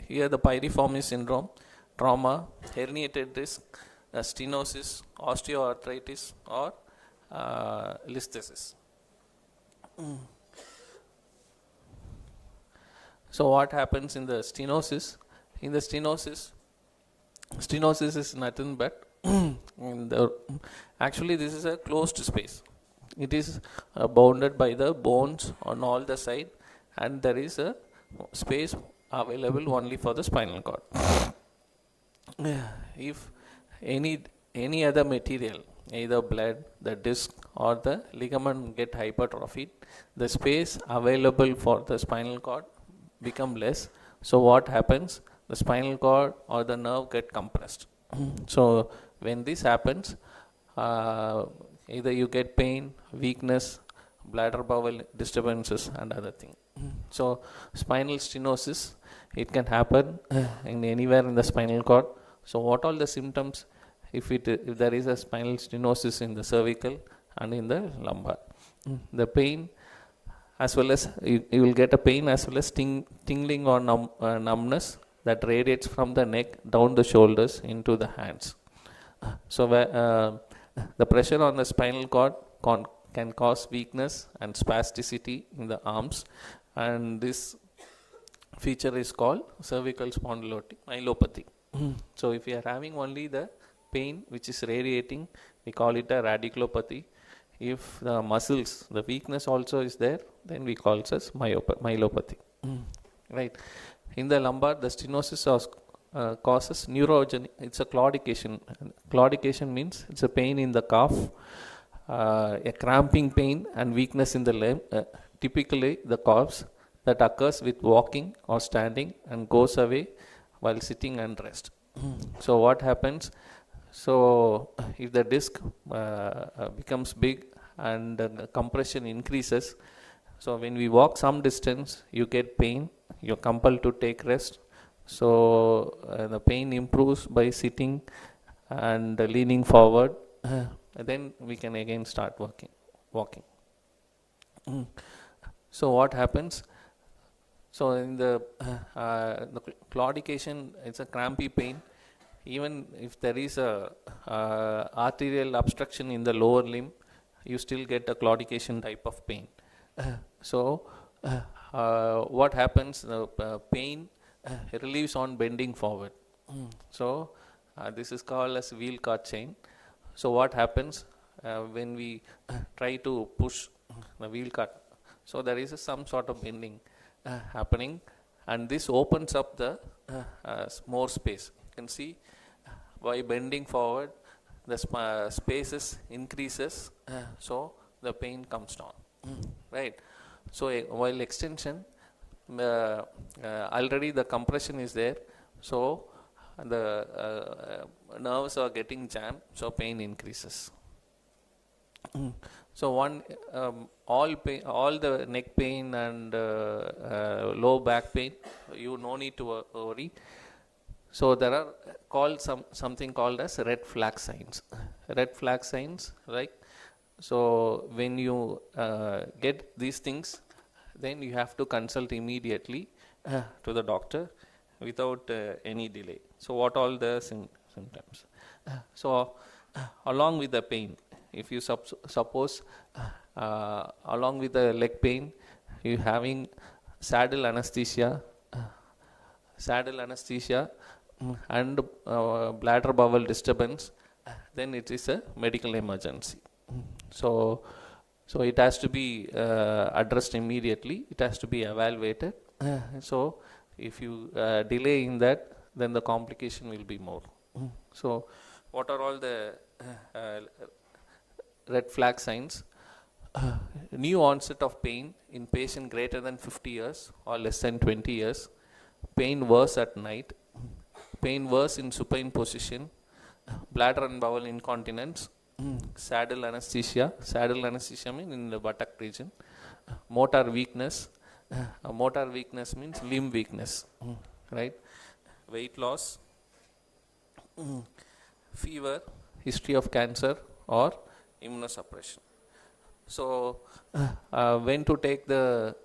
Here the piriformis syndrome, trauma, herniated disc, stenosis, osteoarthritis, or listhesis. So, what happens in the stenosis? In the stenosis is nothing but actually this is a closed space. It is bounded by the bones on all the side, and there is a space available only for the spinal cord. If any other material, either blood, the disc, or the ligament get hypertrophied, the space available for the spinal cord become less. So, what happens? The spinal cord or the nerve get compressed. So, when this happens, either you get pain, weakness, bladder bowel disturbances and other thing. So spinal stenosis, it can happen in anywhere in the spinal cord. So what all the symptoms if there is a spinal stenosis in the cervical and in the lumbar? The pain, as well as you will get a pain as well as tingling or numbness that radiates from the neck down the shoulders into the hands. So the pressure on the spinal cord can cause weakness and spasticity in the arms, and this feature is called cervical spondylotic myelopathy. So if you are having only the pain which is radiating, we call it a radiculopathy. If the muscles, the weakness also is there, then we call it as myelopathy. Right. In the lumbar, the stenosis causes neurogenic, it's a claudication. Claudication means it's a pain in the calf, a cramping pain and weakness in the limb, typically the calves, that occurs with walking or standing and goes away while sitting and rest. So what happens? So if the disc becomes big and the compression increases, so when we walk some distance, you get pain, you're compelled to take rest. So the pain improves by sitting and leaning forward. Then we can again start walking. So what happens? So in the claudication, it's a crampy pain. Even if there is a arterial obstruction in the lower limb, you still get a claudication type of pain. So what happens? The pain relieves on bending forward. So this is called as wheel cart chain. So what happens when we try to push the wheel cart? So there is some sort of bending happening, and this opens up the more space. You can see by bending forward, the spaces increases, so the pain comes down. Right. So while extension, already the compression is there, so the nerves are getting jammed, so pain increases. So all the neck pain and low back pain, you no need to worry. So there are something called as red flag signs. Red flag signs, right? So when you get these things, then you have to consult immediately to the doctor without any delay. So what all the symptoms? So along with the pain, if you suppose along with the leg pain, you having saddle anesthesia and bladder bowel disturbance, then it is a medical emergency. So it has to be addressed immediately. It has to be evaluated. So if you delay in that, then the complication will be more. So what are all the red flag signs? New onset of pain in patient greater than 50 years or less than 20 years. Pain worse at night. Pain worse in supine position. Bladder and bowel incontinence. Saddle anesthesia. Saddle anesthesia means in the buttock region. Motor weakness. Motor weakness means limb weakness. Right? Weight loss. Fever. History of cancer or immunosuppression. So when to take the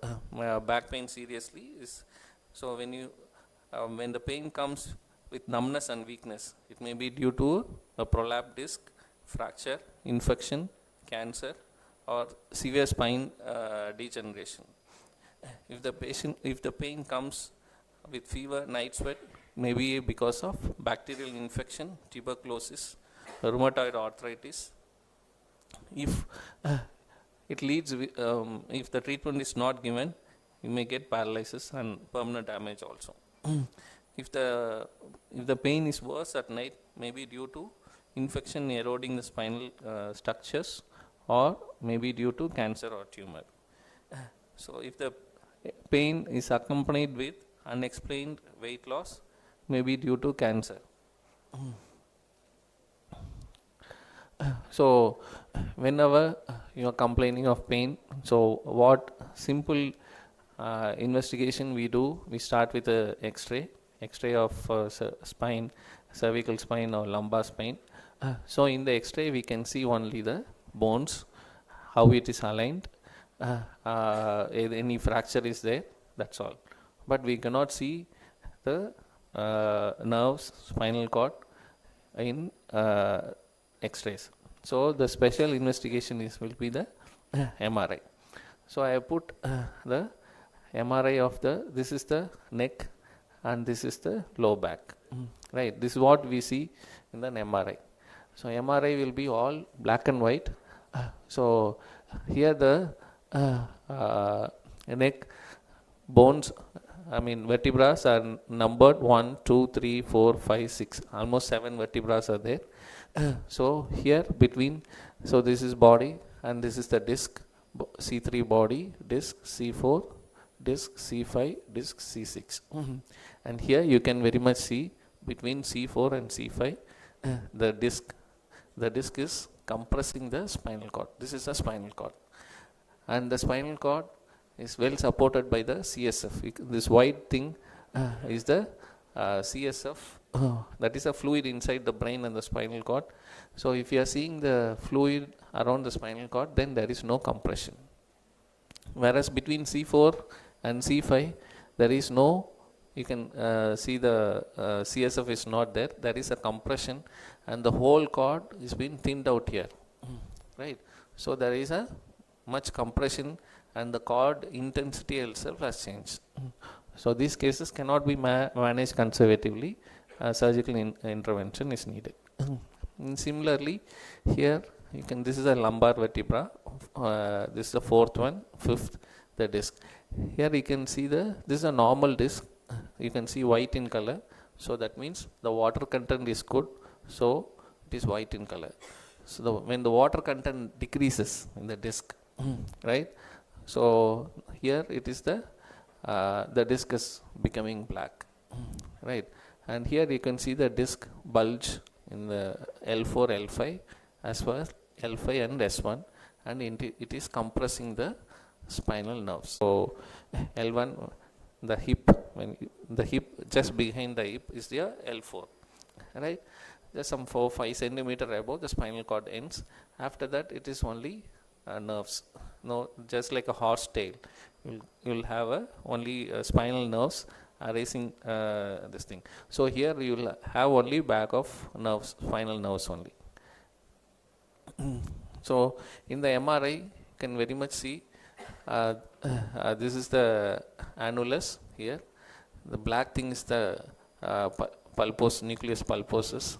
back pain seriously is, so when the pain comes with numbness and weakness, it may be due to a prolapsed disc, fracture, infection, cancer, or severe spine degeneration. If the pain comes with fever, night sweat, maybe because of bacterial infection, tuberculosis, rheumatoid arthritis. If it leads, if the treatment is not given, you may get paralysis and permanent damage also. If the pain is worse at night, maybe due to infection eroding the spinal structures, or maybe due to cancer or tumor. So if the pain is accompanied with unexplained weight loss, maybe due to cancer. So whenever you are complaining of pain, so what simple investigation we do, we start with a x-ray of spine, cervical spine or lumbar spine. So in the x-ray we can see only the bones, how it is aligned, any fracture is there, that's all. But we cannot see the nerves, spinal cord in x-rays. So the special investigation will be the MRI. So I have put the MRI of this is the neck and this is the low back. Right, this is what we see in the MRI. So MRI will be all black and white. So here the neck bones, vertebrae are numbered 1, 2, 3, 4, 5, 6. Almost 7 vertebrae are there. So here between, so this is body and this is the disc, C3 body, disc, C4, disc, C5, disc, C6. And here you can very much see between C4 and C5, the disc is compressing the spinal cord. This is the spinal cord. And the spinal cord is well supported by the CSF. This white thing is the CSF. That is a fluid inside the brain and the spinal cord. So if you are seeing the fluid around the spinal cord, then there is no compression. Whereas between C4 and C5, there is no, you can see the CSF is not there. There is a compression and the whole cord is being thinned out here. Right. So there is a much compression and the cord intensity itself has changed. So these cases cannot be managed conservatively. Surgical intervention is needed. Similarly, here you can, this is a lumbar vertebra, this is the fourth one, fifth, the disc. Here you can see this is a normal disc, you can see white in color, so that means the water content is good, so it is white in color. So when the water content decreases in the disc, right, so here it is the disc is becoming black, right, and here you can see the disc bulge in the L4, L5 as well as L5 and S1, and it is compressing the spinal nerves. So L1, the hip, the hip just behind the hip is the L4, right, just some 4-5 centimeter above the spinal cord ends. After that it is only nerves, no, just like a horse tail. You will have only spinal nerves raising this thing. So here you will have only back of nerves, spinal nerves only. So in the MRI you can very much see this is the annulus here. The black thing is the nucleus pulposus,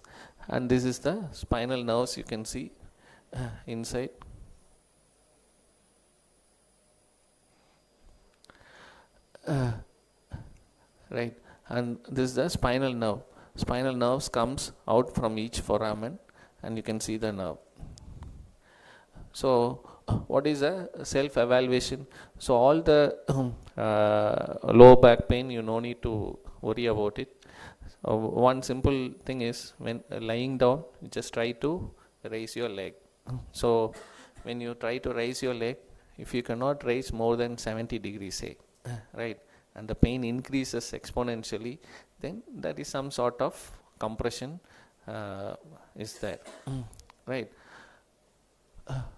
and this is the spinal nerves you can see inside. Right, and this is the spinal nerve. Spinal nerves comes out from each foramen, and you can see the nerve. So what is a self-evaluation? So all the low back pain, you no need to worry about it. One simple thing is, when lying down, you just try to raise your leg. So when you try to raise your leg, if you cannot raise more than 70 degrees, say, right, and the pain increases exponentially, then there is some sort of compression is there, right.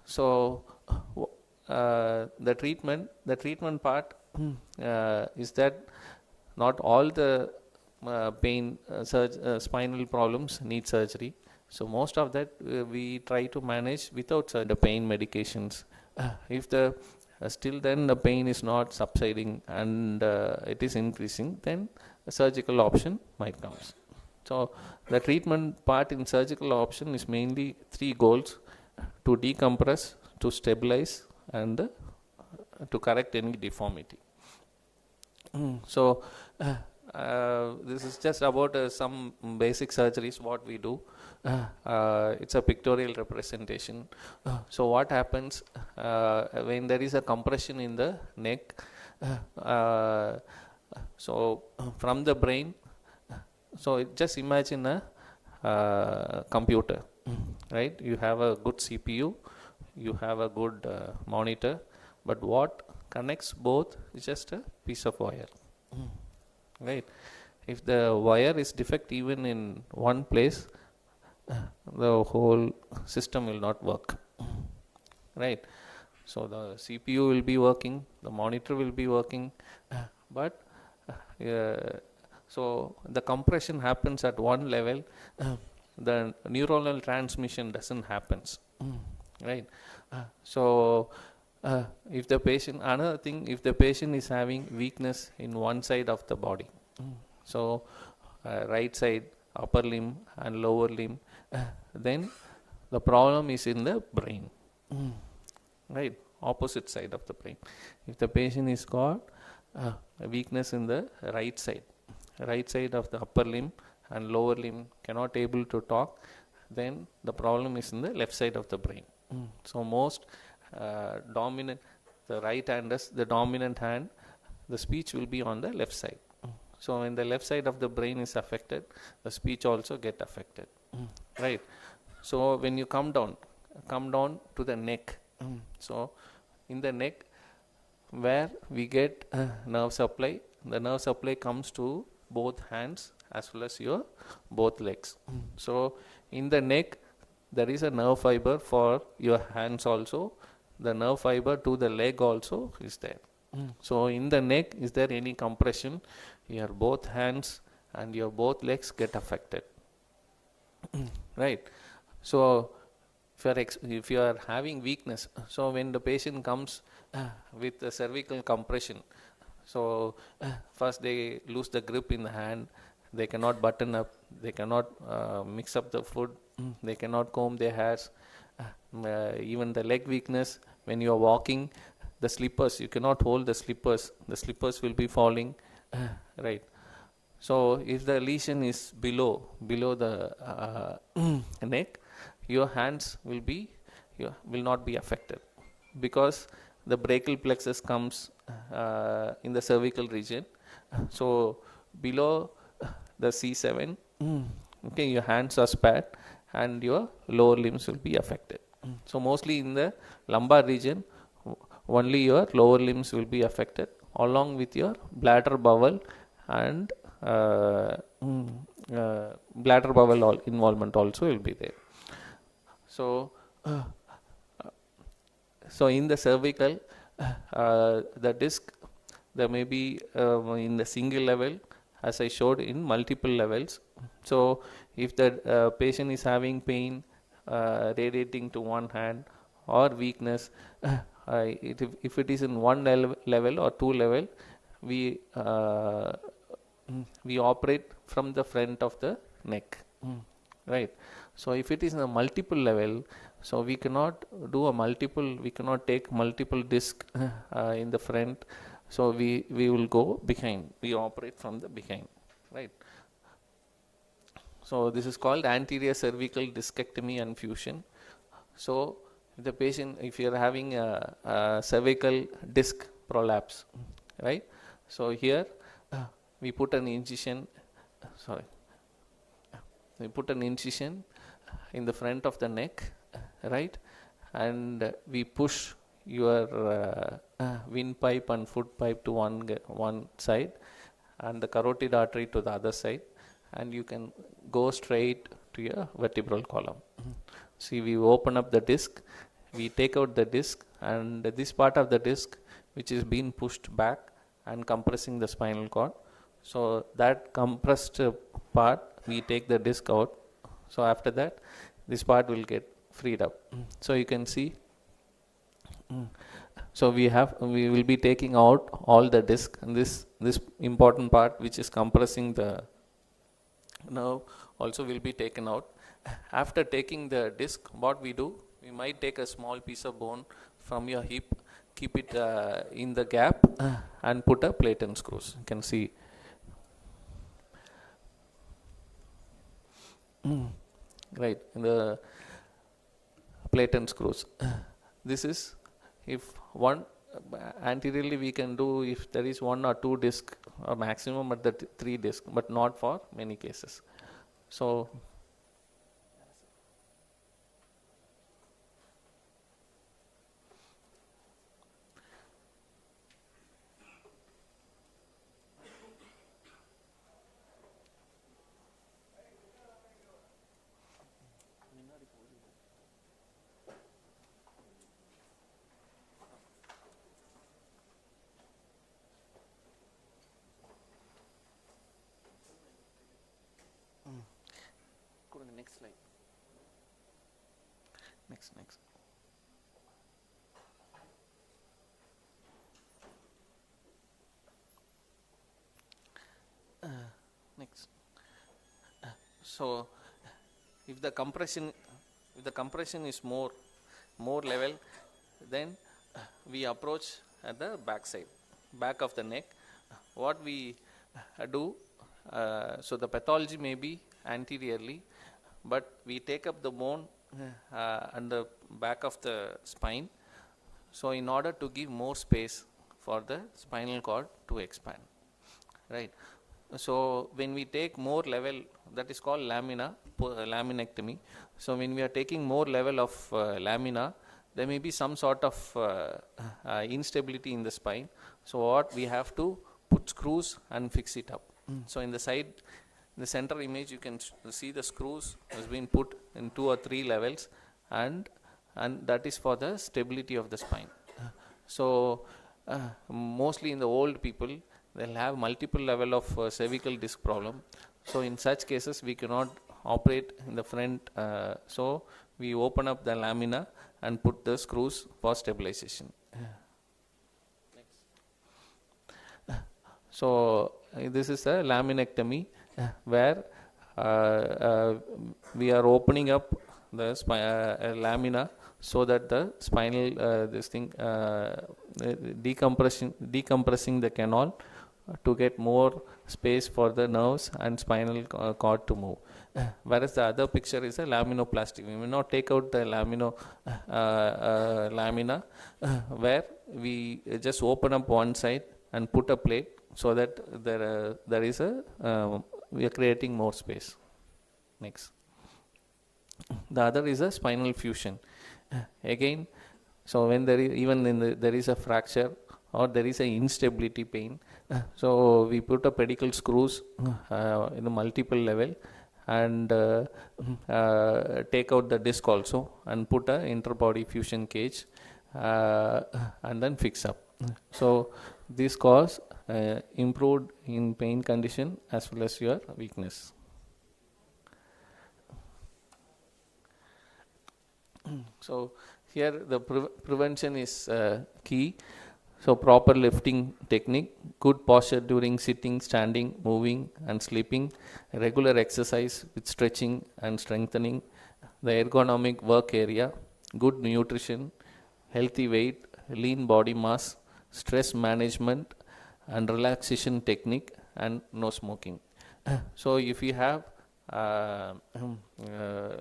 So the treatment part is that not all the pain spinal problems need surgery. So most of that we try to manage without the pain medications. If the still then the pain is not subsiding and it is increasing, then a surgical option might come. So the treatment part in surgical option is mainly 3 goals: to decompress, to stabilize, and to correct any deformity. So this is just about some basic surgeries what we do. It's a pictorial representation. So what happens when there is a compression in the neck? So from the brain, so just imagine a computer. right? You have a good CPU, you have a good monitor, but what connects both is just a piece of wire, right? If the wire is defect even in one place, the whole system will not work, right? So the CPU will be working, the monitor will be working, but so the compression happens at one level, the neuronal transmission doesn't happens, right? So if the patient, another thing, if the patient is having weakness in one side of the body, so right side, upper limb and lower limb, then the problem is in the brain, right? Opposite side of the brain. If the patient is got a weakness in the right side of the upper limb and lower limb cannot able to talk, then the problem is in the left side of the brain. So most dominant, the right hand is the dominant hand, the speech will be on the left side. So when the left side of the brain is affected, the speech also get affected, right? So when you come down to the neck, so in the neck where we get nerve supply, the nerve supply comes to both hands as well as your both legs. So in the neck there is a nerve fiber for your hands also, the nerve fiber to the leg also is there. So in the neck, is there any compression, your both hands and your both legs get affected, right? So if you are having weakness, so when the patient comes with the cervical compression, so first they lose the grip in the hand, they cannot button up, they cannot mix up the food, they cannot comb their hairs, even the leg weakness, when you are walking, the slippers, you cannot hold the slippers will be falling, right? So if the lesion is below the neck, your hands will not be affected, because the brachial plexus comes in the cervical region. So below the C7, okay, your hands are spared and your lower limbs will be affected. So mostly in the lumbar region, only your lower limbs will be affected, along with your bladder bowel and bladder bowel involvement also will be there. So in the cervical, the disc, there may be in the single level, as I showed, in multiple levels. So if the patient is having pain radiating to one hand or weakness, if it is in one level or two level, we operate from the front of the neck, right? So if it is in a multiple level, so we cannot take multiple disc in the front, so we will go behind, we operate from the behind, right? So this is called anterior cervical discectomy and fusion. So the patient, if you are having a cervical disc prolapse, right? So here we put an incision, in the front of the neck, right? And we push your windpipe and foot pipe to one side and the carotid artery to the other side, and you can go straight to your vertebral column. See, we open up the disc, we take out the disc, and this part of the disc which is being pushed back and compressing the spinal cord. So that compressed part, we take the disc out. So after that, this part will get freed up. So you can see. So we will be taking out all the disc, and this important part which is compressing the nerve also will be taken out. After taking the disc, what we do, we might take a small piece of bone from your hip, keep it in the gap and put a plate and screws. You can see. Right, in the plate and screws. This is if one anteriorly we can do if there is one or two disc or maximum at the three disc, but not for many cases. So Next slide. Next. Next. So, if the compression is more level, then we approach at the back of the neck. What we do, so the pathology may be anteriorly, but we take up the bone and the back of the spine. So, in order to give more space for the spinal cord to expand, right? So, when we take more level, that is called laminectomy. So, when we are taking more level of lamina, there may be some sort of instability in the spine. So, what we have to put screws and fix it up. So, in the center image, you can see the screws has been put in 2 or 3 levels, and that is for the stability of the spine. So, mostly in the old people, they'll have multiple level of cervical disc problem. So, in such cases, we cannot operate in the front. So, we open up the lamina and put the screws for stabilization. So, this is a laminectomy where we are opening up the lamina so that the spinal decompressing the canal to get more space for the nerves and spinal cord to move. Whereas the other picture is a laminoplasty. We will not take out the lamina where we just open up one side and put a plate so that there is we are creating more space. Next. The other is a spinal fusion. Again, so when there is there is a fracture or there is a instability pain, so we put a pedicle screws in the multiple level and take out the disc also and put a interbody fusion cage and then fix up. So this cause improved in pain condition as well as your weakness. So here the prevention is key. So proper lifting technique, good posture during sitting, standing, moving and sleeping, regular exercise with stretching and strengthening, the ergonomic work area, good nutrition, healthy weight, lean body mass, stress management and relaxation technique, and no smoking. So if you have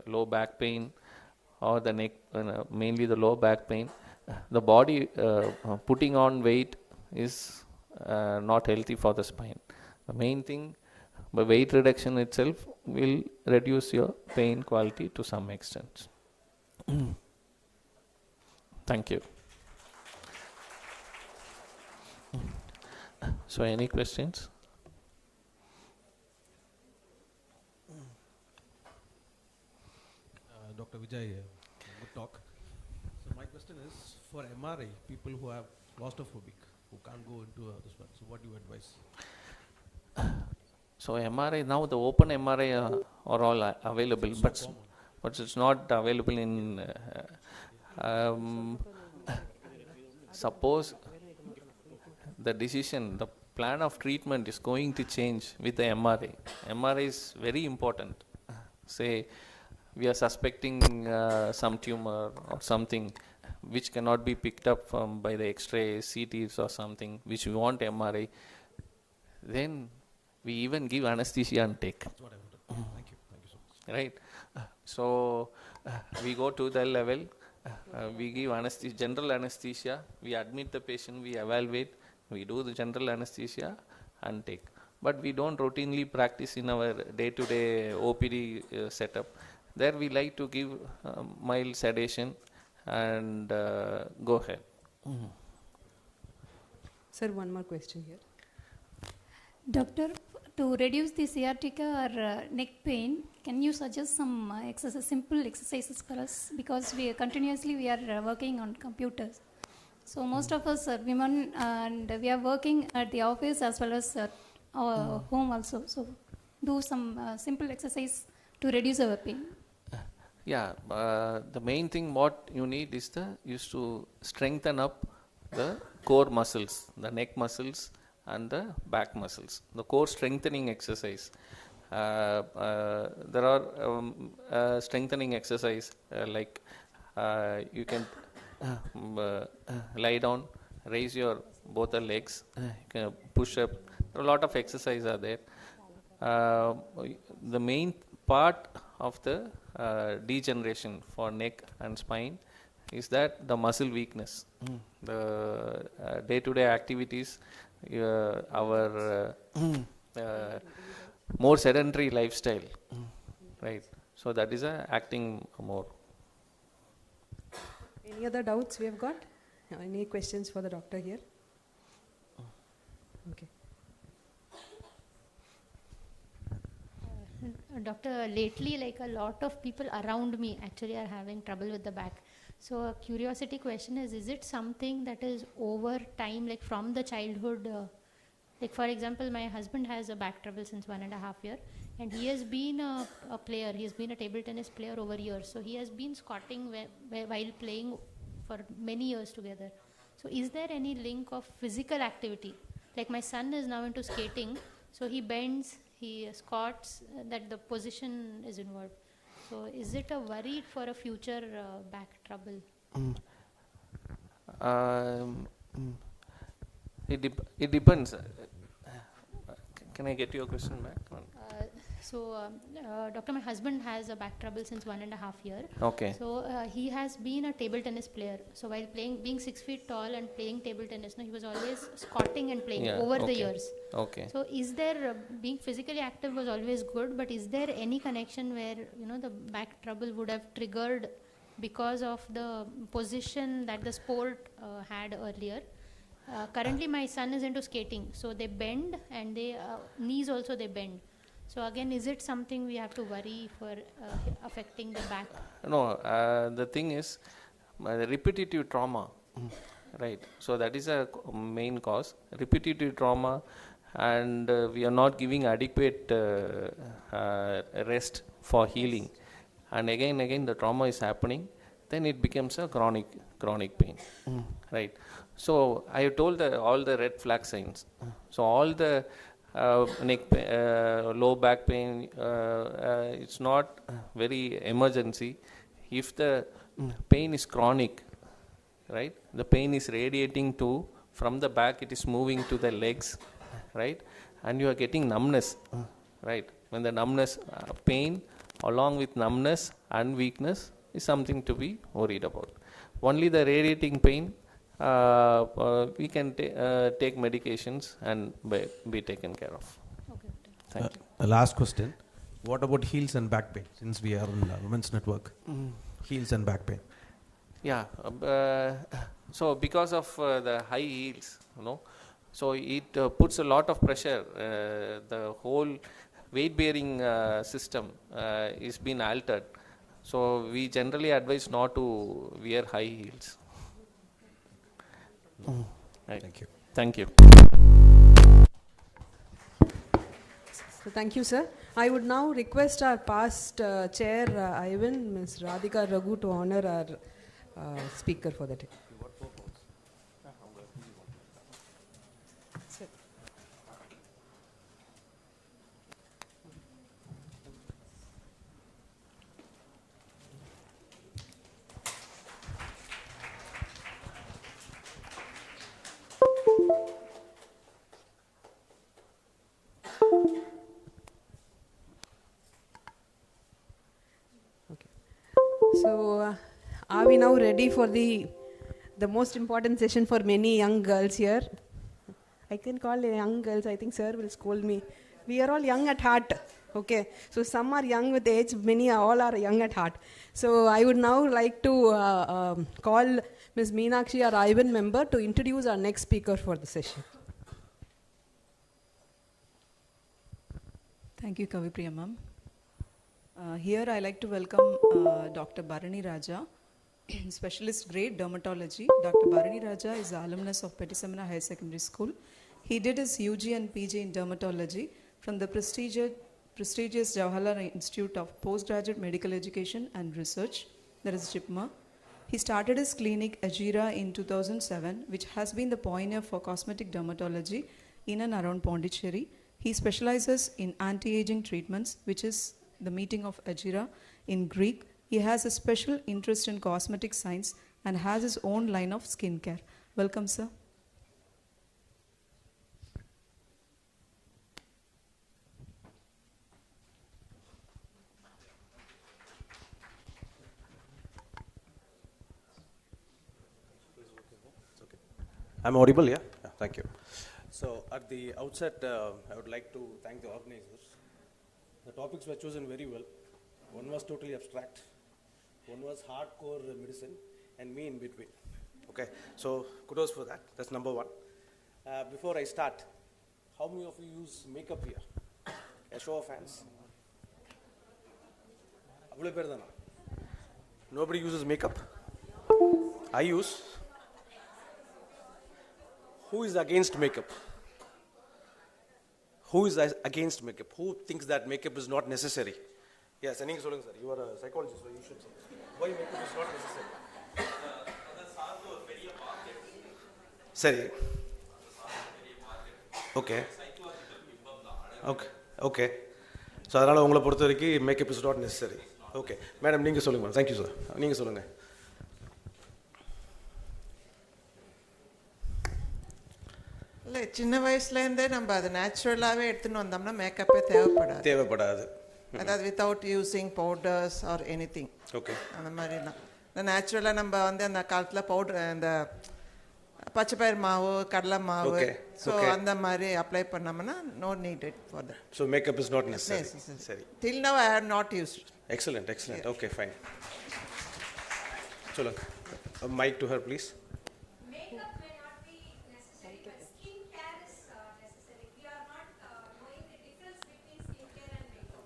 low back pain or the neck, mainly the low back pain, the body putting on weight is not healthy for the spine. The main thing, by weight reduction itself will reduce your pain quality to some extent. Thank you. So any questions? Dr. Vijay, good talk. So my question is, for MRI, people who have claustrophobic, who can't go into this one, so what do you advise? So MRI, now the open MRI are all available, So but it's not available in, suppose the decision, the plan of treatment is going to change with the MRI. MRI is very important. Say we are suspecting some tumor or something which cannot be picked up by the X-ray, CTs or something, which we want MRI, then we even give anesthesia and take. That's what I wanted. Thank you so much. Right? So we go to the level, we give anesthesia, general anesthesia, we admit the patient, we evaluate, we do the general anesthesia and take. But we don't routinely practice in our day-to-day OPD setup. There we like to give mild sedation and go ahead. Sir, one more question here. Doctor, to reduce the sciatica or neck pain, can you suggest some simple exercises for us? Because we are working on computers. So most of us are women and we are working at the office as well as home also. So do some simple exercise to reduce our pain. Yeah, the main thing what you need is to strengthen up the core muscles, the neck muscles and the back muscles. The core strengthening exercise. There are strengthening exercise like you can lie down, raise your both the legs, you can push up. A lot of exercise are there. The main part of the degeneration for neck and spine is that the muscle weakness. The day-to-day activities, our more sedentary lifestyle, right? So that is acting more. Any other doubts we have got? Any questions for the doctor here? Okay. Doctor, lately, like a lot of people around me actually are having trouble with the back. So a curiosity question is it something that is over time, like from the childhood? Like for example, my husband has a back trouble since 1.5 years, and he has been a player. He has been a table tennis player over years. So he has been squatting while playing for many years together. So is there any link of physical activity? Like my son is now into skating, so he bends, he squats, that the position is involved. So is it a worry for a future back trouble? It depends. Can I get your question back? Doctor, my husband has a back trouble since 1.5 years. Okay. So he has been a table tennis player. So while being 6 feet tall and playing table tennis, he was always squatting and playing over the years. Okay. So is there, being physically active was always good, but is there any connection where, the back trouble would have triggered because of the position that the sport had earlier? Currently my son is into skating, so they bend and knees also they bend. So again, is it something we have to worry for affecting the back? No, the thing is the repetitive trauma, right? So that is a main cause, repetitive trauma, and we are not giving adequate rest for healing, and again the trauma is happening, then it becomes a chronic pain, right? So I have told all the red flag signs. So all the neck pain, low back pain, it's not very emergency. If the pain is chronic, right, the pain is radiating from the back, it is moving to the legs, right, and you are getting numbness, right. When the numbness, pain along with numbness and weakness is something to be worried about. Only the radiating pain, we can take medications and be taken care of. Okay. Thank you. The last question. What about heels and back pain? Since we are on Women's Network, heels and back pain. Yeah. So because of the high heels, so it puts a lot of pressure. The whole weight-bearing system is being altered. So we generally advise not to wear high heels. Right. Thank you. Thank you. So thank you, sir. I would now request our past chair, Ivan, Ms. Radhika Raghu, to honor our speaker for the day. So, are we now ready for the most important session for many young girls here? I can call young girls, I think sir will scold me. We are all young at heart, okay? So some are young with age, all are young at heart. So I would now like to call Ms. Meenakshi, our Ivan member, to introduce our next speaker for the session. Thank you, Kavipriya ma'am. Here I like to welcome Dr. Bharani Raja, specialist grade dermatology. Dr. Bharani Raja is an alumnus of Pettisamana Higher Secondary School. He did his UG and PG in dermatology from the prestigious Jawaharlal Institute of Postgraduate Medical Education and Research, that is JIPMA. He started his clinic Ajira in 2007, which has been the pioneer for cosmetic dermatology in and around Pondicherry. He specializes in anti-aging treatments, which is the meaning of Ajira in Greek. He has a special interest in cosmetic science and has his own line of skincare. Welcome, sir. I'm audible, yeah? Yeah, thank you. So at the outset, I would like to thank the organizers. The topics were chosen very well. One was totally abstract, one was hardcore medicine, and me in between. Okay, so kudos for that. That's number one. Before I start, how many of you use makeup here? A show of hands. Nobody uses makeup? I use. Who is against makeup? Who is against makeup? Who thinks that makeup is not necessary? Yes, Aning Solong sir, you are a psychologist, so you should say. Why makeup is not necessary? Sorry. Okay. Okay. Okay. So, அதனால உங்களை பொறுத்த வரைக்கும் makeup is not necessary. Okay. Madam, நீங்க சொல்லுங்க. Thank you, sir. நீங்க சொல்லுங்க. இல்லை சின்ன வயசுலேருந்தே நம்ம அது நேச்சுரலாகவே எடுத்துன்னு வந்தோம்னா மேக்கப்பே தேவைப்படாது அதாவது without using powders or any thing. Okay, அந்த மாதிரி தான் நேச்சுரலாக நம்ம வந்து அந்த காலத்தில் பவுடர் இந்த பச்சைப்பயிர் மாவு கடலை மாவு ஸோ அந்த மாதிரி அப்ளை பண்ணோம்னா no needed for that. So makeup is not necessary. சரி. Till now I have not used. Excellent, excellent. Okay, fine. சொல்லுங்க. Mic to her please.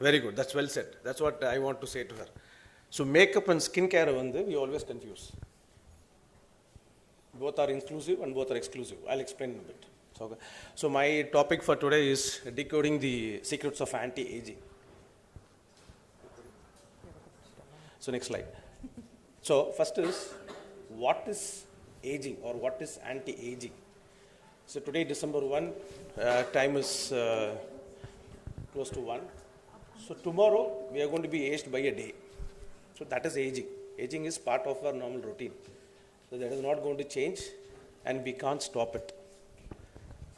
Very good. That's well said. That's what I want to say to her. So makeup and skincare we always confuse. Both are inclusive and both are exclusive. I'll explain in a bit. So my topic for today is decoding the secrets of anti-aging. So next slide. So first is, what is aging or what is anti-aging? So today December 1, time is close to 1. So tomorrow we are going to be aged by a day. So that is aging. Aging is part of our normal routine. So that is not going to change and we can't stop it.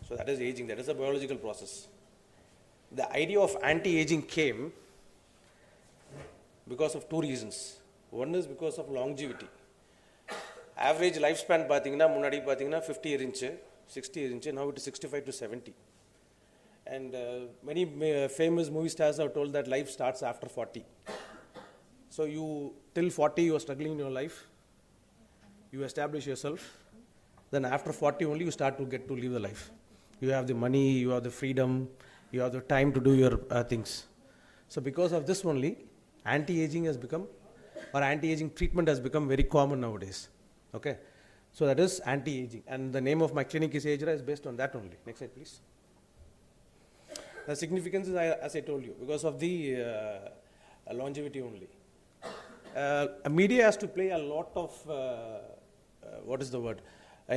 So that is aging. That is a biological process. The idea of anti-aging came because of two reasons. One is because of longevity. Average lifespan pathina munadi pathina 50 year inch, 60 year inch, now it is 65 to 70. And many famous movie stars have told that life starts after 40. So you, till 40 you are struggling in your life, you establish yourself, then after 40 only you start to get to live the life. You have the money, you have the freedom, you have the time to do your things. So because of this only, anti-aging has become, or anti-aging treatment has become very common nowadays. Okay, so that is anti-aging, and the name of my clinic is Ajira is based on that only. Next slide please. The significance is, as I told you, because of the longevity only. Media has to play a lot of, what is the word,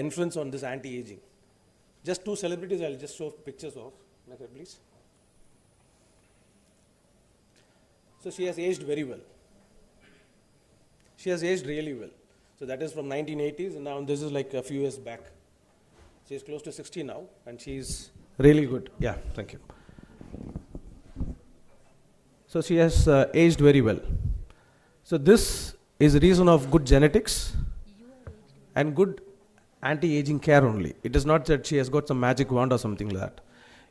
influence on this anti-aging. Just two celebrities I'll just show pictures of. Next slide, please. So she has aged very well. She has aged really well. So that is from 1980s, and now this is like a few years back. She is close to 60 now, and she is really good. Yeah, thank you. So she has aged very well. So this is a reason of good genetics and good anti-aging care only. It is not that she has got some magic wand or something like that.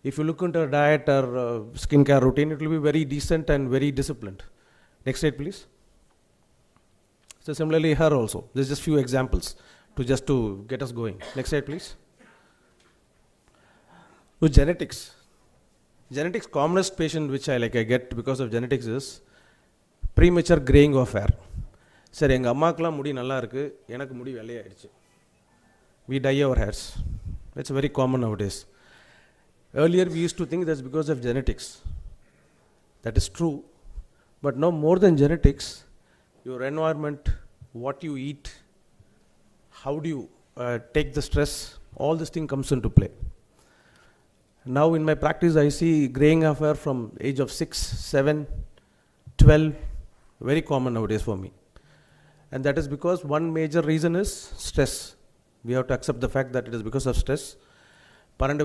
If you look into her diet or skincare routine, it will be very decent and very disciplined. Next slide, please. So similarly, her also. There's just few examples to get us going. Next slide, please. With genetics. Genetics, commonest patient which I get because of genetics is premature graying of hair. Sir, enga ammakla mudi nalla irukku, enakku mudi vellaiya aidichu. We dye our hairs. It's very common nowadays. Earlier we used to think that's because of genetics. That is true. But no more than genetics, your environment, what you eat, how do you take the stress, all this thing comes into play. Now in my practice, I see graying of hair from age of 6, 7, 12, very common nowadays for me. And that is because one major reason is stress. We have to accept the fact that it is because of stress. Stress and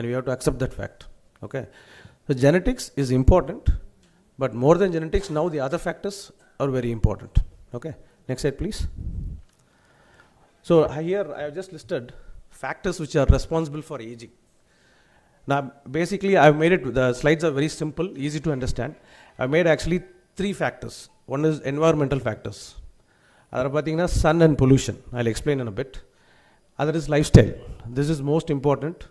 we have to accept that fact. Okay. So genetics is important, but more than genetics, now the other factors are very important. Okay. Next slide, please. So here I have just listed factors which are responsible for aging. Now basically I've made it, the slides are very simple, easy to understand. I've made actually 3 factors. One is environmental factors. Other sun and pollution. I'll explain in a bit. Other is lifestyle. This is most important.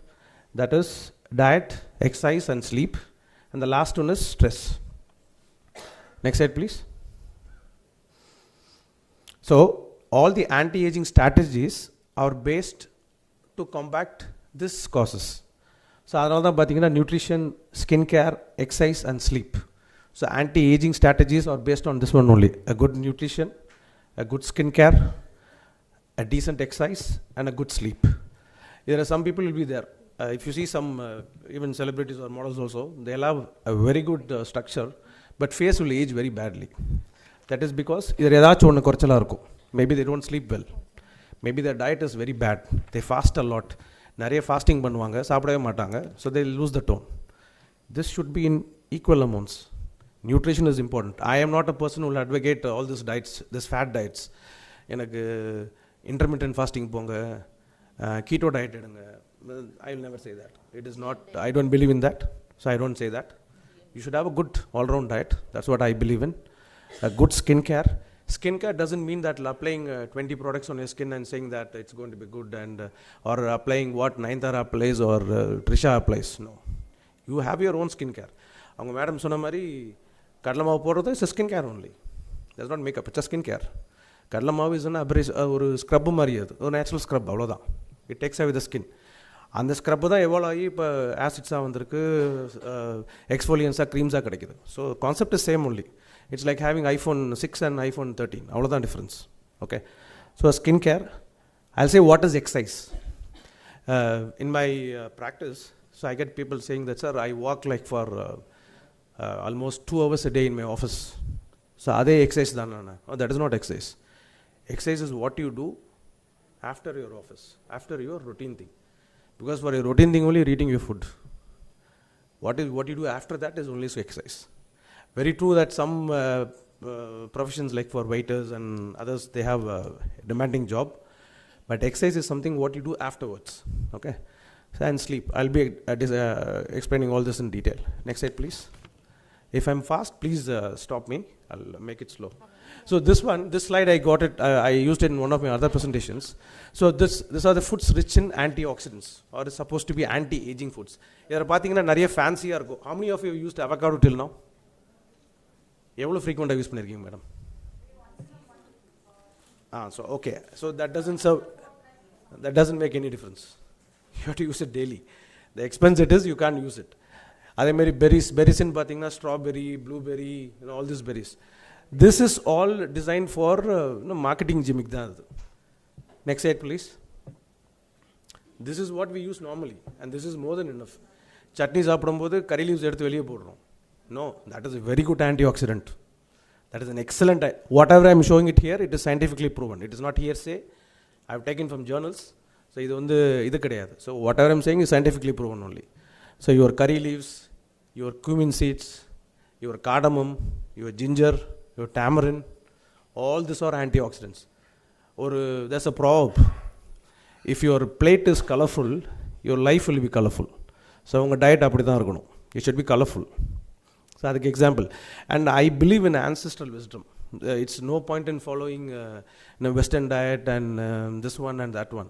That is diet, exercise and sleep. And the last one is stress. Next slide, please. So all the anti-aging strategies are based to combat these causes. So nutrition, skincare, exercise and sleep. So anti-aging strategies are based on this one only. A good nutrition, a good skincare, a decent exercise and a good sleep. There are some people will be there. If you see some even celebrities or models also, they'll have a very good structure, but face will age very badly. That is because maybe they don't sleep well. Maybe their diet is very bad. They fast a lot. Fasting so they lose the tone. This should be in equal amounts. Nutrition is important. I am not a person who will advocate all these diets, these fat diets. Intermittent fasting keto diet. I will never say that. It is not, I don't believe in that. So I don't say that. You should have a good all-round diet. That's what I believe in. A good skincare. Skincare doesn't mean that applying 20 products on your skin and saying that it's going to be good and or applying what Nayanthara applies or Trisha applies. No. You have your own skincare. Madam Sonamari, Kadlamav porathu is a skincare only. That's not makeup, it's a skincare. Kadlamav is a scrub mariyadu, a natural scrub. It takes away the skin. And the scrub da evolve aagi ipa acids vandirukku, exfoliants creams kadikkudu. So concept is same only. It's like having iPhone 6 and iPhone 13. All of the difference. Okay. So skincare. I'll say what is exercise. In my practice, so I get people saying that, sir, I walk like for almost 2 hours a day in my office. So are they exercise? Oh, that is not exercise. Exercise is what you do after your office, after your routine thing. Because for your routine thing only, you're eating your food. What you do after that is only exercise. Very true that some professions like for waiters and others, they have a demanding job. But exercise is something what you do afterwards. Okay. And sleep. I'll be explaining all this in detail. Next slide, please. If I'm fast, please stop me. I'll make it slow. So this slide I got it, I used it in one of my other presentations. So these are the foods rich in antioxidants, or is supposed to be anti-aging foods. Here are fancy. How many of you used avocado till now? How frequent use pannirukeenga, madam? So okay. So that doesn't make any difference. You have to use it daily. The expense it is, you can't use it. Berries in pathina, strawberry, blueberry, all these berries. This is all designed for marketing gimmick. Next slide, please. This is what we use normally, and this is more than enough. Chutneys aapdumbodhu curry leaves eduthu veliye podrom. No, that is a very good antioxidant. That is an excellent. Whatever I am showing it here, it is scientifically proven. It is not hearsay. I have taken from journals. So so whatever I am saying is scientifically proven only. So your curry leaves, your cumin seeds, your cardamom, your ginger, your tamarind, all these are antioxidants. Or there's a proverb. If your plate is colorful, your life will be colorful. So your diet it should be colorful. So that's an example. And I believe in ancestral wisdom. It's no point in following Western diet and this one and that one.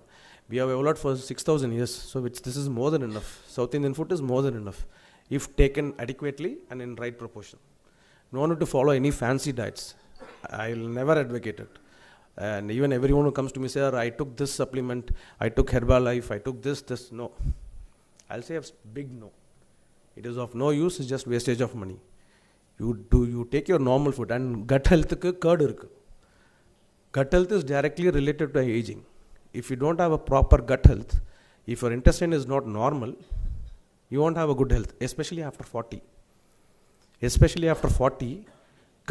We have evolved for 6,000 years, so this is more than enough. South Indian food is more than enough, if taken adequately and in right proportion. No need to follow any fancy diets. I will never advocate it. And even everyone who comes to me says, I took this supplement, I took Herbalife, I took this, no. I'll say a big no. It is of no use, it's just wastage of money. You take your normal food, and gut health ku curd irukku. Gut health is directly related to aging. If you don't have a proper gut health, if your intestine is not normal, you won't have a good health, especially after 40. Especially after 40,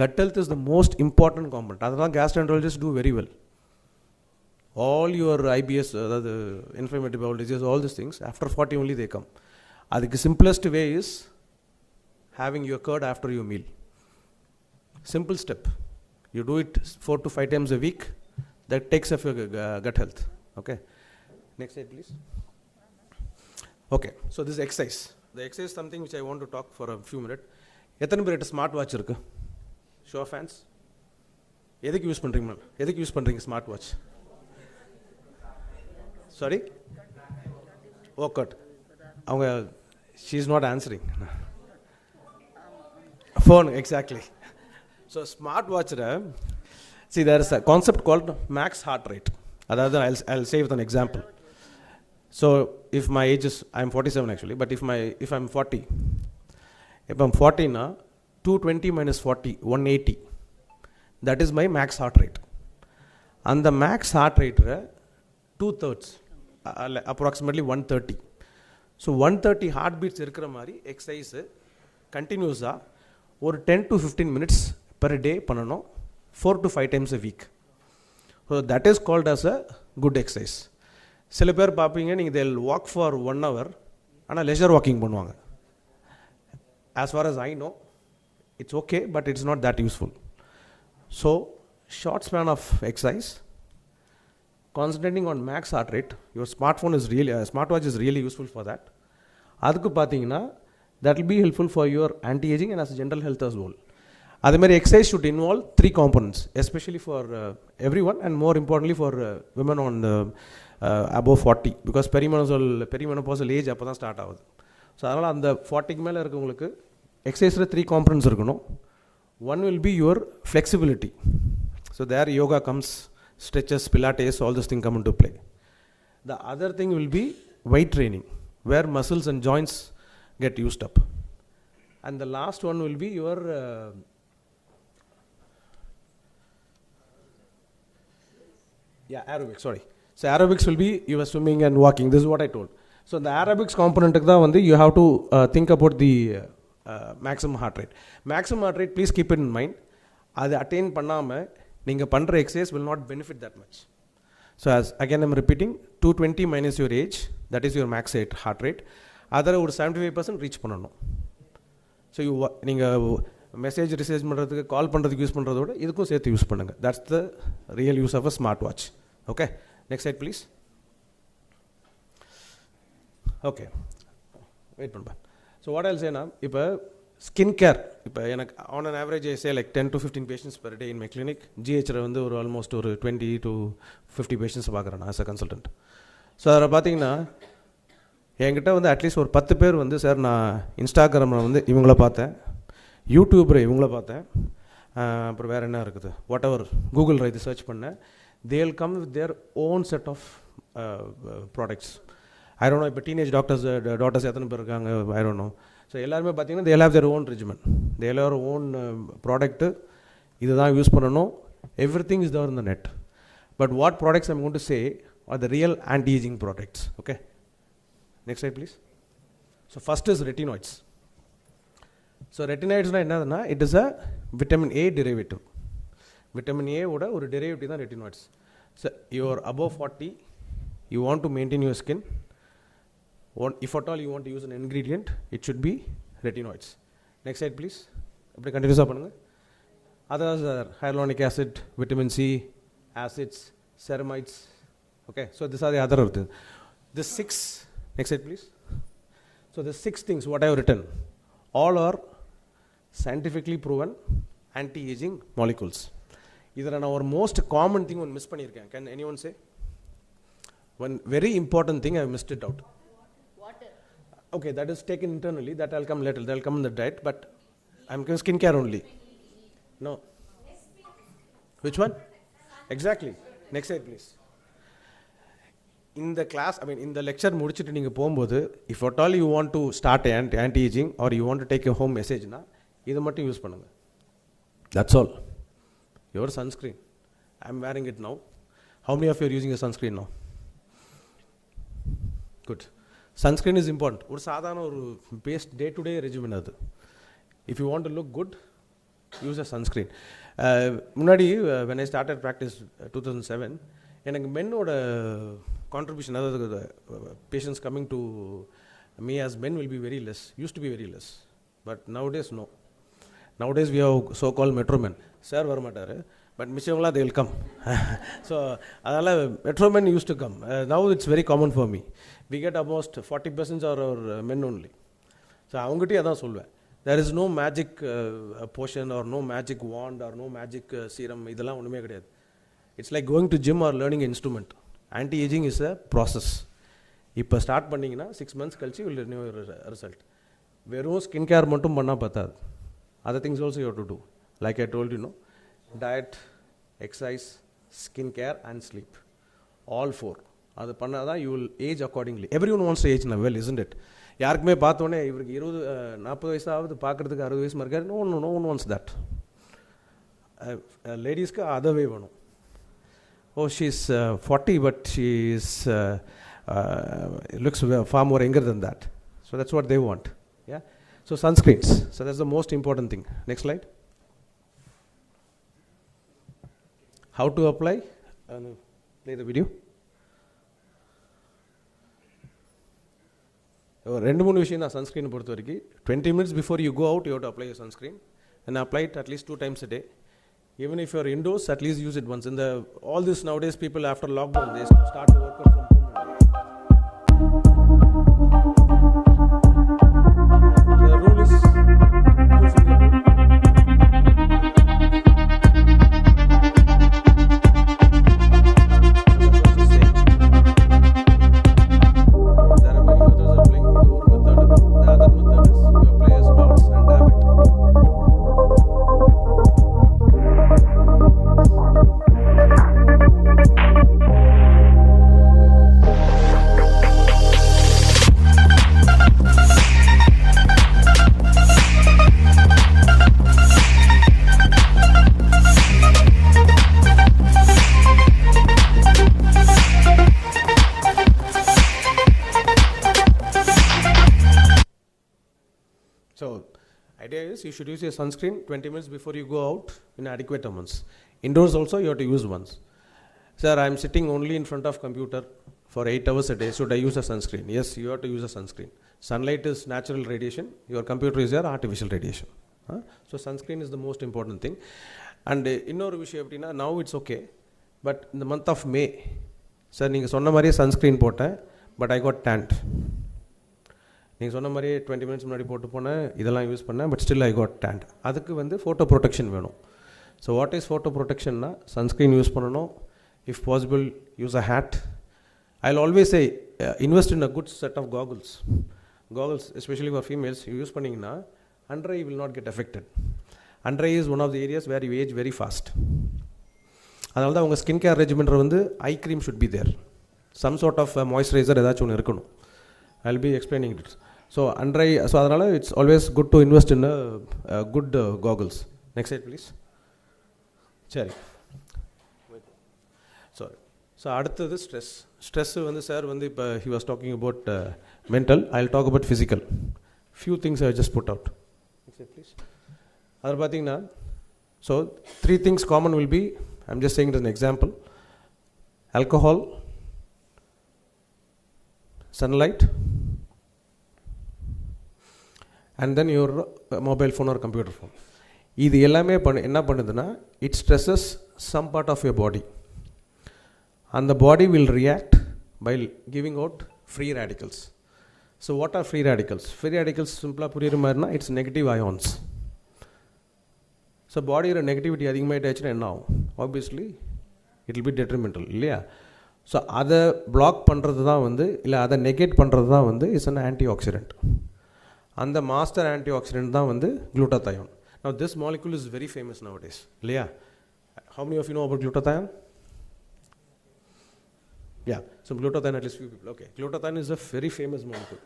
gut health is the most important component. That's gastroenterologists do very well. All your IBS, the inflammatory bowel disease, all these things, after 40 only they come. The simplest way is having your curd after your meal. Simple step. You do it 4 to 5 times a week. That takes off your gut health. Okay. Next slide, please. Okay. So this is exercise. The exercise is something which I want to talk for a few minutes. எத்தனை பேர் smart watch இருக்கு? Show of hands. எதுக்கு use பண்றீங்க? எதுக்கு use பண்றீங்க smart watch? Sorry? Workout. அவங்க she is not answering. Phone, exactly. So smart watch, see, there is a concept called max heart rate. I'll say with an example. So if my age is, I'm 47 actually, but if I'm 40, if I'm 40 na, 220 minus 40, 180. That is my max heart rate. And the max heart rate, 2/3, approximately 130. So 130 heartbeats irukra mari exercise continuous or 10 to 15 minutes per day panano 4 to 5 times a week. So that is called as a good exercise. Sila per paapinga neenga they'll walk for 1 hour ana leisure walking பண்ணுவாங்க. As far as I know, it's okay, but it's not that useful. So short span of exercise, concentrating on max heart rate. Your smartphone is really, smartwatch is really useful for that. அதுக்கு பார்த்தீங்கன்னா that will be helpful for your anti-aging and as a general health as well. அதே மாதிரி exercise should involve 3 components, especially for everyone and more importantly for women on above 40, because perimenopausal age அப்போ தான் start ஆகுது. So அதனால் அந்த 40க்கு மேலே இருக்கவங்களுக்கு எக்ஸசைஸில் 3 components இருக்கணும். One will be your flexibility. So there yoga comes, stretches, pilates, all those things come into play. The other thing will be weight training, where muscles and joints get used up. And the last one will be your aerobics, sorry. So aerobics will be your swimming and walking. This is what I told. So the aerobics component, you have to think about the maximum heart rate. Maximum heart rate, please keep it in mind. That attain பண்ணாம நீங்க பண்ற exercise will not benefit that much. So as again I'm repeating, 220 minus your age, that is your max heart rate. Other ஒரு 75% reach பண்ணணும். So நீங்க message receive பண்ணுறதுக்கு கால் பண்ணுறதுக்கு use பண்ணுறதோட இதுக்கும் சேர்த்து யூஸ் பண்ணுங்க. That's the real use of a smart watch. Okay, next slide please. Okay, wait பண்ணுப்பா. So what I'll say now, இப்போ ஸ்கின் கேர், இப்போ எனக்கு on an average I say like 10 to 15 patients per day in my clinic. ஜிஹெச்சில் வந்து ஒரு almost ஒரு 20 to 50 patients பார்க்குறேன் as a consultant. So அதில் பார்த்தீங்கன்னா என்கிட்ட வந்து அட்லீஸ்ட் ஒரு 10 பேர் வந்து சார் நான் இன்ஸ்டாகிராமில் வந்து இவங்கள பார்த்தேன், யூடியூப்பில் இவங்கள பார்த்தேன், அப்புறம் வேறு என்ன இருக்குது, வாட் எவர் கூகுளில் இது சர்ச் பண்ணேன். they will come with their own set of products. I don't know, இப்போ டீனேஜ் டாக்டர்ஸ் எத்தனை பேர் இருக்காங்க, I don't know. ஸோ எல்லாருமே பார்த்தீங்கன்னா they will have their own regimen, they will have their own product, இதுதான் use பண்ணணும், everything is there in the net. But what products I'm going to say are the real anti-aging products. Okay, next slide please. So first is retinoids. So retinoids என்னதுன்னா it is a vitamin A derivative. Vitamin A ஓட ஒரு derivative தான் retinoids. So you are above 40, you want to maintain your skin, if at all you want to use an ingredient, it should be retinoids. Next slide please. அப்படி கண்டினியூஸாக பண்ணுங்கள். Others are hyaluronic acid, vitamin C, acids, ceramides. Okay, so these are the other things. The 6, next slide please. So the 6 things what I have written, all are scientifically proven anti-aging molecules. இதில் நான் ஒரு most common thing ஒன்று miss பண்ணியிருக்கேன். Can anyone say? One very important thing I have missed it out. Water. Okay, that is taken internally. That I'll come later. That will come in the diet. But I'm going skincare only. No. Which one? Exactly. Next slide, please. இந்த class இந்த lecture முடிச்சுட்டு நீங்கள் போகும்போது if at all you want to start anti aging or you want to take a home மெசேஜ்னா இதை மட்டும் use பண்ணுங்கள். That's all. Your sunscreen, I am wearing it now. How many of you are using a sunscreen now? Good. Sunscreen is important. ஒரு சாதாரண ஒரு பேஸ்ட் day to day regimen அது. If you want to look good, use a sunscreen. முன்னாடி when I started practice 2007, எனக்கு மென்னோட contribution, அதாவது patients coming to me as men will be very less, used to be very less, but nowadays no. Nowadays we have so called metro men. Sir வர மாட்டார், but மிச்சவங்களா they will come. So அதனால் metro men used to come. Now it's very common for me. We get almost 40% are our men only. So அவங்ககிட்டயே அதான் சொல்வேன், there is no magic potion or no magic wand or no magic serum. இதெல்லாம் ஒன்றுமே கிடையாது. It's like going to gym or learning an instrument. Anti-aging is a process. இப்போ start பண்ணிங்கன்னா 6 months கழிச்சு will renew your result. வெறும் skin care மட்டும் பண்ணால் பத்தாது. Other things also you have to do. Like I told you, no, diet, exercise, skin care and sleep. All 4. அது பண்ணாதான் you will age accordingly. Everyone wants to age now, well, isn't it? யாருக்குமே பார்த்தோன்னே இவருக்கு 40 வயசாவது பார்க்குறதுக்கு 60 வயசு இருக்காரு. no one wants that. லேடிஸ்க்கு அதவே வேணும். Oh, she's 40 but she is looks far more younger than that. So that's what they want. Yeah. So sunscreens. So that's the most important thing. Next slide. How to apply? Play the video. ரெண்டு மூணு விஷயம் தான் sunscreen பொறுத்த வரைக்கும். 20 minutes before you go out, you have to apply your sunscreen and apply it at least 2 times a day. Even if you are indoors, at least use it once. In the all this nowadays, people after lockdown they start to work out from home. So the rule is 2 finger rule. So, idea is you should use your sunscreen 20 minutes before you go out in adequate amounts. Indoors also you have to use once. Sir, I am sitting only in front of computer for 8 hours a day. Should I use a sunscreen? Yes, you have to use a sunscreen. Sunlight is natural radiation. Your computer is your artificial radiation. So sunscreen is the most important thing. And இன்னொரு விஷயம் எப்படின்னா, now it's okay. But in the month of May, sir, நீங்கள் சொன்ன மாதிரியே sunscreen போட்டேன், but I got tanned. நீங்கள் சொன்ன மாதிரியே 20 minutes முன்னாடி போட்டு போனேன், இதெல்லாம் யூஸ் பண்ணேன், but still I got tanned. அதுக்கு வந்து ஃபோட்டோ ப்ரொடெக்ஷன் வேணும். ஸோ வாட் இஸ் ஃபோட்டோ ப்ரொடெக்ஷன்னா, சன்ஸ்க்ரீன் யூஸ் பண்ணணும். If possible use a hat. I will always say invest in a good set of goggles. Goggles especially for females use பண்ணிங்கன்னா under eye will not get affected. Under eye is one of the areas where you age very fast. அதனால தான் உங்கள் skin care regimen வந்து eye cream should be there. Some sort of moisturiser ஏதாச்சும் ஒன்று இருக்கணும். I will be explaining it. So under eye, so அதனால it's always good to invest in a good goggles. Next slide please. சரி. So அடுத்தது stress வந்து sir வந்து இப்போ he was talking about mental. I'll talk about physical. Few things I just put out. Next slide please. அதில் பார்த்தீங்கன்னா, so 3 things common will be, I'm just saying it as an example: alcohol, sunlight, and then your mobile phone or computer phone. இது எல்லாமே என்ன பண்ணுதுன்னா, it stresses some part of your body, and the body will react by giving out free radicals. So what are free radicals? Free radicals சிம்பிளா புரியுற மாதிரினா, it's negative ions. So பாடியோட negativity அதிகமாகிட்டாச்சுன்னா என்ன ஆகும்? Obviously it will be detrimental, இல்லையா? So அதை black பண்ணுறது தான் வந்து, இல்லை அதை நெகேட் பண்ணுறது தான் வந்து இஸ் an antioxidant. அந்த மாஸ்டர் ஆன்டிஆக்சிடென்ட் தான் வந்து glutathione. Now this molecule is very famous nowadays, இல்லையா? How many of you know about glutathione? Yeah, so glutathione, at least few people. Okay, glutathione is a very famous molecule.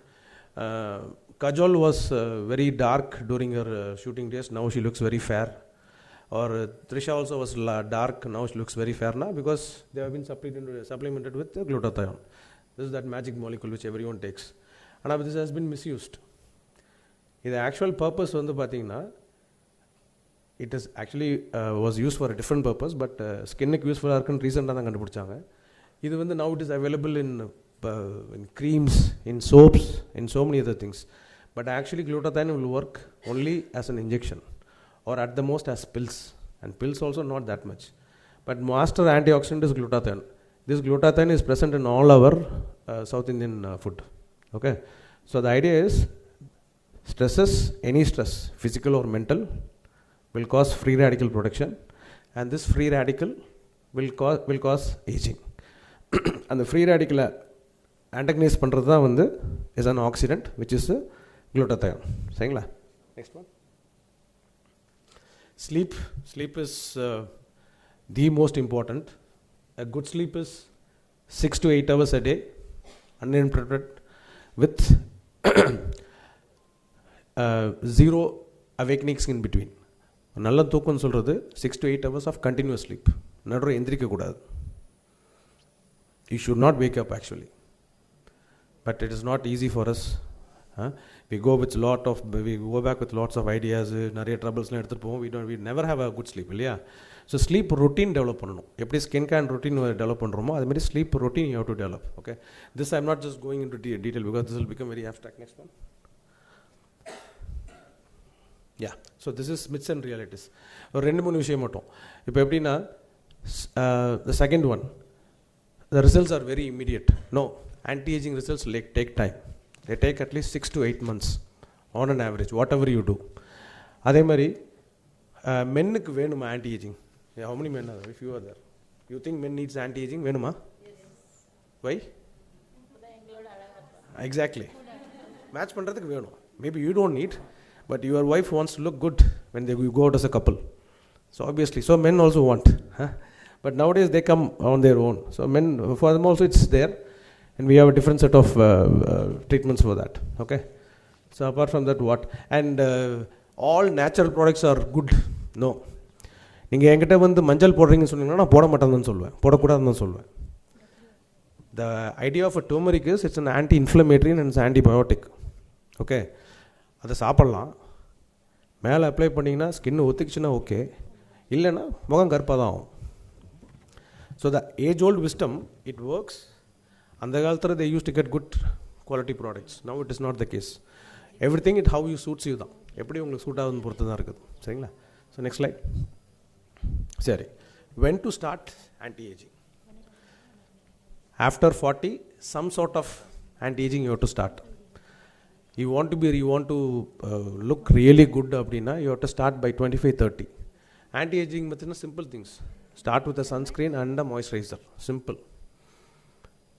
Kajol was very dark during her shooting days. Now she looks very fair. Or Trisha also was dark. Now she looks very fair now because they have been supplemented with glutathione. This is that magic molecule which everyone takes. And this has been misused. The actual purpose on the it is actually was used for a different purpose, but skin useful recent now it is available in creams, in soaps, in so many other things. But actually glutathione will work only as an injection or at the most as pills, and pills also not that much. But master antioxidant is glutathione. This glutathione is present in all our South Indian food. Okay, so the idea is stresses, any stress, physical or mental, will cause free radical production, and this free radical will cause aging. And the free radical antagonize பண்றது is an oxidant, which is glutathione. சரிங்களா? Next one. Sleep is the most important. A good sleep is 6 to 8 hours a day, uninterrupted, with zero awakenings in between. நல்ல தூக்கம் சொல்றது 6 to 8 hours of continuous sleep. நடுற எந்திரிக்க கூடாது. You should not wake up actually. But it is not easy for us. We go back with lots of ideas, நிறைய troublesலாம் எடுத்துட்டு போவோம். We never have a good sleep, இல்லையா? So sleep routine develop பண்ணணும். எப்படி skin can routine develop பண்றோமோ அதே மாதிரி sleep routine you have to develop. Okay. This I am not just going into detail because this will become very abstract. Next one. Yeah, so this is myths and realities. ரெண்டு மூணு விஷயம் மட்டும். இப்போ எப்படின்னா the second one, the results are very immediate. No, anti-aging results take time. They take at least 6 to 8 months on an average, whatever you do. அதே மாதிரி மென்னுக்கு வேணுமா anti-aging? How many men are there? If you are there, you think men needs anti-aging? வேணுமா? Why? Exactly. Match பண்றதுக்கு வேணும். Maybe you don't need, but your wife wants to look good when they go out as a couple. So obviously, so men also want. But nowadays they come on their own. So men, for them also it's there, and we have a different set of treatments for that. Okay. So apart from that, what? And all natural products are good. No. நீங்கள் என்கிட்ட மஞ்சள் போடுறீங்கன்னு சொன்னீங்கன்னா நான் போட மாட்டேன்னு சொல்லுவேன், போடக்கூடாதுன்னு தான் சொல்லுவேன். The idea of a turmeric is it's an anti-inflammatory and it's antibiotic. Okay. அதை சாப்பிட்லாம், மேலே அப்ளை பண்ணிங்கன்னா ஸ்கின் ஒத்துக்குச்சுன்னா ஓகே, இல்லைன்னா முகம் கருப்பாக தான் ஆகும். So the age old wisdom it works. அந்த காலத்தில் they use to get good quality products. Now it is not the case. Everything it how you suits you தான், எப்படி உங்களுக்கு சூட் ஆகுதுன்னு பொறுத்து தான் இருக்குது. சரிங்களா? So next slide. சரி, when to start anti-aging? After 40, some sort of anti-aging you have to start. You want to look really good அப்படின்னா you have to start by 25-30. Anti-aging பார்த்தீங்கன்னா simple things. Start with a sunscreen and a moisturizer. Simple.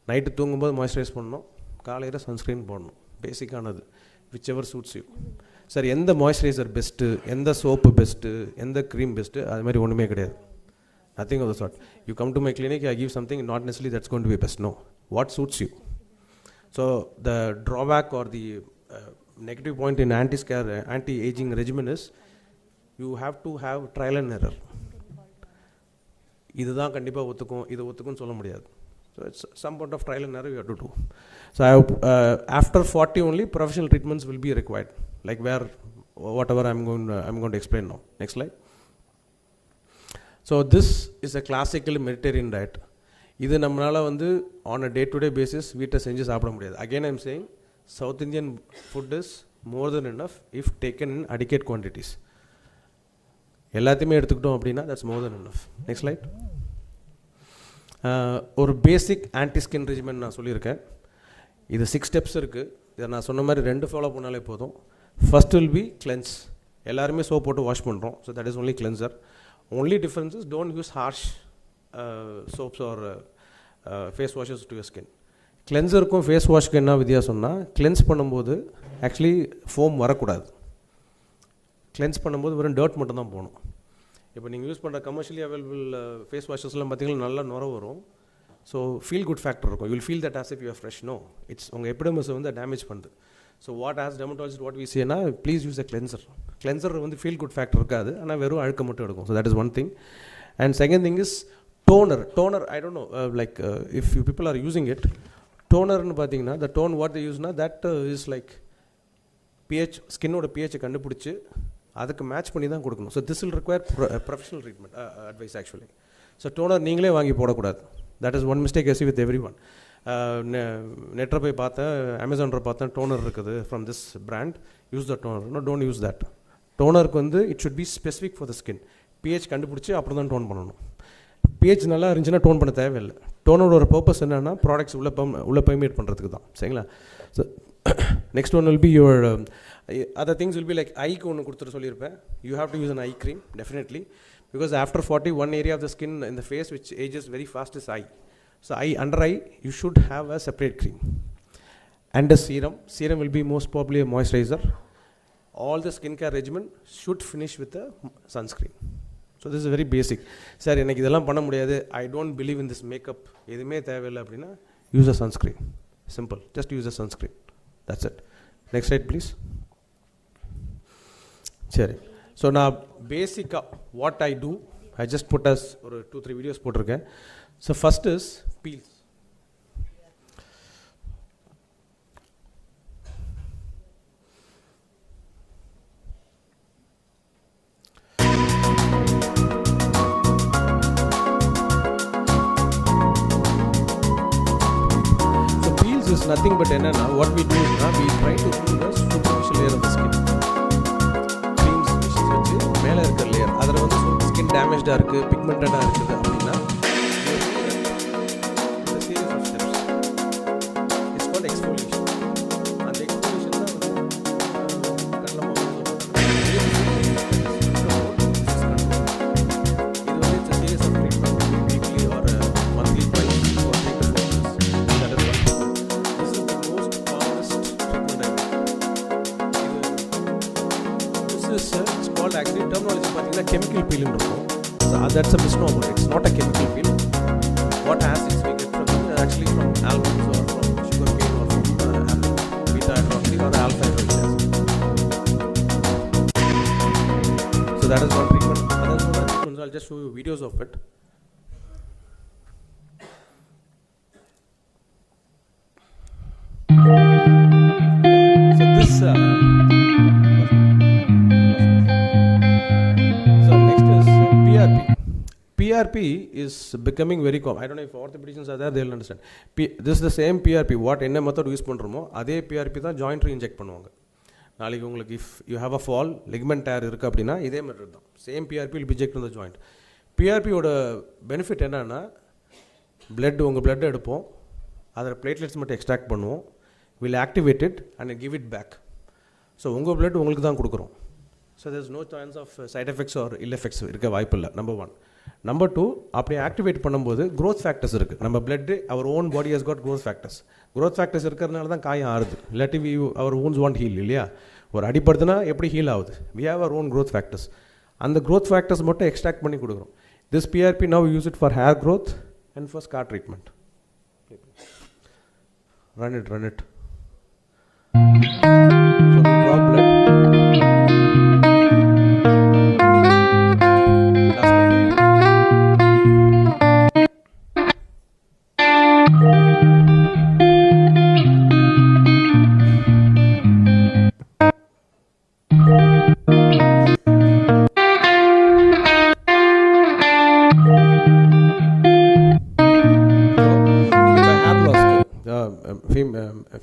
Night தூங்கும்போது moisturize பண்ணணும், காலையில் sunscreen போடணும். பேசிக்கானது, whichever suits you. Sir எந்த moisturizer best, எந்த soap best, எந்த க்ரீம் பெஸ்ட்டு, அது மாதிரி ஒன்றுமே கிடையாது. Nothing of the sort. You come to my clinic, I give something, not necessarily that's going to be best. No, what suits you. So the drawback are the negative point in anti-aging regimen is you have to have trial and error. இதுதான் கண்டிப்பாக ஒத்துக்கும், இது ஒத்துக்கும்னு சொல்ல முடியாது. So it's some point of trial and error you have to do. So after 40 only professional treatments will be required, like whatever I'm going to explain now. Next slide. So this is a classical Mediterranean diet. இது நம்மளால on a day-to-day basis வீட்டை செஞ்சு சாப்பிட முடியாது. Again I'm saying South Indian food is more than enough if taken in adequate quantities. எல்லாத்தையுமே எடுத்துக்கிட்டோம் அப்படின்னா that's more than enough. Next slide. ஒரு பேசிக் ஆன்டி ஸ்கின் ரெஜிமெண்ட் நான் சொல்லியிருக்கேன். இது 6 ஸ்டெப்ஸ் இருக்குது. இதை நான் சொன்ன மாதிரி 2 ஃபாலோ பண்ணாலே போதும். First will be cleanse. எல்லாருமே சோப் போட்டு வாஷ் பண்ணுறோம். So that is only cleanser. Only difference is don't use harsh soaps or face washes to your skin. கிளென்சருக்கும் ஃபேஸ் வாஷ்க்கு என்ன வித்தியாசம்னா, கிளென்ஸ் பண்ணும்போது ஆக்சுவலி ஃபோம் வரக்கூடாது. கிளென்ஸ் பண்ணும்போது வெறும் டர்ட் மட்டும் தான் போகணும். இப்போ நீங்கள் யூஸ் பண்ணுற கமர்ஷியலி அவைலபிள் ஃபேஸ் வாஷஸ்லாம் பார்த்தீங்கன்னா நல்லா நுர வரும். ஸோ ஃபீல் குட் ஃபேக்டர் இருக்கும். You will feel that as if you are fresh. No, it's உங்கள் எபிடமஸை வந்து டேமேஜ் பண்ணுது. So what as dermatologist what we சேனா, please use a cleanser. Cleanser வந்து ஃபீல் குட் ஃபேக்டர் இருக்காது, ஆனால் வெறும் அழுக்க மட்டும் எடுக்கும். So that is one thing. And second thing is toner. I don't know, like if you people are using it, toner nu pathina, the tone what they use na, that is like pH, skin oda pH kandupidichu adukku match panni dhaan kodukonu. So this will require professional treatment advice actually. So toner neengale vaangi poda kodadu. That is one mistake I see with everyone. Net la poi paatha, Amazon la paatha toner irukudhu from this brand, use the toner. No, don't use that. Toner ku vandu it should be specific for the skin. pH kandupidichu appo dhaan tone pananum. pH நல்லா இருந்துச்சுன்னா tone பண்ண தேவையில்லை. டோனோட ஒரு purpose என்னென்னா products உள்ள permit பண்ணுறதுக்கு தான். சரிங்களா? So next one will be your other things will be like ஐக்கு ஒன்று கொடுத்துட்டு சொல்லியிருப்பேன். You have to use an eye cream definitely, because after 40 one area of the skin in the face which ages very fast is eye. So under eye you should have a separate cream and a serum. Serum will be most probably a moisturizer. All the skincare regimen should finish with a sunscreen. So this is very basic. Sir எனக்கு இதெல்லாம் பண்ண முடியாது, I don't believe in this makeup, எதுவுமே தேவையில்லை அப்படின்னா use a sunscreen. Simple, just use a sunscreen, that's it. Next right please. சரி, so நான் பேசிக்காக what I do, I just put as ஒரு 2-3 வீடியோஸ் போட்டிருக்கேன். So first is peels. Is nothing but enna, what we do is we try to remove the superficial layer of the skin. Creams machines vechi mela irukka layer adara vandu skin damaged ah irukku, pigmented ah irukku appadina the series of steps. It's called exfoliation. And exfoliation da kadla maavu it's a series of treatment weekly or monthly twice or 3 to 4 months. That is it's called actually terminology pathina chemical peel nu irukum. So that's a misnomer. It's not a chemical peel. What acids we get from actually from almonds or from sugar cane or from beta hydroxy or alpha hydroxy acid. So that is one treatment. Other treatments I'll just show you videos of it. So this PRP is becoming very common. I don't know if orthopedicians are there, they will understand. This is the same PRP. What என்ன method use பண்ணுறோமோ அதே PRP தான் ஜாயிண்ட்ரி inject பண்ணுவாங்க. நாளைக்கு உங்களுக்கு if you have a fall, ligament tear இருக்குது அப்படின்னா இதே மெத்தட் தான். Same PRP will be injected in the joint. PRPயோட பெனிஃபிட் என்னன்னா, உங்கள் பிளட் எடுப்போம், அதில் பிளேட்லெட்ஸ் மட்டும் எக்ஸ்ட்ராக்ட் பண்ணுவோம், will activate it and give it back. So உங்கள் பிளட் உங்களுக்கு தான் கொடுக்குறோம். So there is no chance of side effects or ill effects இருக்க வாய்ப்பு இல்லை. நம்பர் 1. நம்பர் 2, அப்படியே ஆக்டிவேட் பண்ணும்போது க்ரோத் ஃபேக்டர்ஸ் இருக்குது. நம்ம blood our own body has got growth factors. Growth factors இருக்கிறதுனால தான் காயம் ஆறுது. இல்லாட்டி அவர் wounds won't heal இல்லையா? ஒரு அடிப்படுதுனா எப்படி ஹீல் ஆகுது? we have our own growth factors. அந்த growth factors மட்டும் எக்ஸ்ட்ராக்ட் பண்ணி கொடுக்குறோம். this PRP now we use it for hair growth and for scar treatment. run it. So we draw blood.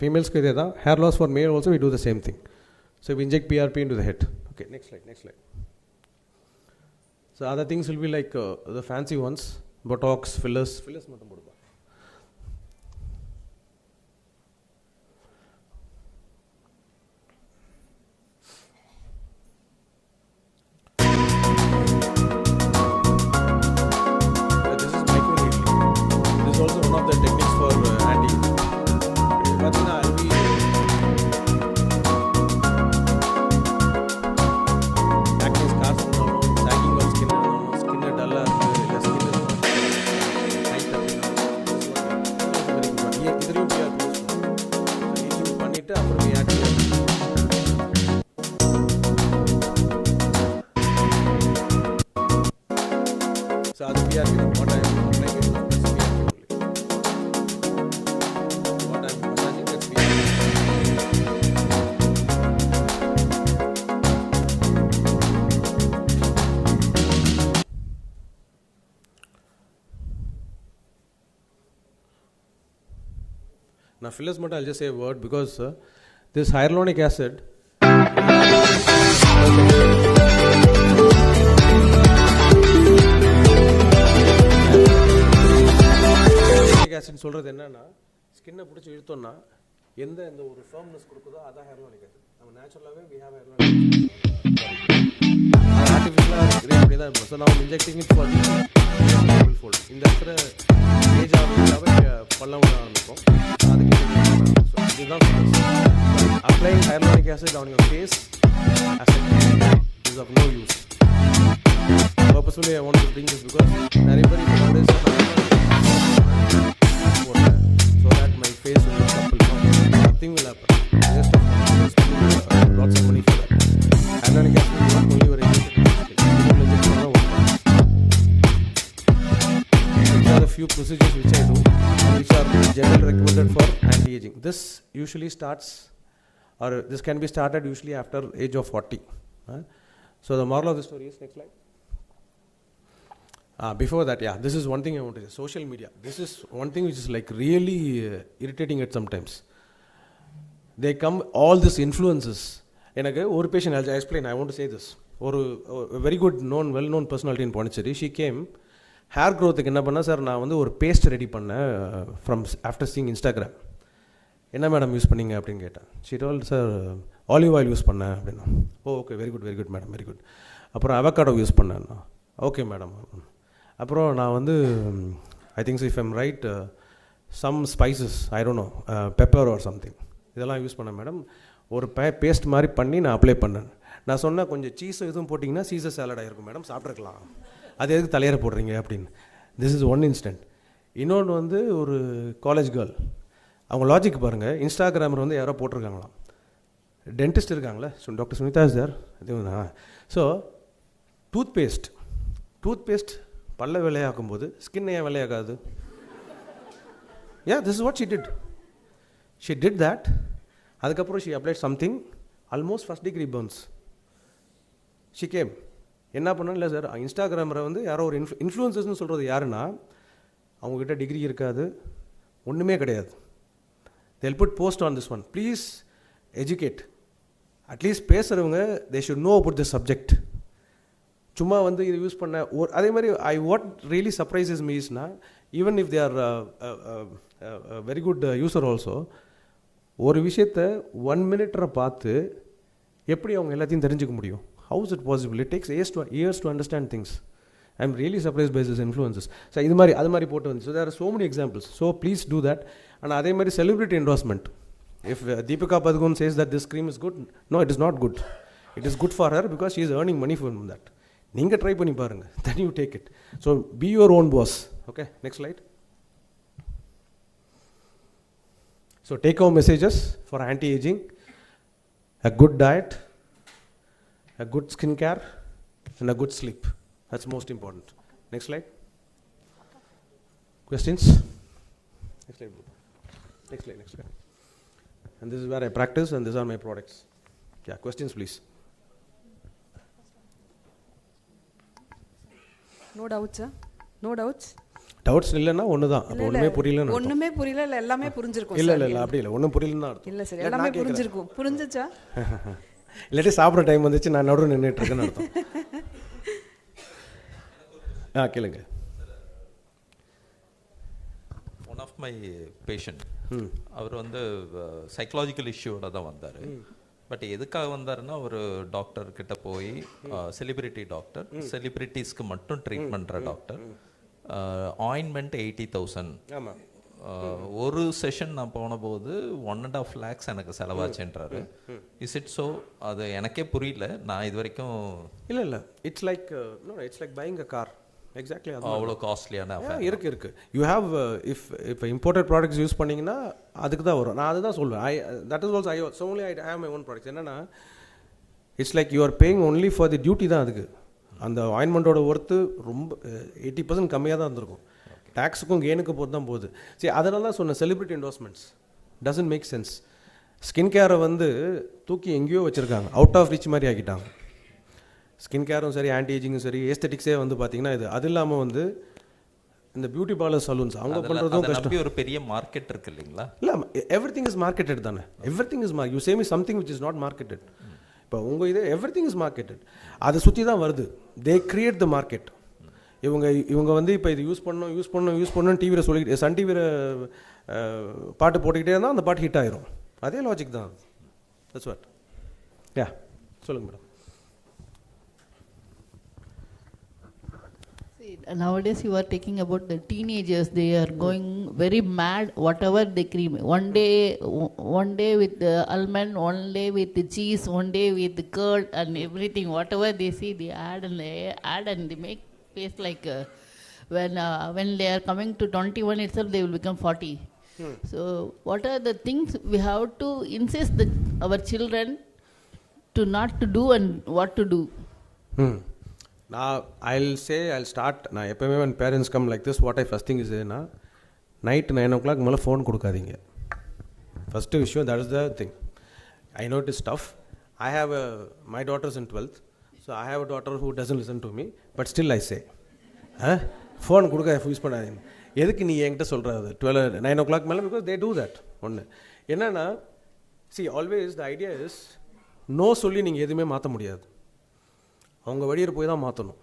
Females ke idhe da, hair loss for male also we do the same thing. So we inject PRP into the head. Okay, next slide. So other things will be like the fancy ones, Botox, fillers mattum podupa. This is microneedling. This is also one of the techniques for anti-aging. Pathina I'll be acne scars sagging of skin dull skin is not tight. So that's PRK. What I am applying is that's PRK only. What I am massaging, that's PRK. Now fillers மட்டும் I'll just say a word because this hyaluronic acid acid சொல்கிறது என்னன்னா ஸ்கின்னை பிடிச்சி இழுத்தோம்னா எந்த இந்த ஒரு firmness கொடுக்குதோ அதான் ஹையர்லானிக் acid. நம்ம நேச்சுரலாகவே வி ஹேவ் ஹையர்லானிக் ஆசிட். ஆர்டிஃபிஷியலாக கிரியேட் பண்ணி தான் இருக்கும். ஸோ நான் injecting it for the fold இந்த இடத்துல ஏஜ் ஆகிறதுக்காக பல்லம் ஆரம்பிக்கும். அதுக்கு இதுதான் applying hyaluronic acid on your face is of no use. Purposefully I want to bring this because நிறைய பேர் இப்போ nowadays so that my face will look supple. Nothing will happen. Just lots of money for that. Hyaluronic acid is not only for injection. These are the few procedures which I do, which are generally recommended for anti-aging. This usually starts, or this can be started usually after age of 40. So the moral of the story is, next slide. Before that, yeah, this is one thing I want to say. Social media. This is one thing which is like really irritating at sometimes. They come, all these influences. எனக்கு ஒரு patient, I'll explain, I want to say this. ஒரு very good known, well known personality in Pondicherry, she came, hair growthக்கு என்ன பண்ணா, sir நான் வந்து ஒரு paste ready பண்ணேன் from after seeing Instagram. என்ன மேடம் யூஸ் பண்ணீங்க அப்படின்னு கேட்டேன். she told, sir olive oil use பண்ணேன் அப்படின்னா. Okay very good madam very good. அப்புறம் அவகாடோ யூஸ் பண்ணேன். Okay madam. அப்புறம் நான் வந்து I think if I'm right some spices I don't know pepper or something இதெல்லாம் யூஸ் பண்ணேன் மேடம். ஒரு பேஸ்ட் மாதிரி பண்ணி நான் அப்ளை பண்ணேன். நான் சொன்னேன் கொஞ்சம் சீஸ் எதுவும் போட்டிங்கன்னா சீசர் சாலட் ஆகிருக்கும் மேடம், சாப்பிட்ருக்கலாம், அது எதுக்கு தலையிற போடுறீங்க அப்படின்னு. This is one instant. இன்னொன்று வந்து ஒரு காலேஜ் கேர்ள், அவங்க லாஜிக் பாருங்கள். இன்ஸ்டாகிராமில் வந்து யாரோ போட்டிருக்காங்களாம், டென்டிஸ்ட் இருக்காங்களே doctor Sunita sir. So toothpaste பல்ல வெள்ளையாக்கும்போது ஸ்கின் ஏன் வெள்ளையாகாது? Yeah, this is what she did. She did that. அதுக்கப்புறம் she applied something, almost first degree burns. She came. என்ன பண்ணணும் இல்லை சார், இன்ஸ்டாகிராமில் வந்து யாரோ ஒரு இன்ஃப்ளூயன்சர்ஸ்னு சொல்கிறது யாருன்னா அவங்கக்கிட்ட டிகிரி இருக்காது, ஒன்றுமே கிடையாது. they'll put post on this one. Please educate. At least பேசுகிறவங்க they should know about the subject. சும்மா வந்து இது யூஸ் பண்ண அதே மாதிரி வாட் ரியலி சர்ப்ரைசஸ் மீஸ்னா even if they are very good user also, ஒரு விஷயத்தை 1 minute பார்த்து எப்படி அவங்க எல்லாத்தையும் தெரிஞ்சுக்க முடியும்? how is it possible? It takes years to understand things. I am really surprised by these influences. So இது மாதிரி அது மாதிரி போட்டு வந்து, so there are so many examples. So please do that. And அதே மாதிரி celebrity endorsement. If Deepika Padukone says that this cream is good, no, it is not good. It is good for her because she is earning money from that. நீங்கள் try பண்ணி பாருங்கள், then you take it. So be your own boss. Okay, next slide. So take home messages for anti-aging: a good diet, a good skin care, and a good sleep. That's most important. Next slide. Questions? Next slide. Next slide. And this is where I practice, and these are my products. Yeah, questions please. No doubts, sir? No doubts? Doubts இல்லைன்னா ஒன்று தான். அப்போ ஒன்றுமே புரியலன்னு ஒன்றுமே புரியல, இல்லை எல்லாமே புரிஞ்சிருக்கும். இல்லை அப்படி இல்லை, ஒன்றும் புரியலன்னு அர்த்தம். இல்லை சார், எல்லாமே புரிஞ்சிருக்கும். புரிஞ்சிச்சா? இல்லாட்டி சாப்பிட்ற டைம் வந்துச்சு நான் நடுவு நின்றுட்டு இருக்கேன்னு அர்த்தம். கேளுங்க. ஒன் ஆஃப் மை பேஷண்ட், அவர் வந்து சைக்கலாஜிக்கல் இஷ்யூவோட தான் வந்தார். பட் எதுக்காக வந்தாருன்னா, ஒரு டாக்டர் கிட்ட போய், செலிபிரிட்டி டாக்டர், செலிபிரிட்டிஸ்க்கு மட்டும் ட்ரீட் பண்ணுற டாக்டர், ஆயின்மெண்ட் 80,000. ஒரு செஷன் நான் போன போது 1.5 lakhs எனக்கு செலவாச்சுன்றாரு. Is it so? அது எனக்கே புரியல, நான் இது வரைக்கும். இல்லை it's like buying a car. Exactly அவ்வளோ காஸ்ட்லியான இருக்கு. யூ ஹேவ் இப்போ இம்போர்ட்டட் ப்ராடக்ட்ஸ் யூஸ் பண்ணிங்கன்னா அதுக்கு தான் வரும். நான் அதுதான் சொல்லுவேன். That is also I have my own products. என்னன்னா it's like you are paying only for the duty தான் அதுக்கு. அந்த ஆயின்மெண்ட்டோட ஒர்த்து ரொம்ப 80% கம்மியாக தான் இருந்திருக்கும். டேக்ஸுக்கும் கெயினுக்கு போட்டு தான் போகுது. சரி, அதனால தான் சொன்னேன் celebrity endorsements doesn't make sense. Skin கேரை வந்து தூக்கி எங்கேயோ வச்சுருக்காங்க, அவுட் ஆஃப் ரீச் மாதிரி ஆக்கிட்டாங்க. ஸ்கின் கேரும் சரி, ஆன்டி ஏஜிங்கும் சரி, ஏஸ்தெட்டிக்ஸே வந்து பார்த்தீங்கன்னா இது. அது இல்லாமல் வந்து இந்த பியூட்டி பார்லர் சலூன்ஸ் அவங்க பண்ணுறதும் கஷ்டம். ஒரு பெரிய மார்க்கெட் இருக்கு இல்லைங்களா? இல்லை, எவ்ரிதிங் இஸ் மார்க்கெட்டட் தானே. Everything is you say me something which is not marketed. இப்போ உங்கள் இது எவ்ரிதிங் இஸ் மார்க்கெட்டட். அதை சுற்றி தான் வருது. தே கிரியேட் த மார்க்கெட். இவங்க வந்து இப்போ இது யூஸ் பண்ணணும் டிவியில் சொல்லிக்கிட்டு, சன் டிவியில் பாட்டு போட்டுக்கிட்டே இருந்தால் அந்த பாட்டு ஹிட் ஆயிரும். அதே லாஜிக் தான். That's what. யா, சொல்லுங்கள் madam. Nowadays you are taking about the teenagers, they are going very mad whatever they cream. One day with the almond, one day with the cheese, one day with the curd and everything. Whatever they see they add and they make face like when they are coming to 21 itself they will become 40. So what are the things we have to insist our children to not to do and what to do? I'll start. நான் எப்போவுமே when parents come like this, what I first thing is night 9 o'clock மேலே phone கொடுக்காதீங்க. First விஷயம், that is the thing. I know it is tough. I have my daughter's in 12th, so I have a daughter who doesn't listen to me, but still I say phone கொடுக்க use பண்ணாதீங்க. எதுக்கு நீ என்கிட்ட சொல்கிறது 9 o'clock மேலே? because they do that. ஒன்று என்னன்னா, see always the idea is no சொல்லி நீங்கள் எதுவுமே மாற்ற முடியாது. அவங்க வழியில் போய் தான் மாற்றணும்.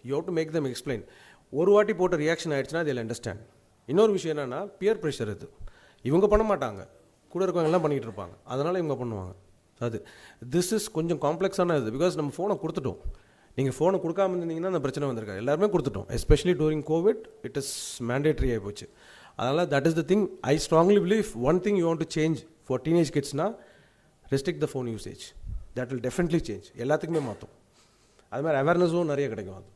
You have to make them explain. ஒரு வாட்டி போட்ட ரியாக்ஷன் ஆகிடுச்சுன்னா அதில் அண்டர்ஸ்டாண்ட். இன்னொரு விஷயம் என்னென்னா, பியர் ப்ரெஷர். இது இவங்க பண்ண மாட்டாங்க, கூட இருக்கவங்கெல்லாம் பண்ணிகிட்டு இருப்பாங்க, அதனால் இவங்க பண்ணுவாங்க. அது திஸ் இஸ் கொஞ்சம் காம்ப்ளெக்ஸான இது. பிகாஸ் நம்ம ஃபோனை கொடுத்துட்டோம். நீங்கள் ஃபோனை கொடுக்காம இருந்தீங்கன்னா அந்த பிரச்சனை வந்திருக்கா. எல்லாருமே கொடுத்துட்டோம். Especially during COVID it is mandatory ஆகி போச்சு. அதனால் that is the thing. I strongly believe one thing you want to change for teenage கிட்ஸ்னா, restrict the phone usage. That will definitely change. எல்லாத்துக்குமே மாற்றும். அது மாதிரி அவேர்னஸும் நிறைய கிடைக்கும். அது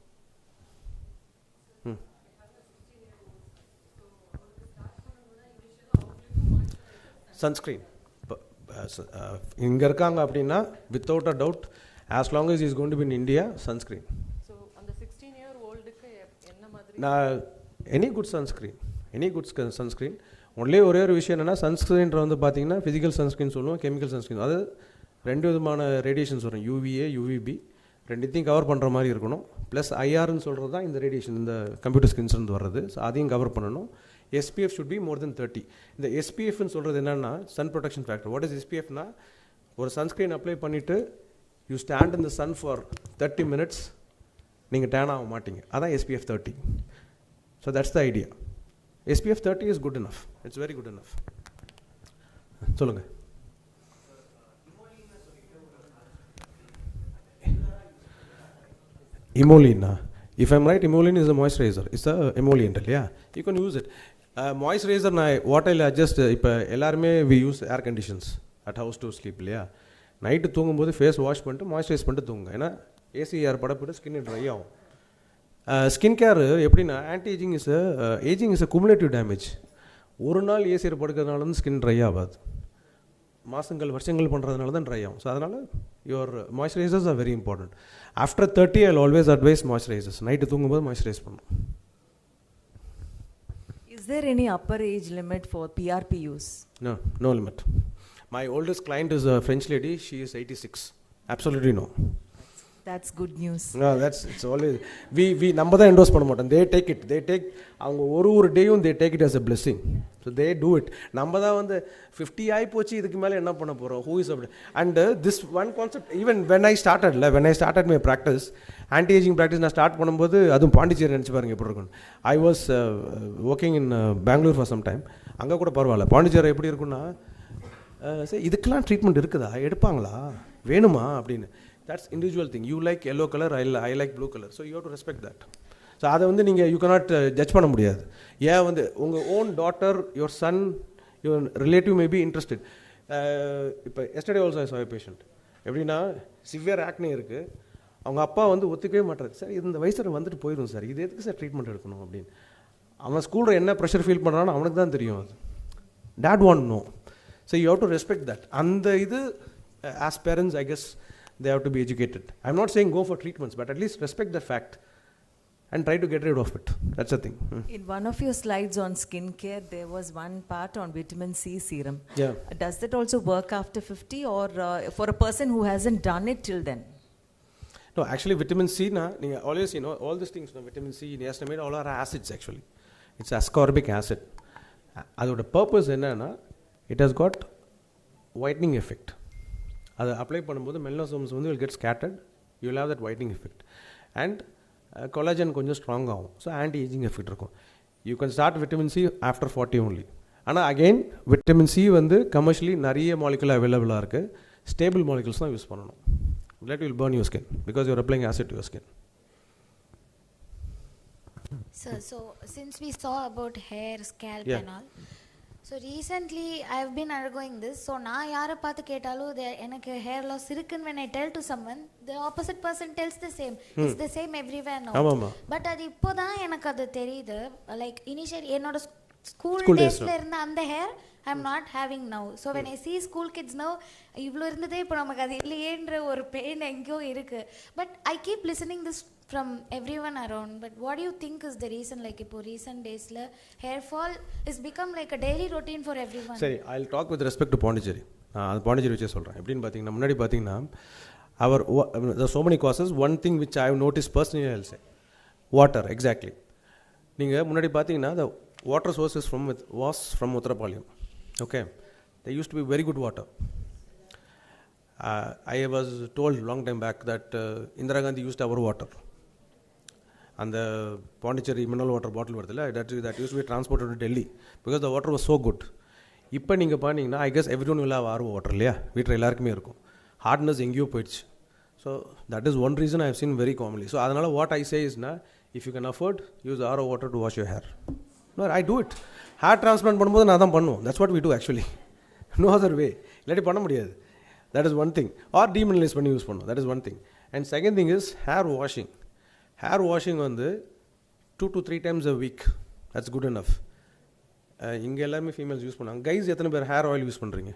சன்ஸ்க்ரீன் இங்கே இருக்காங்க அப்படின்னா without a doubt, as long as is going to be in India, sunscreen. நான் எனி குட் சன்ஸ்க்ரீன் ஒன்லி ஒரே ஒரு விஷயம் என்னென்னா, சன்ஸ்க்ரீன்ற வந்து பார்த்தீங்கன்னா ஃபிசிக்கல் சன்ஸ்க்ரீன் சொல்லுவோம், கெமிக்கல் சன்ஸ்க்ரீன். அது 2 விதமான ரேடியேஷன்ஸ் வரும், UVA UVB. ரெண்டுத்தையும் கவர் பண்ணுற மாதிரி இருக்கணும். ப்ளஸ் ஐஆர்னு சொல்கிறது தான் இந்த ரேடியேஷன், இந்த கம்ப்யூட்டர் ஸ்கிரீன்ஸ்லேருந்து வர்றது. ஸோ அதையும் கவர் பண்ணணும். SPF should be more than 30. இந்த SPFன்னு சொல்கிறது என்னென்னா, sun protection factor. What is SPFனா, ஒரு சன்ஸ்க்ரீன் அப்ளை பண்ணிவிட்டு you stand in the sun for 30 minutes, நீங்கள் டேன் ஆக மாட்டீங்க. அதான் SPF 30. So that's the idea. SPF 30 is good enough. It's very good enough. சொல்லுங்கள். Emollient. If I'm right, emollient is a moisturizer. It's a emollient, yeah. You can use it. Moisturizer, what I'll adjust, we use air conditions at house to sleep, yeah. Night தூங்கும்போது face wash பண்ணிட்டு moisturise பண்ணிட்டு தூங்குங்க. ஏன்னா AC air படப்பட்டு skin try ஆகும். Skin care எப்படின்னா, anti ageing is a cumulative damage. ஒரு நாள் ஏசியில் படுக்கிறதுனால வந்து ஸ்கின் ட்ரை ஆகாது, வருஷங்கள் பண்ணுறதுனால தான் ட்ரை ஆகும். ஸோ அதனால் your moisturisers are very important. After 30 I always advice moisturisers. Night தூங்கும்போது மாய்ஸ்சரைஸ் பண்ணணும். Is there any upper age limit for PRP use? No limit. My oldest client is a French lady. She is 86. Absolutely no. That's good news. No, it's always we நம்ம தான் endorse பண்ண மாட்டோம். They take அவங்க ஒரு டேயும் they take it as a blessing. So they do it. நம்ம தான் வந்து 50 ஆகி போச்சு, இதுக்கு மேலே என்ன பண்ண போகிறோம், who is up. And this one concept, even when I started my practice, anti-aging practice நான் ஸ்டார்ட் பண்ணும்போது, அதுவும் பாண்டிச்சேரி நினச்சி பாருங்க எப்படி இருக்கும். I was working in Bangalore for some time. அங்கே கூட பரவாயில்ல. பாண்டிச்சேரி எப்படி இருக்குன்னா, சரி இதுக்கெல்லாம் ட்ரீட்மெண்ட் இருக்குதா, எடுப்பாங்களா, வேணுமா அப்படின்னு. That's individual thing. You like yellow color, I like blue color. So you have to respect that. So அதை வந்து நீங்கள் யூ cannot ஜட்ஜ் பண்ண முடியாது. ஏன் வந்து உங்கள் own daughter, your son, your relative may be interested. இப்போ yesterday also I saw a patient. எப்படின்னா சிவியர் ஆக்னே இருக்குது, அவங்க அப்பா வந்து ஒத்துக்கவே மாட்டாரு. சார் இந்த வயசில் வந்துட்டு போயிடும் சார், இது எதுக்கு சார் ட்ரீட்மெண்ட் எடுக்கணும் அப்படின்னு. அவன் ஸ்கூலில் என்ன ப்ரெஷர் ஃபீல் பண்ணுறான்னு அவனுக்கு தான் தெரியும். அது that won't know. So you have to respect that. அந்த இது as parents I guess they have to be educated. I'm not saying go for treatments, but at least respect the fact and try to get rid of it. That's the thing. In one of your slides on skincare, there was one part on vitamin C serum. Yeah. Does that also work after 50 or for a person who hasn't done it till then? No, actually vitamin C, always, all these things, vitamin C, niacinamide, all are acids actually. It's ascorbic acid. அதோட purpose என்னன்னா, it has got whitening effect. அதை apply பண்ணும்போது மெலனோசோம்ஸ் வந்து will get scattered, you will have that whitening effect. And collagen கொஞ்சம் strong ஆகும். So anti ageing effect இருக்கும். You can start vitamin C after 40 only. ஆனால் again vitamin C வந்து commercially நிறைய molecule அவைலபிளாக இருக்குது. ஸ்டேபிள் மாலிகுல்ஸ் தான் யூஸ் பண்ணணும். That will burn your skin because you are applying acid to your skin. So since we saw about hair, scalp and all, so recently I have been undergoing this. So na yaara paathu kettalu enakku hair loss irukku, when I tell to someone, the opposite person tells the same. It's the same everywhere now. But adu ipoda enakku adu theriyudu, like initially enoda school days la irundha and hair I'm not having now. So when I see school kids now, ivlo irundhathe ipo namakku adu illiyendra or pain engo irukku. But I keep listening this from everyone around. But what do you think is the reason? Like ipo recent days la hair fall is become like a daily routine for everyone. Sorry, I'll talk with respect to Pondicherry. அது பாண்டிச்சேரி வச்சே சொல்கிறேன். எப்படின்னு பார்த்தீங்கன்னா, முன்னாடி பார்த்தீங்கன்னா there are so many causes. One thing which I have noticed personally, I'll say water. Exactly. நீங்கள் முன்னாடி பார்த்தீங்கன்னா the water sources was from Uttarapaliyam. Okay, there used to be very good water. I was told long time back that Indira Gandhi used our water. And the Pondicherry mineral water bottle that used to be transported to Delhi because the water was so good. இப்போ நீங்கள் பார்த்தீங்கன்னா, I guess everyone will have RO water இல்லையா, வீட்டில் எல்லாருக்குமே இருக்கும். Hardness எங்கேயோ போயிடுச்சு. So that is one reason I have seen very commonly. So அதனால் what I say is, if you can afford, use RO water to wash your hair. No, I do it. Hair transplant பண்ணும்போது நான் தான் பண்ணுவோம். That's what we do actually. No other way. இல்லாட்டி பண்ண முடியாது. That is one thing. Or demineralize பண்ணி use பண்ணுவோம். That is one thing. And second thing is hair washing. Hair washing வந்து 2 to 3 times a week. That's good enough. இங்கே எல்லாருமே females use பண்ணுவாங்க. Guys எத்தனை பேர் ஹேர் ஆயில் யூஸ் பண்ணுறீங்க?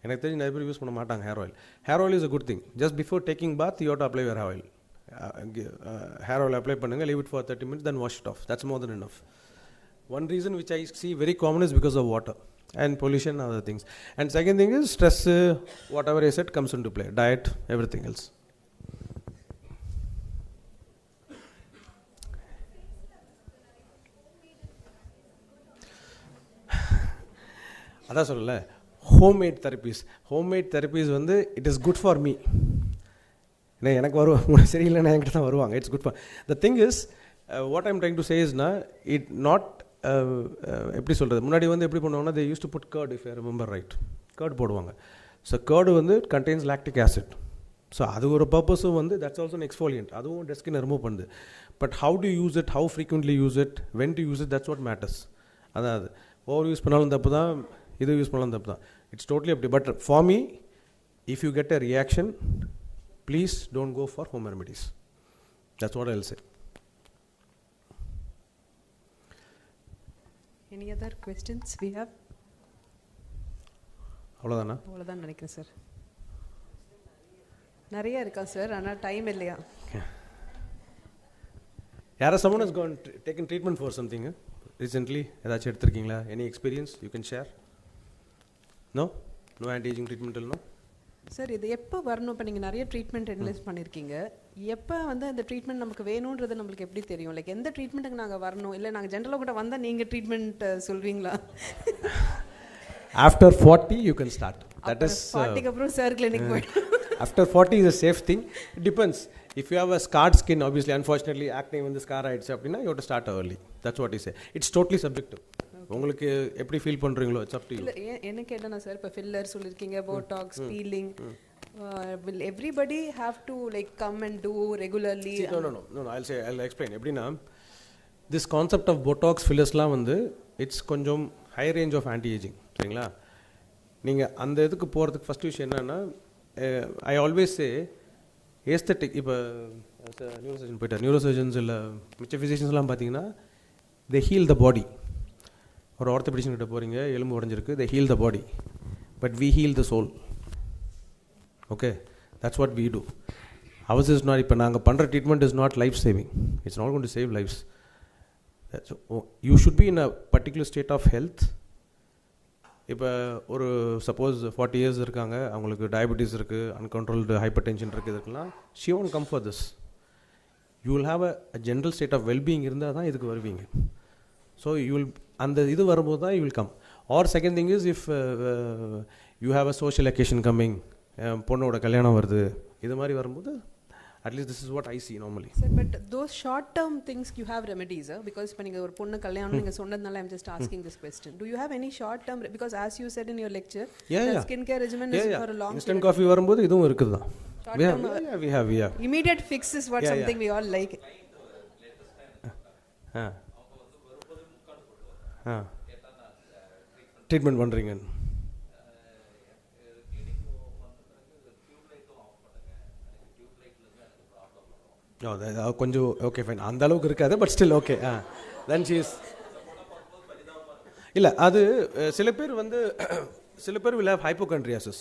எனக்கு தெரிஞ்சு நிறைய பேர் யூஸ் பண்ண மாட்டாங்க hair oil. Hair oil is a good thing. Just before taking bath you have to apply your hair oil. Hair oil apply பண்ணுங்க, leave it for 30 minutes, then wash it off. That's more than enough. One reason which I see very common is because of water and pollution and other things. And second thing is stress, whatever I said comes into play, diet, everything else. அதான் சொல்லல, homemade therapies வந்து it is good for me. ஏன்னா எனக்கு வருவாங்க, சரியில்லைன்னா என்கிட்ட தான் வருவாங்க. It's good for the thing is what I'm trying to say இஸ்னா இட் நாட் எப்படி சொல்கிறது, முன்னாடி வந்து எப்படி பண்ணுவாங்கன்னா, they use to put curd, if I remember right, curd போடுவாங்க. ஸோ கர்டு வந்து கண்டெய்ன்ஸ் லாக்டிக் ஆசிட். ஸோ அது ஒரு பர்பஸும் வந்து தட்ஸ் ஆல்சோ எக்ஸ்ஃபோலியன்ட், அதுவும் டெட் ஸ்கின் ரிமூவ் பண்ணுது. But how to use it, how frequently use it, when to use it, that's what matters. அதாவது over use பண்ணாலும் தப்பு தான், இது யூஸ் பண்ணாலும் தப்பு தான். இட்ஸ் டோட்டலி அப்படி. But for me, if you get a reaction, please don't go for home remedies. That's what I'll say. Any other questions we have? அவ்வளோதான் நினைக்கிறேன் சார். நிறைய இருக்கா சார், ஆனால் டைம் இல்லையா? யாரா someone has gone taken treatment for something recently? ஏதாச்சும் எடுத்திருக்கீங்களா? Any experience you can share? No anti-aging treatment till now? Sir, இது எப்போ வரணும்? இப்போ நீங்கள் நிறைய ட்ரீட்மெண்ட் அனலைஸ் பண்ணியிருக்கீங்க. எப்போ வந்து அந்த ட்ரீட்மெண்ட் நமக்கு வேணுன்றது நம்மளுக்கு எப்படி தெரியும்? லைக் எந்த ட்ரீட்மெண்ட்டுக்கு நாங்கள் வரணும், இல்லை நாங்கள் ஜென்ரலாக கூட வந்தால் நீங்கள் ட்ரீட்மெண்ட் சொல்வீங்களா? After 40 you can start. That is 40 அப்புறம் சார் கிளினிக் போய்ட்டு. After 40 is a safe thing. It depends. If you have a scarred skin, obviously, unfortunately, acne வந்து scar ஆயிடுச்சு அப்படின்னா you have to start early. That's what he say. It's totally subjective. உங்களுக்கு எப்படி feel பண்ணுறீங்களோ, it's up to you. இல்லை, என்ன கேட்டேன்னா sir, இப்போ ஃபில்லர் சொல்லியிருக்கீங்க, Botox, peeling, will everybody have to like come and do regularly? No, I'll explain. எப்படின்னா, this concept of botox fillersலாம் வந்து இட்ஸ் கொஞ்சம் high range of anti ageing, சரிங்களா? நீங்கள் அந்த இதுக்கு போகிறதுக்கு ஃபஸ்ட் விஷயம் என்னென்னா, ஐ ஆல்வேஸ் சே ஏஸ்தட்டிக். இப்போ நியூரோசர்ஜன் போயிட்டார், நியூரோசர்ஜன்ஸ் இல்லை மிச்ச ஃபிசிஷியன்ஸ்லாம் பார்த்தீங்கன்னா, தே ஹீல் த பாடி. ஒரு ஆர்த்தோபெடிஷன் கிட்ட போகிறீங்க, எலும்பு உடஞ்சிருக்கு, they heal the body, but we heal the soul. Okay, that's what we do. Ours is not, இப்போ நாங்கள் பண்ணுற treatment is not life saving. It's not going to save lives. You should be in a particular state of health. இப்போ ஒரு suppose 40 years இருக்காங்க, அவங்களுக்கு diabetes இருக்குது, uncontrolled hyper tension இருக்குது, இதுக்கெல்லாம் she won't come for this. You will have a general state of wellbeing இருந்தால் தான் இதுக்கு வருவீங்க. ஸோ யூ வில் அந்த இது வரும்போது தான் you will come. Or second thing is if you have a social occasion coming, பொண்ணோட கல்யாணம் வருது, இது மாதிரி வரும்போது at least this is what I see normally. Sir, but those short term things you have remedies, because when you are ponnu kalyanam ninga sonnadnala I'm just asking this question. Do you have any short term, because as you said in your lecture, the skin care regimen is for a long instant coffee varumbodhu idhum irukudhu. We have immediate fix is what something we all like. Treatment பண்ணுறீங்க. கொஞ்சம் okay fine, அந்த அளவுக்கு இருக்காது, but still okay. Then she is இல்லை, அது சில பேர் சில பேர் வில் ஹேவ் ஹைப்போகாண்ட்ரியாசிஸ்.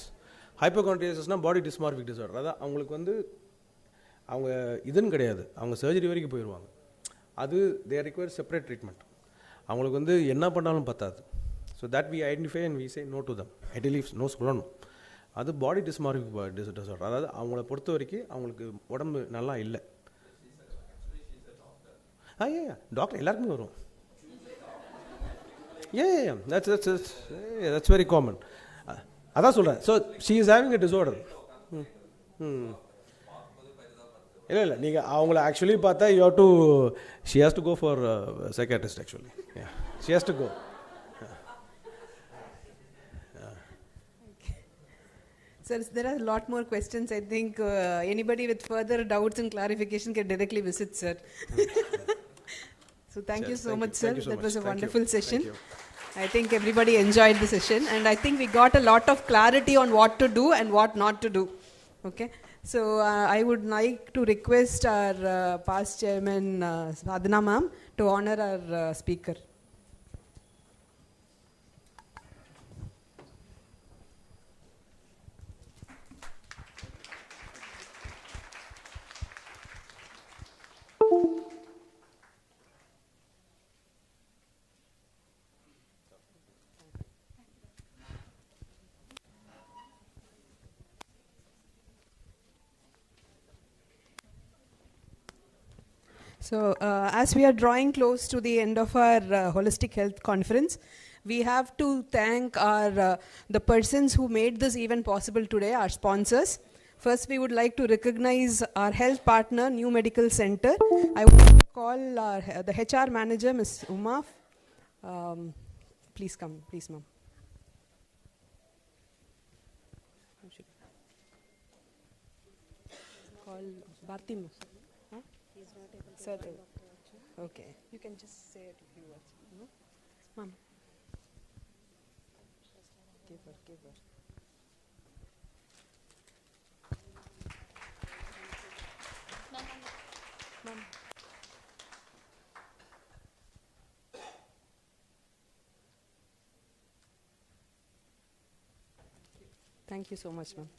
ஹைப்போகாண்ட்ரியாசிஸ்னால் பாடி டிஸ்மார்பிக் டிஸார்டர். அதான் அவங்களுக்கு அவங்க இதுன்னு கிடையாது, அவங்க சர்ஜரி வரைக்கும் போயிடுவாங்க. அது தே ரிக்வயர் செப்பரேட் ட்ரீட்மெண்ட். அவங்களுக்கு என்ன பண்ணாலும் பத்தாது. So that we identify and we say no to them. Ideally no சொல்லணும். அது பாடி டிஸ்மார்பிக் டிஸார்டர். அதாவது அவங்கள பொறுத்த வரைக்கும் அவங்களுக்கு உடம்பு நல்லா இல்லை. டாக்டர் எல்லாருக்குமே வரும். that's very common. அதான் சொல்கிறேன். So she is having a disorder. இல்லை நீங்கள் அவங்கள ஆக்சுவலி பார்த்தா you have to, she has to go for psychiatrist actually. She has to go. Sir, there are a lot more questions. I think anybody with further doubts and clarification can directly visit, sir. So thank you so much, sir. That was a wonderful session. I think everybody enjoyed the session, and I think we got a lot of clarity on what to do and what not to do. Okay. So I would like to request our past chairman, Sadhana ma'am, to honor our speaker. So as we are drawing close to the end of our holistic health conference, we have to thank our the persons who made this event possible today, our sponsors. First, we would like to recognize our health partner, New Medical Center. I would like to call the HR manager, Ms. Uma. Please come, please, ma'am. Call Bharti, ma'am. Sir, okay. You can just say a few words. No? Ma'am. Give her. Ma'am. Thank you so much, ma'am.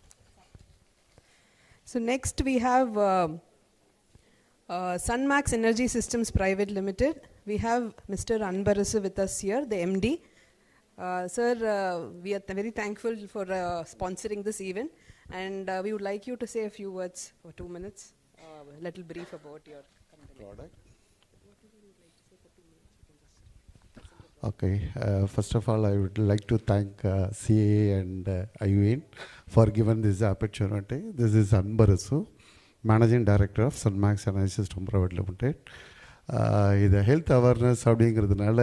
So next we have Sunmax Energy Systems Private Limited. We have Mr. Anbarasu with us here, the MD. Sir, we are very thankful for sponsoring this event, and we would like you to say a few words for 2 minutes, a little brief about your company. Product. Okay, first of all, I would like to thank CAA and IUN for giving this opportunity. This is Anbarasu, Managing Director of Sunmax Energy System Private Limited. இது health awareness அப்படிங்கிறதுனால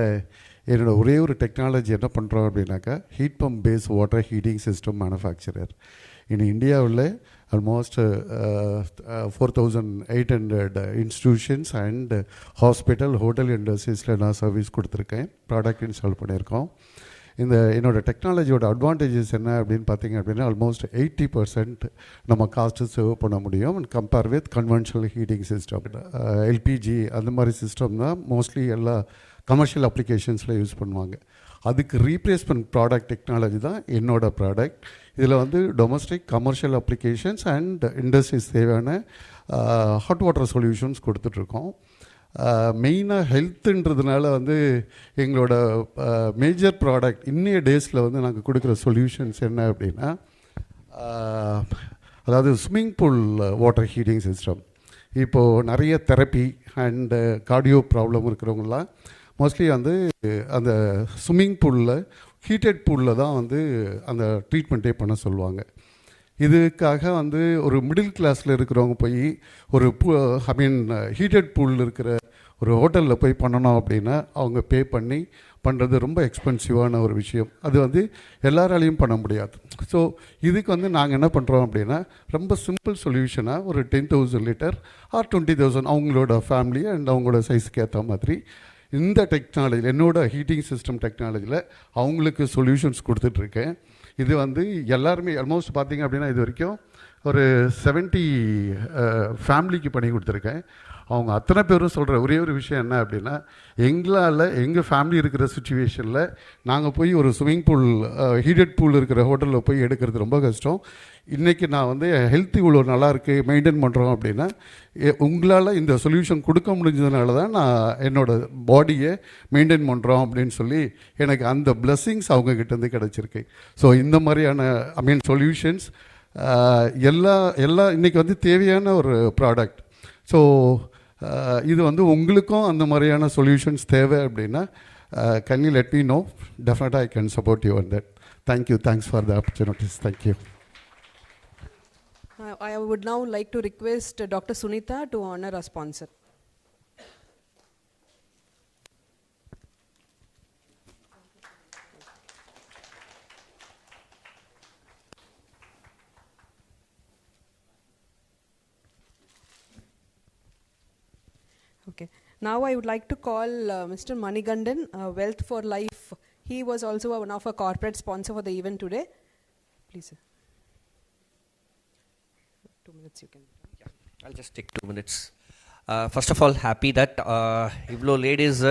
என்னோட ஒரே ஒரு technology என்ன பண்ணுறோம் அப்படின்னாக்கா heat pump base water heating system manufacturer. In இந்தியாவில் almost 4,800 institutions and hospital hotel இண்டஸ்ட்ரீஸில் நான் சர்வீஸ் கொடுத்துருக்கேன், ப்ராடக்ட் இன்ஸ்டால் பண்ணியிருக்கோம். இந்த என்னோடய டெக்னாலஜியோட அட்வான்டேஜஸ் என்ன அப்படின்னு பார்த்தீங்க அப்படின்னா ஆல்மோஸ்ட் 80% நம்ம காஸ்ட்டு சேவ் பண்ண முடியும் and compare with conventional heating system. LPG அந்த மாதிரி சிஸ்டம் தான் மோஸ்ட்லி எல்லா கமர்ஷியல் அப்ளிகேஷன்ஸில் யூஸ் பண்ணுவாங்க. அதுக்கு ரீப்ளேஸ்மெண்ட் ப்ராடக்ட் டெக்னாலஜி தான் என்னோடய ப்ராடக்ட். இதில் வந்து domestic commercial applications and industries தேவையான ஹாட் வாட்டர் சொல்யூஷன்ஸ் கொடுத்துட்ருக்கோம். மெயினாக ஹெல்த்துன்றதுனால வந்து எங்களோட மேஜர் ப்ராடக்ட் இன்னைய டேஸில் வந்து நாங்கள் கொடுக்குற சொல்யூஷன்ஸ் என்ன அப்படின்னா, அதாவது swimming pool water heating system. இப்போது நிறைய தெரப்பி அண்டு கார்டியோ ப்ராப்ளம் இருக்கிறவங்களாம் மோஸ்ட்லி வந்து அந்த ஸ்விம்மிங் பூலில் ஹீட்டட் பூலில் தான் வந்து அந்த ட்ரீட்மெண்ட்டே பண்ண சொல்லுவாங்க. இதுக்காக வந்து ஒரு மிடில் கிளாஸில் இருக்கிறவங்க போய் ஒரு ஹீட்டட் பூல் இருக்கிற ஒரு ஹோட்டலில் போய் பண்ணணும் அப்படின்னா அவங்க பே பண்ணி பண்ணுறது ரொம்ப எக்ஸ்பென்சிவான ஒரு விஷயம். அது வந்து எல்லாராலையும் பண்ண முடியாது. ஸோ இதுக்கு வந்து நாங்கள் என்ன பண்ணுறோம் அப்படின்னா, ரொம்ப சிம்பிள் சொல்யூஷனாக ஒரு 10,000 லிட்டர் ஆர் 20,000 அவங்களோட ஃபேமிலி அண்ட் அவங்களோட சைஸுக்கு ஏற்ற மாதிரி இந்த டெக்னாலஜியில், என்னோட ஹீட்டிங் சிஸ்டம் டெக்னாலஜியில் அவங்களுக்கு சொல்யூஷன்ஸ் கொடுத்துட்ருக்கேன். இது வந்து எல்லாருமே ஆல்மோஸ்ட் பார்த்திங்க அப்படின்னா இது வரைக்கும் ஒரு 70 ஃபேமிலிக்கு பண்ணி கொடுத்துருக்கேன். அவங்க அத்தனை பேரும் சொல்கிற ஒரே ஒரு விஷயம் என்ன அப்படின்னா, எங்களால் எங்கள் ஃபேமிலி இருக்கிற சுச்சுவேஷனில் நாங்கள் போய் ஒரு ஸ்விம்மிங் பூல் ஹீட்டட் பூல் இருக்கிற ஹோட்டலில் போய் எடுக்கிறது ரொம்ப கஷ்டம். இன்றைக்கி நான் வந்து ஹெல்த் இவ்வளோ நல்லாயிருக்கு மெயின்டைன் பண்ணுறோம் அப்படின்னா உங்களால் இந்த சொல்யூஷன் கொடுக்க முடிஞ்சதுனால தான் நான் என்னோடய பாடியை மெயின்டைன் பண்ணுறோம் அப்படின்னு சொல்லி எனக்கு அந்த பிளெஸ்ஸிங்ஸ் அவங்கக்கிட்டேருந்து கிடச்சிருக்கு. ஸோ இந்த மாதிரியான சொல்யூஷன்ஸ் எல்லா இன்றைக்கி வந்து தேவையான ஒரு ப்ராடக்ட். ஸோ இது வந்து உங்களுக்கும் அந்த மாதிரியான சொல்யூஷன்ஸ் தேவை அப்படின்னா can you let me know? Definitely I can support you on that. Thank you. Thanks for the opportunities. Thank you. I would now like to request Dr. Sunita to honor our sponsor. Okay. Now I would like to call Mr. Manigandan, Wealth for Life. He was also one of our corporate sponsor for the event today. Please, sir. 2 minutes you can. Yeah, I'll just take 2 minutes. First of all, happy that இவ்வளோ ladies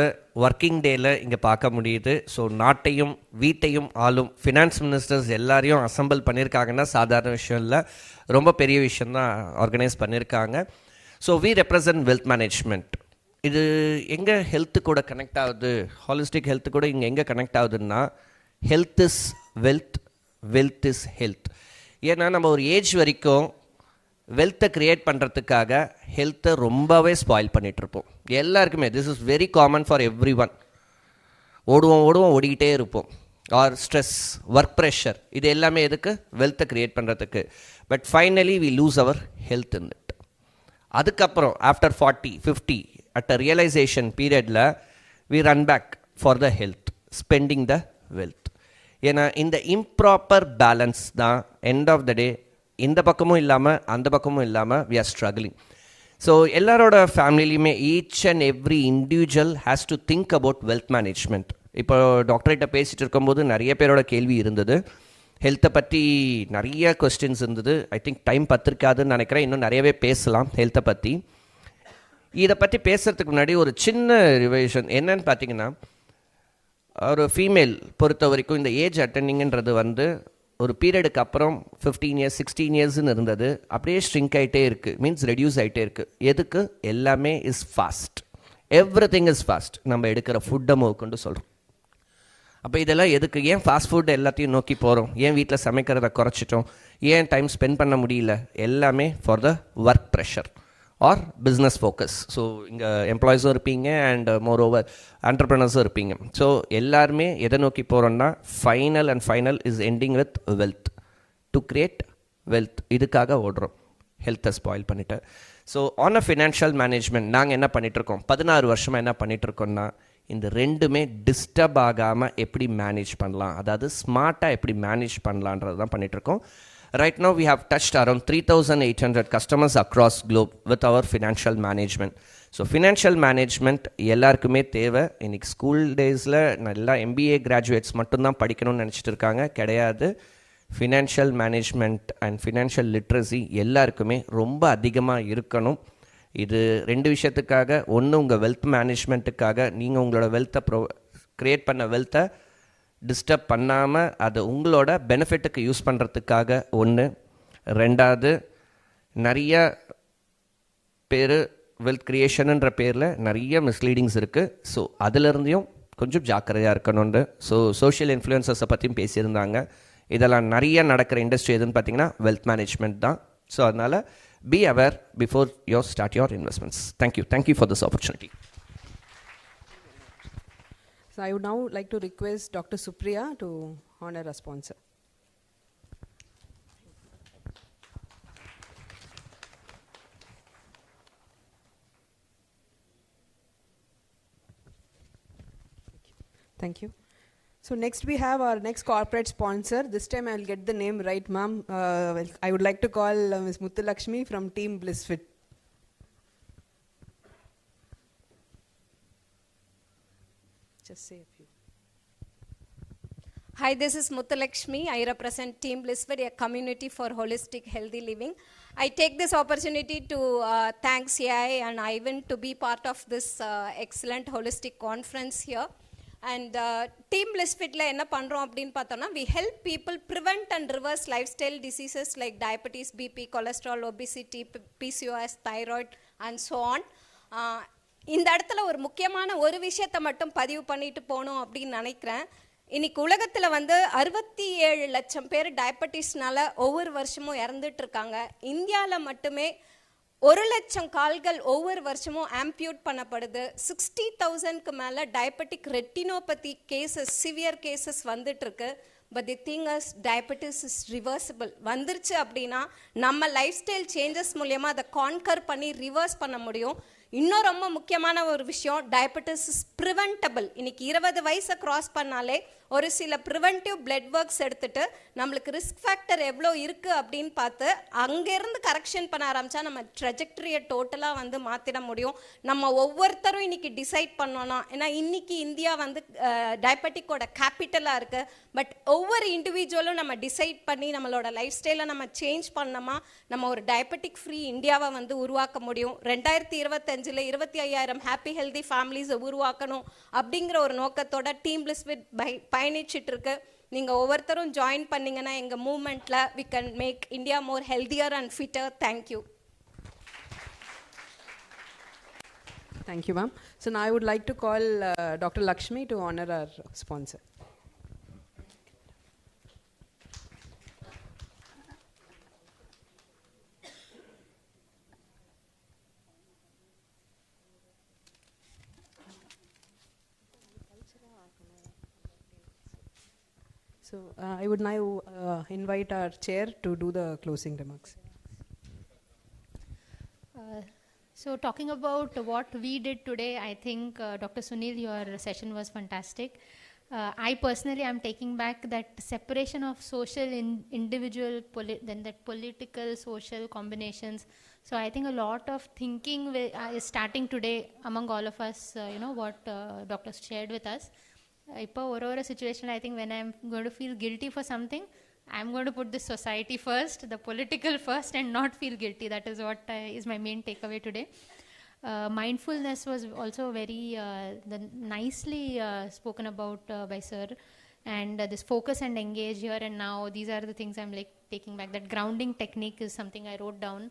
working டேயில் இங்கே பார்க்க முடியுது. So நாட்டையும் வீட்டையும் ஆளும் finance ministers எல்லாரையும் assemble பண்ணியிருக்காங்கன்னா சாதாரண விஷயம் இல்லை, ரொம்ப பெரிய விஷயந்தான் ஆர்கனைஸ் பண்ணியிருக்காங்க. So we represent wealth management. இது எங்கே ஹெல்த்து கூட கனெக்ட் ஆகுது, ஹாலிஸ்டிக் ஹெல்த்து கூட இங்கே எங்கே கனெக்ட் ஆகுதுன்னா, health is wealth, wealth is health. ஏன்னா நம்ம ஒரு ஏஜ் வரைக்கும் வெல்த்தை க்ரியேட் பண்ணுறதுக்காக ஹெல்த்தை ரொம்பவே ஸ்பாயில் பண்ணிகிட்ருப்போம் எல்லாருக்குமே. This is very common for every one. ஓடுவோம் ஓடிக்கிட்டே இருப்போம். ஆர் ஸ்ட்ரெஸ், ஒர்க் ப்ரெஷர், இது எல்லாமே எதுக்கு? வெல்த்தை க்ரியேட் பண்ணுறதுக்கு. But finally we lose our health in it. அதுக்கப்புறம் ஆஃப்டர் 40, 50 அட் அ ரியலைசேஷன் பீரியடில் we run back for the health, spending the wealth. ஏன்னா இந்த இம்ப்ராப்பர் பேலன்ஸ் தான் எண்ட் ஆஃப் த டே இந்த பக்கமும் இல்லாமல் அந்த பக்கமும் இல்லாமல் வி ஆர் ஸ்ட்ரகிளிங். ஸோ எல்லாரோட ஃபேமிலிலையுமே each and every individual has to think about wealth management. இப்போ டாக்டர்கிட்ட பேசிகிட்டு இருக்கும்போது நிறைய பேரோட கேள்வி இருந்தது, ஹெல்த்தை பற்றி நிறைய கொஸ்டின்ஸ் இருந்தது. ஐ திங்க் டைம் பத்திருக்காதுன்னு நினைக்கிறேன், இன்னும் நிறையவே பேசலாம் ஹெல்த்தை பற்றி. இதை பற்றி பேசுகிறதுக்கு முன்னாடி ஒரு சின்ன ரிவைஷன் என்னன்னு பார்த்தீங்கன்னா, ஒரு ஃபீமேல் பொறுத்த வரைக்கும் இந்த ஏஜ் அட்டெண்டிங்கிறது வந்து ஒரு பீரியடுக்கு அப்புறம் 15 years 16 yearsன்னு இருந்தது, அப்படியே ஸ்ட்ரிங்க் ஆகிட்டே இருக்குது, மீன்ஸ் ரெடியூஸ் ஆகிட்டே இருக்குது. எதுக்கு? எல்லாமே is fast, every thing is fast. நம்ம எடுக்கிற ஃபுட்டை கொண்டு சொல்கிறோம். அப்போ இதெல்லாம் எதுக்கு? ஏன் ஃபாஸ்ட் ஃபுட் எல்லாத்தையும் நோக்கி போகிறோம்? ஏன் வீட்டில் சமைக்கிறத குறைச்சிட்டோம்? ஏன் டைம் ஸ்பெண்ட் பண்ண முடியல? எல்லாமே for the work pressure or business focus. So இங்கே எம்ப்ளாயிஸும் இருப்பீங்க அண்ட் மோர் ஓவர் என்டர்ப்ரனர்ஸும் இருப்பீங்க. ஸோ எல்லாருமே எதை நோக்கி போகிறோன்னா, final is ending with wealth, to create wealth. இதுக்காக ஓடுறோம், ஹெல்த்தை ஸ்பாயில் பண்ணிவிட்டு. So on a financial management நாங்கள் என்ன பண்ணிகிட்ருக்கோம், 16 வருஷமாக என்ன பண்ணிகிட்ருக்கோன்னா, இந்த ரெண்டுமே டிஸ்டர்ப் ஆகாமல் எப்படி மேனேஜ் பண்ணலாம், அதாவது ஸ்மார்ட்டாக எப்படி மேனேஜ் பண்ணலான்றது தான் பண்ணிகிட்ருக்கோம். Right now we have touched around 3,800 customers across globe with our financial management. So financial management எல்லாருக்குமே தேவை. இன்றைக்கி ஸ்கூல் டேஸில் நல்லா MBA கிராஜுவேட்ஸ் மட்டும்தான் படிக்கணும்னு நினச்சிட்டு இருக்காங்க, கிடையாது. Financial management and financial literacy எல்லாருக்குமே ரொம்ப அதிகமாக இருக்கணும். இது 2 விஷயத்துக்காக. ஒன்று, உங்கள் வெல்த் மேனேஜ்மெண்ட்டுக்காக. நீங்கள் உங்களோட வெல்த்தை க்ரியேட் பண்ண வெல்த்தை டிஸ்டர்ப் பண்ணாமல் அதை உங்களோட பெனிஃபிட்டுக்கு யூஸ் பண்ணுறதுக்காக ஒன்று. ரெண்டாவது, நிறைய பேர் வெல்த் க்ரியேஷனுன்ற பேரில் நிறைய மிஸ்லீடிங்ஸ் இருக்குது. ஸோ அதிலிருந்தையும் கொஞ்சம் ஜாக்கிரதையாக இருக்கணுண்டு. ஸோ சோஷியல் இன்ஃப்ளூயன்சஸை பற்றியும் பேசியிருந்தாங்க. இதெல்லாம் நிறைய நடக்கிற இண்டஸ்ட்ரி எதுன்னு பார்த்தீங்கன்னா வெல்த் மேனேஜ்மெண்ட் தான். ஸோ அதனால் be aware before you start your investments. Thank you for this opportunity. So I would now like to request Dr. Supriya to honor a sponsor. Thank you. So next we have our next corporate sponsor. This time I'll get the name right, ma'am. I would like to call Ms. Muthulakshmi from Team Blissfit. Just say a few. Hi, this is Muthulakshmi. I represent Team Blissfit, a community for holistic healthy living. I take this opportunity to thank CI and Ivan to be part of this excellent holistic conference here. And Team Blissfit la enna pandrom appdin pathona, we help people prevent and reverse lifestyle diseases like diabetes, BP, cholesterol, obesity, PCOS, thyroid and so on. இந்த இடத்துல ஒரு முக்கியமான ஒரு விஷயத்தை மட்டும் பதிவு பண்ணிட்டு போகணும் அப்படின்னு நினைக்கிறேன். இன்னைக்கு உலகத்தில் 67 லட்சம் பேர் டயபெட்டிஸ்னால ஒவ்வொரு வருஷமும் இறந்துட்டு இருக்காங்க. இந்தியாவில் மட்டுமே 1 லட்சம் கால்கள் ஒவ்வொரு வருஷமும் ஆம்பியூட் பண்ணப்படுது. 60,000க்கு மேலே diabetic retinopathy cases, severe cases வந்துட்டு இருக்கு. But the thing is diabetes is reversible. வந்துருச்சு அப்படின்னா நம்ம லைஃப் ஸ்டைல் சேஞ்சஸ் மூலயமா அதை கான்கர் பண்ணி ரிவர்ஸ் பண்ண முடியும். இன்னும் ரொம்ப முக்கியமான ஒரு விஷயம், டயபெட்டிஸ் இஸ் ப்ரிவென்டபிள். இன்னைக்கு 20 வயசை கிராஸ் பண்ணாலே ஒரு சில ப்ரிவென்டிவ் பிளட் ஒர்க்ஸ் எடுத்துட்டு நம்மளுக்கு ரிஸ்க் ஃபேக்டர் எவ்வளோ இருக்குது அப்படின்னு பார்த்து அங்கேருந்து கரெக்ஷன் பண்ண ஆரம்பித்தா நம்ம ட்ரெஜெக்டரியை டோட்டலாக மாற்றிட முடியும். நம்ம ஒவ்வொருத்தரும் இன்னைக்கு டிசைட் பண்ணோன்னா, ஏன்னா இன்னைக்கு இந்தியா டயபெட்டிக்கோட கேபிட்டலாக இருக்குது. பட் ஒவ்வொரு இண்டிவிஜுவலும் நம்ம டிசைட் பண்ணி நம்மளோட லைஃப் ஸ்டைலை நம்ம சேஞ்ச் பண்ணோமா நம்ம ஒரு டயபெட்டிக் ஃப்ரீ இந்தியாவை உருவாக்க முடியும். 2025 25,000 ஹாப்பி ஹெல்தி ஃபேமிலிஸை உருவாக்கணும் அப்படிங்கிற ஒரு நோக்கத்தோட டீம் பிளிஸ்ஃபிட் பயணிச்சுட்டு இருக்கு. நீங்கள் ஒவ்வொருத்தரும் ஜாயின் பண்ணிங்கன்னா எங்கள் மூமெண்ட்டில் we can make India more healthier and fitter. Thank you. Thank you, ma'am. So now I would like to call Dr. Lakshmi to honor our sponsor. So I would now invite our chair to do the closing remarks. So talking about what we did today, I think Dr. Sunil, your session was fantastic. I personally am taking back that separation of social, individual, then that political, social combinations. So I think a lot of thinking is starting today among all of us, what Dr. shared with us. Ipo or situation, I think when I'm going to feel guilty for something, I'm going to put this society first, the political first, and not feel guilty. That is what is my main takeaway today. Mindfulness was also very nicely spoken about by sir, and this focus and engage here and now, these are the things I'm taking back. That grounding technique is something I wrote down.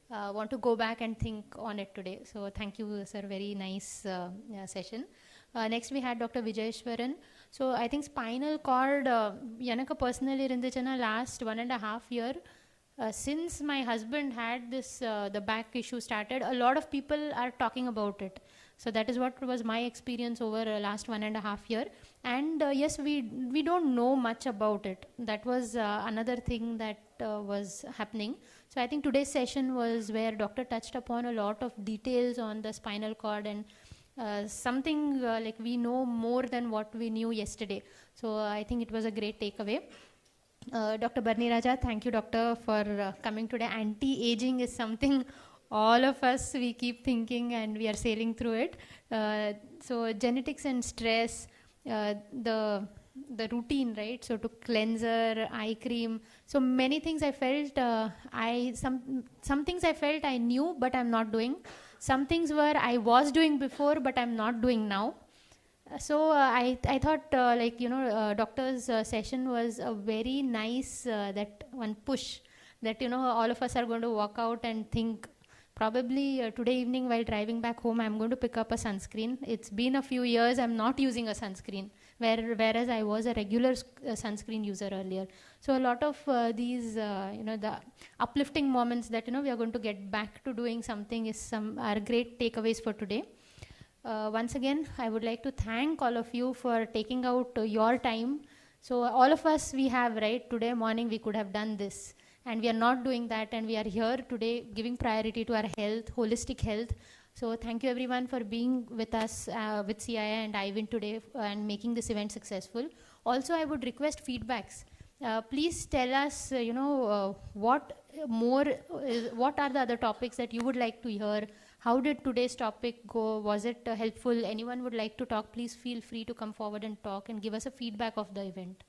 Want to go back and think on it today. So thank you, sir. Very nice session. Next we had Dr. Vijayeshwaran. So I think spinal cord, yanaka personally irundichana last 1.5 year, since my husband had this, the back issue started, a lot of people are talking about it. So that is what was my experience over last 1.5 year. And yes, we don't know much about it. That was another thing that was happening. So I think today's session was where doctor touched upon a lot of details on the spinal cord, and something we know more than what we knew yesterday. So I think it was a great takeaway. Dr. Barni Raja, thank you, doctor, for coming today. Anti-aging is something all of us, we keep thinking and we are sailing through it. So genetics and stress, the routine, right? So to cleanser, eye cream, so many things I felt, some things I felt I knew but I'm not doing. Some things were I was doing before but I'm not doing now. I thought doctor's session was a very nice that one push that all of us are going to walk out and think probably today evening while driving back home I'm going to pick up a sunscreen. It's been a few years I'm not using a sunscreen whereas I was a regular sunscreen user earlier. So a lot of these the uplifting moments that we are going to get back to doing something are great takeaways for today. Once again, I would like to thank all of you for taking out your time. So all of us we have, right, today morning we could have done this and we are not doing that, and we are here today giving priority to our health, holistic health. So thank you everyone for being with us with CIA and IVIN today and making this event successful. Also, I would request feedbacks. Please tell us, what are the other topics that you would like to hear. How did today's topic go? Was it helpful? Anyone would like to talk, please feel free to come forward and talk and give us a feedback of the event.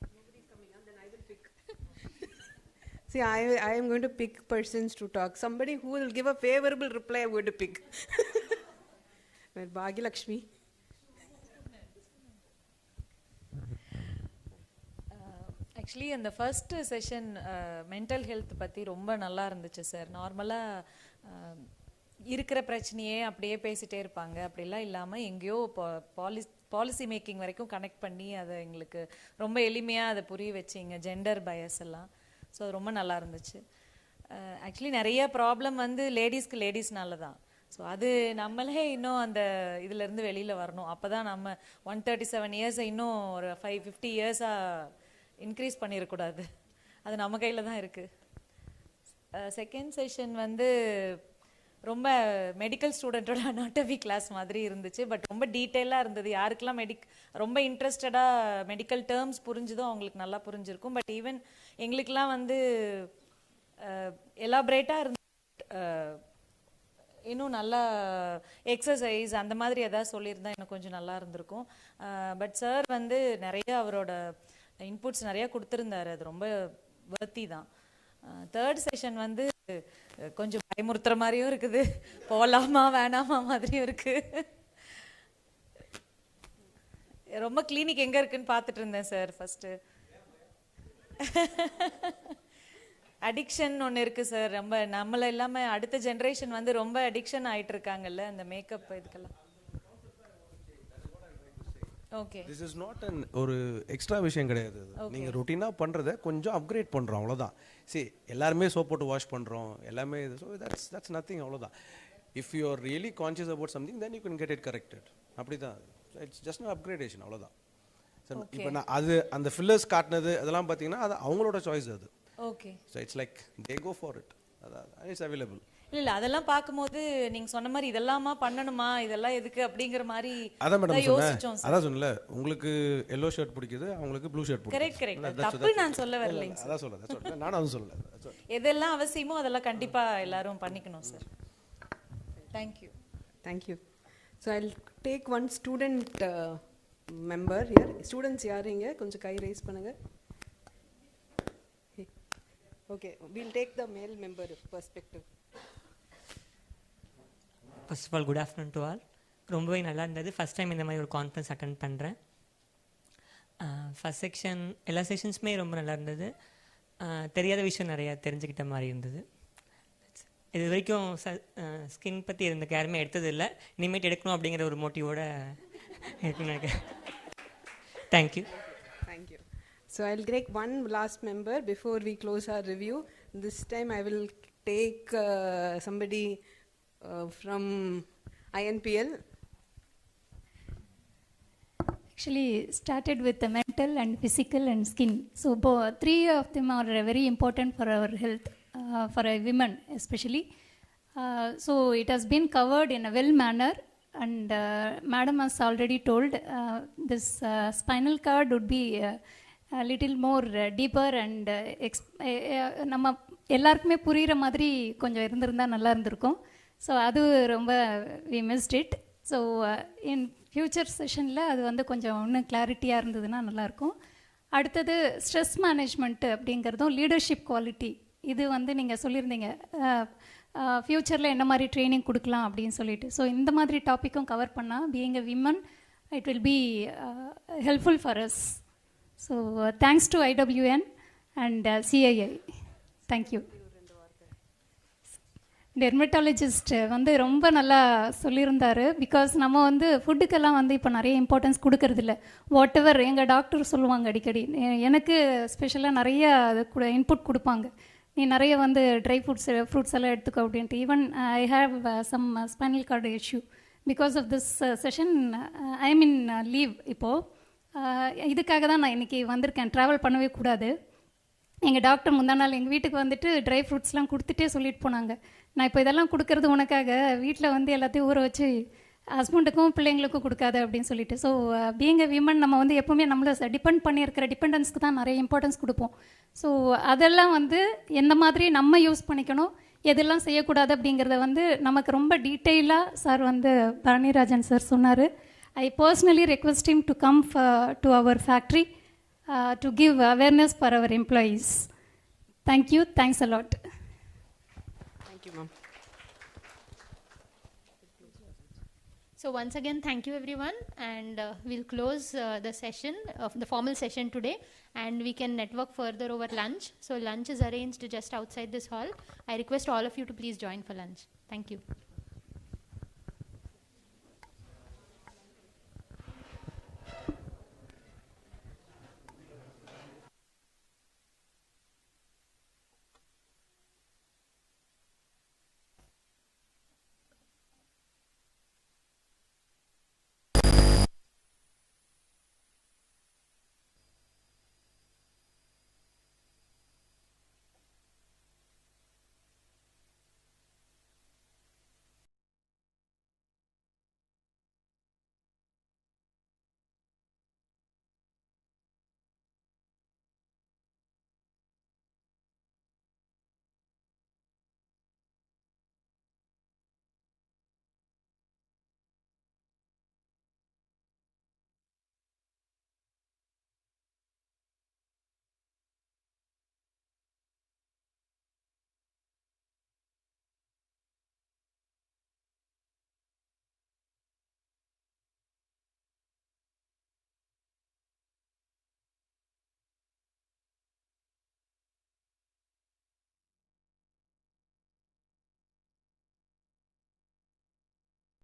Nobody's coming up, then I will pick. See, I am going to pick persons to talk. Somebody who will give a favorable reply, I'm going to pick. Bhagya Lakshmi. Actually அந்த first session mental health பற்றி ரொம்ப நல்லா இருந்துச்சு sir. நார்மலாக இருக்கிற பிரச்சனையே அப்படியே பேசிகிட்டே இருப்பாங்க, அப்படிலாம் இல்லாமல் எங்கேயோ பாலிசி மேக்கிங் வரைக்கும் கனெக்ட் பண்ணி அதை எங்களுக்கு ரொம்ப எளிமையாக அதை புரிய வச்சிங்க, ஜெண்டர் பயஸ் எல்லாம். ஸோ அது ரொம்ப நல்லா இருந்துச்சு. ஆக்சுவலி நிறைய ப்ராப்ளம் வந்து லேடிஸ்னால தான். ஸோ அது நம்மளே இன்னும் அந்த இதிலேருந்து வெளியில் வரணும். அப்போ தான் நம்ம 137 இயர்ஸை இன்னும் ஒரு 50 இயர்ஸாக இன்க்ரீஸ் பண்ணிடக்கூடாது. அது நம்ம கையில் தான் இருக்குது. செகண்ட் செஷன் வந்து ரொம்ப மெடிக்கல் ஸ்டூடெண்ட்டோட அனாட்டமி கிளாஸ் மாதிரி இருந்துச்சு. பட் ரொம்ப டீட்டெயிலாக இருந்தது. யாருக்கெல்லாம் ரொம்ப இன்ட்ரெஸ்டடாக மெடிக்கல் டேர்ம்ஸ் புரிஞ்சுதோ அவங்களுக்கு நல்லா புரிஞ்சிருக்கும். பட் ஈவன் எங்களுக்கெல்லாம் வந்து எலாபரேட்டாக இருந்து இன்னும் நல்லா எக்ஸசைஸ் அந்த மாதிரி எதாவது சொல்லியிருந்தா இன்னும் கொஞ்சம் நல்லா இருந்திருக்கும். பட் சார் வந்து நிறைய அவரோட இன்புட்ஸ் நிறையா கொடுத்துருந்தாரு. அது ரொம்ப வர்த்தி தான். தேர்ட் செஷன் வந்து கொஞ்சம் பயமுறுத்துற மாதிரியும் இருக்குது, போகலாமா வேணாமா மாதிரியும் இருக்குது. ரொம்ப கிளினிக் எங்கே இருக்குன்னு பார்த்துட்டு இருந்தேன் சார். ஃபஸ்ட்டு அடிக்ஷன் ஒன்று இருக்குது சார். ரொம்ப நம்மளை இல்லாமல் அடுத்த ஜென்ரேஷன் வந்து ரொம்ப அடிக்ஷன் ஆகிட்டு இருக்காங்கல்ல அந்த மேக்கப் இதுக்கெல்லாம். Okay, this is not an ஒரு எக்ஸ்ட்ரா விஷயம் கிடையாது. நீங்கள் ரொட்டீனாக பண்ணுறதை கொஞ்சம் அப்கிரேட் பண்ணுறோம், அவ்வளோதான். சரி, எல்லாருமே சோப் போட்டு வாஷ் பண்ணுறோம், எல்லாமே இது. ஸோ தட்ஸ் நத்திங், அவ்வளோதான். If you are really conscious about something then you can get it corrected. அப்படி தான், இட்ஸ் ஜஸ்ட் அன் அப்கிரேடேஷன், அவ்வளோதான். சார் இப்போ நான் அது அந்த ஃபில்லர்ஸ் காட்டினது அதெல்லாம் பார்த்தீங்கன்னா அது அவங்களோட சாய்ஸ். அது okay, so it's like they go for it. அதான் இட்ஸ் அவைலபிள். இல்லை அதெல்லாம் பார்க்கும்போது நீங்கள் சொன்ன மாதிரி இதெல்லாமா பண்ணணுமா, இதெல்லாம் எதுக்கு அப்படிங்கிற மாதிரி அதான் மேடம் யோசிச்சோம். அதான் சொன்னல, உங்களுக்கு எல்லோ ஷர்ட் பிடிக்குது, அவங்களுக்கு ப்ளூ ஷர்ட் பிடிக்குது. கரெக்ட் கரெக்ட், தப்பு நான் சொல்ல வரலைங்க சார். அதான் சொல்ல நானும் அதுவும் சொல்லல. எதெல்லாம் அவசியமோ அதெல்லாம் கண்டிப்பாக எல்லாரும் பண்ணிக்கணும் sir. Thank you. Thank you. So I take one student member here. Students யாருங்க கொஞ்சம் கை ரைஸ் பண்ணுங்க. Okay, we'll take the male member perspective. First of all good afternoon to all. ரொம்பவே நல்லா இருந்தது. ஃபஸ்ட் டைம் இந்த மாதிரி ஒரு கான்ஃபரன்ஸ் அட்டன் பண்ணுறேன். ஃபஸ்ட் செக்ஷன் எல்லா செஷன்ஸுமே ரொம்ப நல்லா இருந்தது. தெரியாத விஷயம் நிறையா தெரிஞ்சுக்கிட்ட மாதிரி இருந்தது. இது வரைக்கும் ஸ்கின் பற்றி இருந்த கேருமே எடுத்தது இல்லை, இனிமேட் எடுக்கணும் அப்படிங்கிற ஒரு மோட்டிவோடு இருக்குன்னு நினைக்கிறேன். Thank you. Thank you. So I'll take one last member before we close our review. This time I will take somebody from INPL. Actually started with the mental and physical and skin. So three of them are very important for our health, for a women especially. So it has been covered in a well manner, and madam has already told this spinal cord would be a little more deeper and நம்ம எல்லாருக்குமே புரிகிற மாதிரி கொஞ்சம் இருந்திருந்தால் நல்லா இருந்திருக்கும். So அது ரொம்ப we missed it. So in future செஷனில் அது வந்து கொஞ்சம் இன்னும் கிளாரிட்டியாக இருந்ததுன்னா நல்லாயிருக்கும். அடுத்தது ஸ்ட்ரெஸ் மேனேஜ்மெண்ட்டு அப்படிங்கிறதும் லீடர்ஷிப் குவாலிட்டி, இது வந்து நீங்கள் சொல்லியிருந்தீங்க ஃப்யூச்சரில் என்ன மாதிரி ட்ரைனிங் கொடுக்கலாம் அப்படின்னு சொல்லிட்டு. ஸோ இந்த மாதிரி டாப்பிக்கும் கவர் பண்ணால் being a women it will be helpful for us. So thanks to IWN and CII. Thank you. Dermatologist வந்து ரொம்ப நல்லா சொல்லியிருந்தார். பிகாஸ் நம்ம வந்து ஃபுட்டுக்கெல்லாம் வந்து இப்போ நிறைய இம்பார்ட்டன்ஸ் கொடுக்கறதில்ல. வாட் எவர் எங்கள் டாக்டர் சொல்லுவாங்க அடிக்கடி, எனக்கு ஸ்பெஷலாக நிறைய அது கூட இன்புட் கொடுப்பாங்க, நீ நிறைய வந்து ட்ரை ஃப்ரூட்ஸ் எல்லாம் எடுத்துக்கோ அப்படின்ட்டு. Even I have some spinal cord issue. Because of this session I am in leave இப்போது. இதுக்காக தான் நான் இன்றைக்கி வந்திருக்கேன். ட்ராவல் பண்ணவே கூடாது. எங்கள் டாக்டர் முந்தா நாள் எங்கள் வீட்டுக்கு வந்துட்டு ட்ரை ஃப்ரூட்ஸ்லாம் கொடுத்துட்டே சொல்லிட்டு போனாங்க, நான் இப்போ இதெல்லாம் கொடுக்கறது உனக்காக, வீட்டில் வந்து எல்லாத்தையும் ஊற வச்சு ஹஸ்பண்டுக்கும் பிள்ளைங்களுக்கும் கொடுக்காது அப்படின்னு சொல்லிட்டு. ஸோ பீயிங் எ விமன் நம்ம வந்து எப்போவுமே நம்மளை டிபெண்ட் பண்ணியிருக்கிற டிபெண்டன்ஸ்க்கு தான் நிறைய இம்பார்ட்டன்ஸ் கொடுப்போம். ஸோ அதெல்லாம் வந்து எந்த மாதிரி நம்ம யூஸ் பண்ணிக்கணும், எதெல்லாம் செய்யக்கூடாது அப்படிங்கிறத வந்து நமக்கு ரொம்ப டீட்டெயிலாக சார் வந்து பரணிராஜன் சார் சொன்னார். I personally request him to come to our factory to give awareness for our employees. Thank you. Thanks a lot. Thank you, ma'am. So once again, thank you everyone, and we'll close the session of the formal session today, and we can network further over lunch. So lunch is arranged just outside this hall. I request all of you to please join for lunch. Thank you.